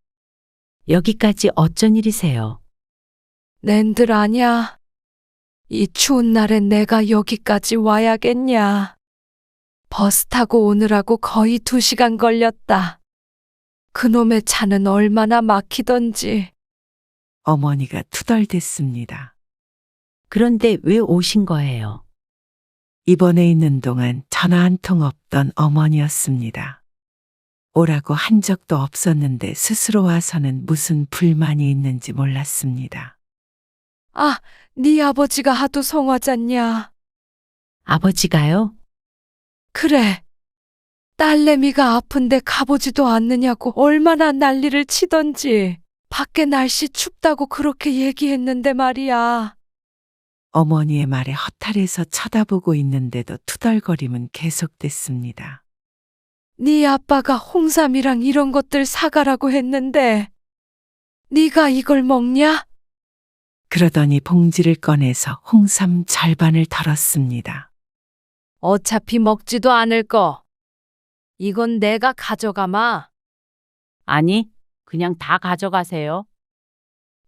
여기까지 어쩐 일이세요? 낸들 아냐? 이 추운 날엔 내가 여기까지 와야겠냐? 버스 타고 오느라고 거의 2시간 걸렸다. 그놈의 차는 얼마나 막히던지. 어머니가 투덜댔습니다. 그런데 왜 오신 거예요? 입원해 있는 동안 전화 한 통 없던 어머니였습니다. 오라고 한 적도 없었는데 스스로 와서는 무슨 불만이 있는지 몰랐습니다. 아, 네 아버지가 하도 성화잖냐. 아버지가요? 그래. 딸내미가 아픈데 가보지도 않느냐고 얼마나 난리를 치던지. 밖에 날씨 춥다고 그렇게 얘기했는데 말이야. 어머니의 말에 허탈해서 쳐다보고 있는데도 투덜거림은 계속됐습니다. 네 아빠가 홍삼이랑 이런 것들 사가라고 했는데 네가 이걸 먹냐? 그러더니 봉지를 꺼내서 홍삼 절반을 덜었습니다. 어차피 먹지도 않을 거. 이건 내가 가져가마. 아니, 그냥 다 가져가세요.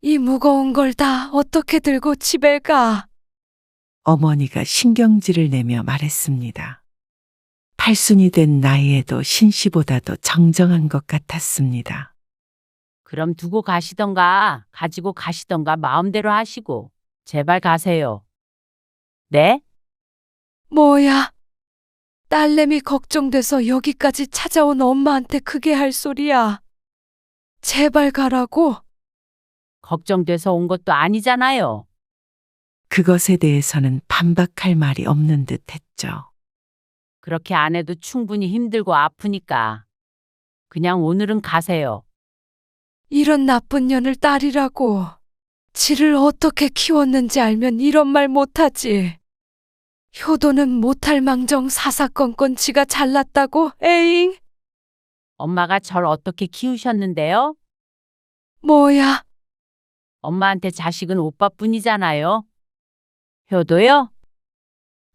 이 무거운 걸 다 어떻게 들고 집에 가? 어머니가 신경질을 내며 말했습니다. 팔순이 된 나이에도 신씨보다도 정정한 것 같았습니다. 그럼 두고 가시던가, 가지고 가시던가 마음대로 하시고, 제발 가세요. 네? 뭐야? 딸내미 걱정돼서 여기까지 찾아온 엄마한테 그게 할 소리야. 제발 가라고? 걱정돼서 온 것도 아니잖아요. 그것에 대해서는 반박할 말이 없는 듯 했죠. 그렇게 안 해도 충분히 힘들고 아프니까. 그냥 오늘은 가세요. 이런 나쁜 년을 딸이라고. 지를 어떻게 키웠는지 알면 이런 말 못하지. 효도는 못할 망정 사사건건 지가 잘났다고? 에잉? 엄마가 절 어떻게 키우셨는데요? 뭐야? 엄마한테 자식은 오빠뿐이잖아요. 효도요?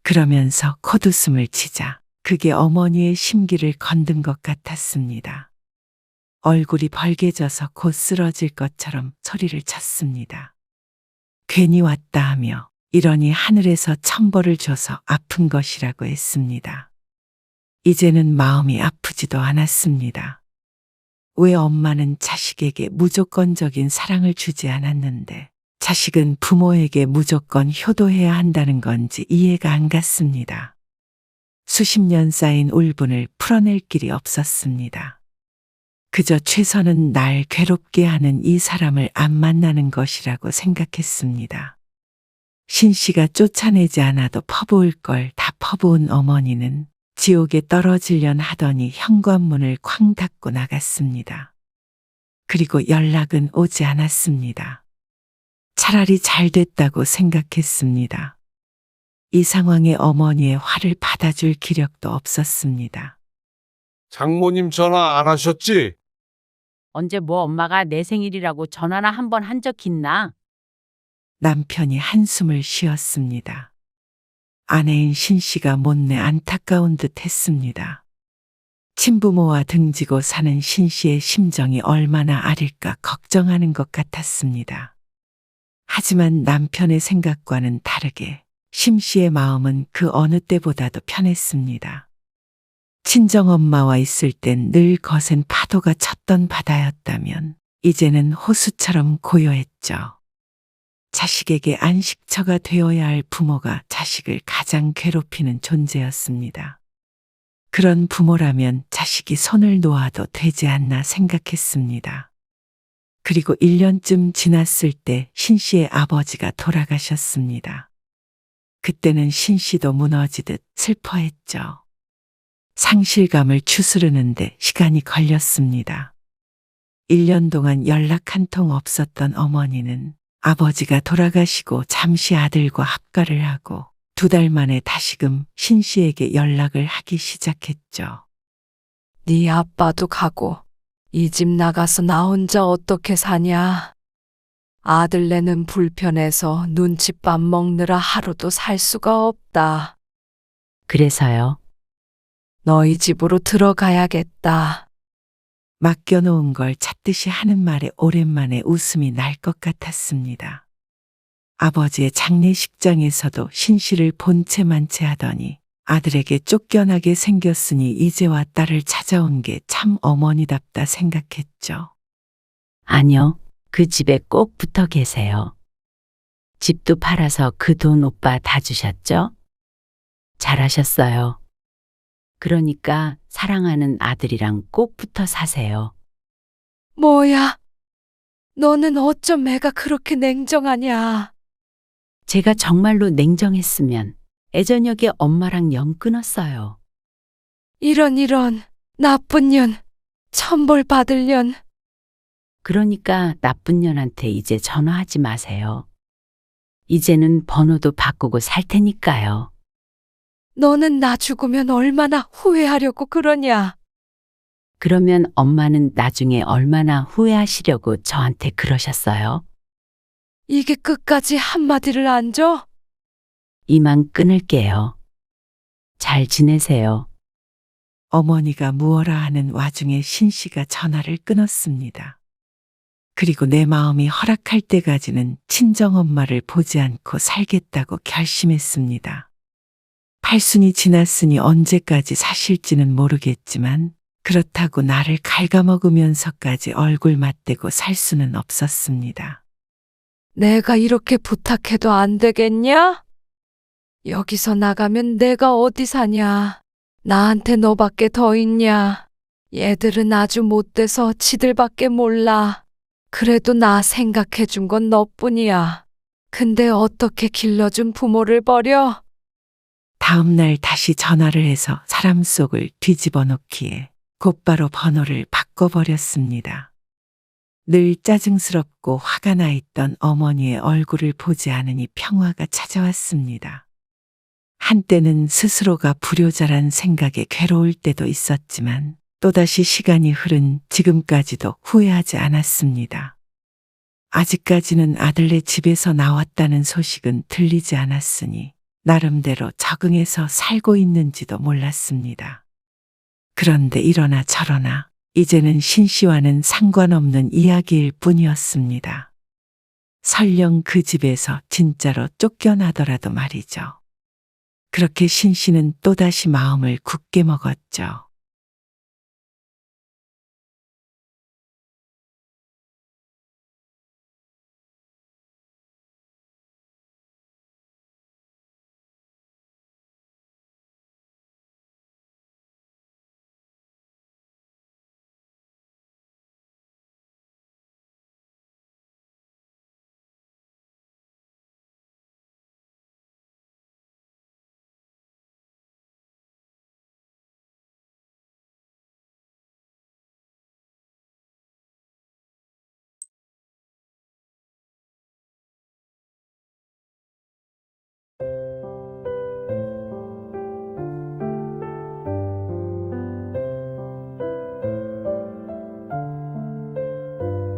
그러면서 콧웃음을 치자 그게 어머니의 심기를 건든 것 같았습니다. 얼굴이 벌개져서 곧 쓰러질 것처럼 소리를 쳤습니다. 괜히 왔다 하며 이러니 하늘에서 천벌을 줘서 아픈 것이라고 했습니다. 이제는 마음이 아프지도 않았습니다. 왜 엄마는 자식에게 무조건적인 사랑을 주지 않았는데 자식은 부모에게 무조건 효도해야 한다는 건지 이해가 안 갔습니다. 수십 년 쌓인 울분을 풀어낼 길이 없었습니다. 그저 최선은 날 괴롭게 하는 이 사람을 안 만나는 것이라고 생각했습니다. 신씨가 쫓아내지 않아도 퍼부을 걸 다 퍼부은 어머니는 지옥에 떨어지련 하더니 현관문을 쾅 닫고 나갔습니다. 그리고 연락은 오지 않았습니다. 차라리 잘 됐다고 생각했습니다. 이 상황에 어머니의 화를 받아줄 기력도 없었습니다. 장모님 전화 안 하셨지? 언제 뭐 엄마가 내 생일이라고 전화나 한 번 한 적 있나? 남편이 한숨을 쉬었습니다. 아내인 신씨가 못내 안타까운 듯 했습니다. 친부모와 등지고 사는 신씨의 심정이 얼마나 아릴까 걱정하는 것 같았습니다. 하지만 남편의 생각과는 다르게 심씨의 마음은 그 어느 때보다도 편했습니다. 친정엄마와 있을 땐 늘 거센 파도가 쳤던 바다였다면 이제는 호수처럼 고요했죠. 자식에게 안식처가 되어야 할 부모가 자식을 가장 괴롭히는 존재였습니다. 그런 부모라면 자식이 손을 놓아도 되지 않나 생각했습니다. 그리고 1년쯤 지났을 때 신씨의 아버지가 돌아가셨습니다. 그때는 신씨도 무너지듯 슬퍼했죠. 상실감을 추스르는데 시간이 걸렸습니다. 1년 동안 연락 한 통 없었던 어머니는 아버지가 돌아가시고 잠시 아들과 합가를 하고 2달 만에 다시금 신씨에게 연락을 하기 시작했죠. 네 아빠도 가고 이 집 나가서 나 혼자 어떻게 사냐? 아들네는 불편해서 눈칫밥 먹느라 하루도 살 수가 없다. 그래서요. 너희 집으로 들어가야겠다. 맡겨놓은 걸 찾듯이 하는 말에 오랜만에 웃음이 날 것 같았습니다. 아버지의 장례식장에서도 신씨를 본체만체 하더니 아들에게 쫓겨나게 생겼으니 이제와 딸을 찾아온 게 참 어머니답다 생각했죠. 아니요. 그 집에 꼭 붙어 계세요. 집도 팔아서 그 돈 오빠 다 주셨죠? 잘하셨어요. 그러니까 사랑하는 아들이랑 꼭 붙어 사세요. 뭐야? 너는 어쩜 애가 그렇게 냉정하냐? 제가 정말로 냉정했으면 애저녁에 엄마랑 영 끊었어요. 이런 나쁜 년, 천벌 받을 년. 그러니까 나쁜 년한테 이제 전화하지 마세요. 이제는 번호도 바꾸고 살 테니까요. 너는 나 죽으면 얼마나 후회하려고 그러냐? 그러면 엄마는 나중에 얼마나 후회하시려고 저한테 그러셨어요? 이게 끝까지 한마디를 안 줘? 이만 끊을게요. 잘 지내세요. 어머니가 무어라 하는 와중에 신 씨가 전화를 끊었습니다. 그리고 내 마음이 허락할 때까지는 친정엄마를 보지 않고 살겠다고 결심했습니다. 팔순이 지났으니 언제까지 사실지는 모르겠지만 그렇다고 나를 갉아먹으면서까지 얼굴 맞대고 살 수는 없었습니다. 내가 이렇게 부탁해도 안 되겠냐? 여기서 나가면 내가 어디 사냐? 나한테 너밖에 더 있냐? 얘들은 아주 못돼서 지들밖에 몰라. 그래도 나 생각해 준 건 너뿐이야. 근데 어떻게 길러준 부모를 버려? 다음 날 다시 전화를 해서 사람 속을 뒤집어 놓기에 곧바로 번호를 바꿔버렸습니다. 늘 짜증스럽고 화가 나 있던 어머니의 얼굴을 보지 않으니 평화가 찾아왔습니다. 한때는 스스로가 불효자란 생각에 괴로울 때도 있었지만 또다시 시간이 흐른 지금까지도 후회하지 않았습니다. 아직까지는 아들네 집에서 나왔다는 소식은 들리지 않았으니 나름대로 적응해서 살고 있는지도 몰랐습니다. 그런데 이러나 저러나 이제는 신 씨와는 상관없는 이야기일 뿐이었습니다. 설령 그 집에서 진짜로 쫓겨나더라도 말이죠. 그렇게 신 씨는 또다시 마음을 굳게 먹었죠.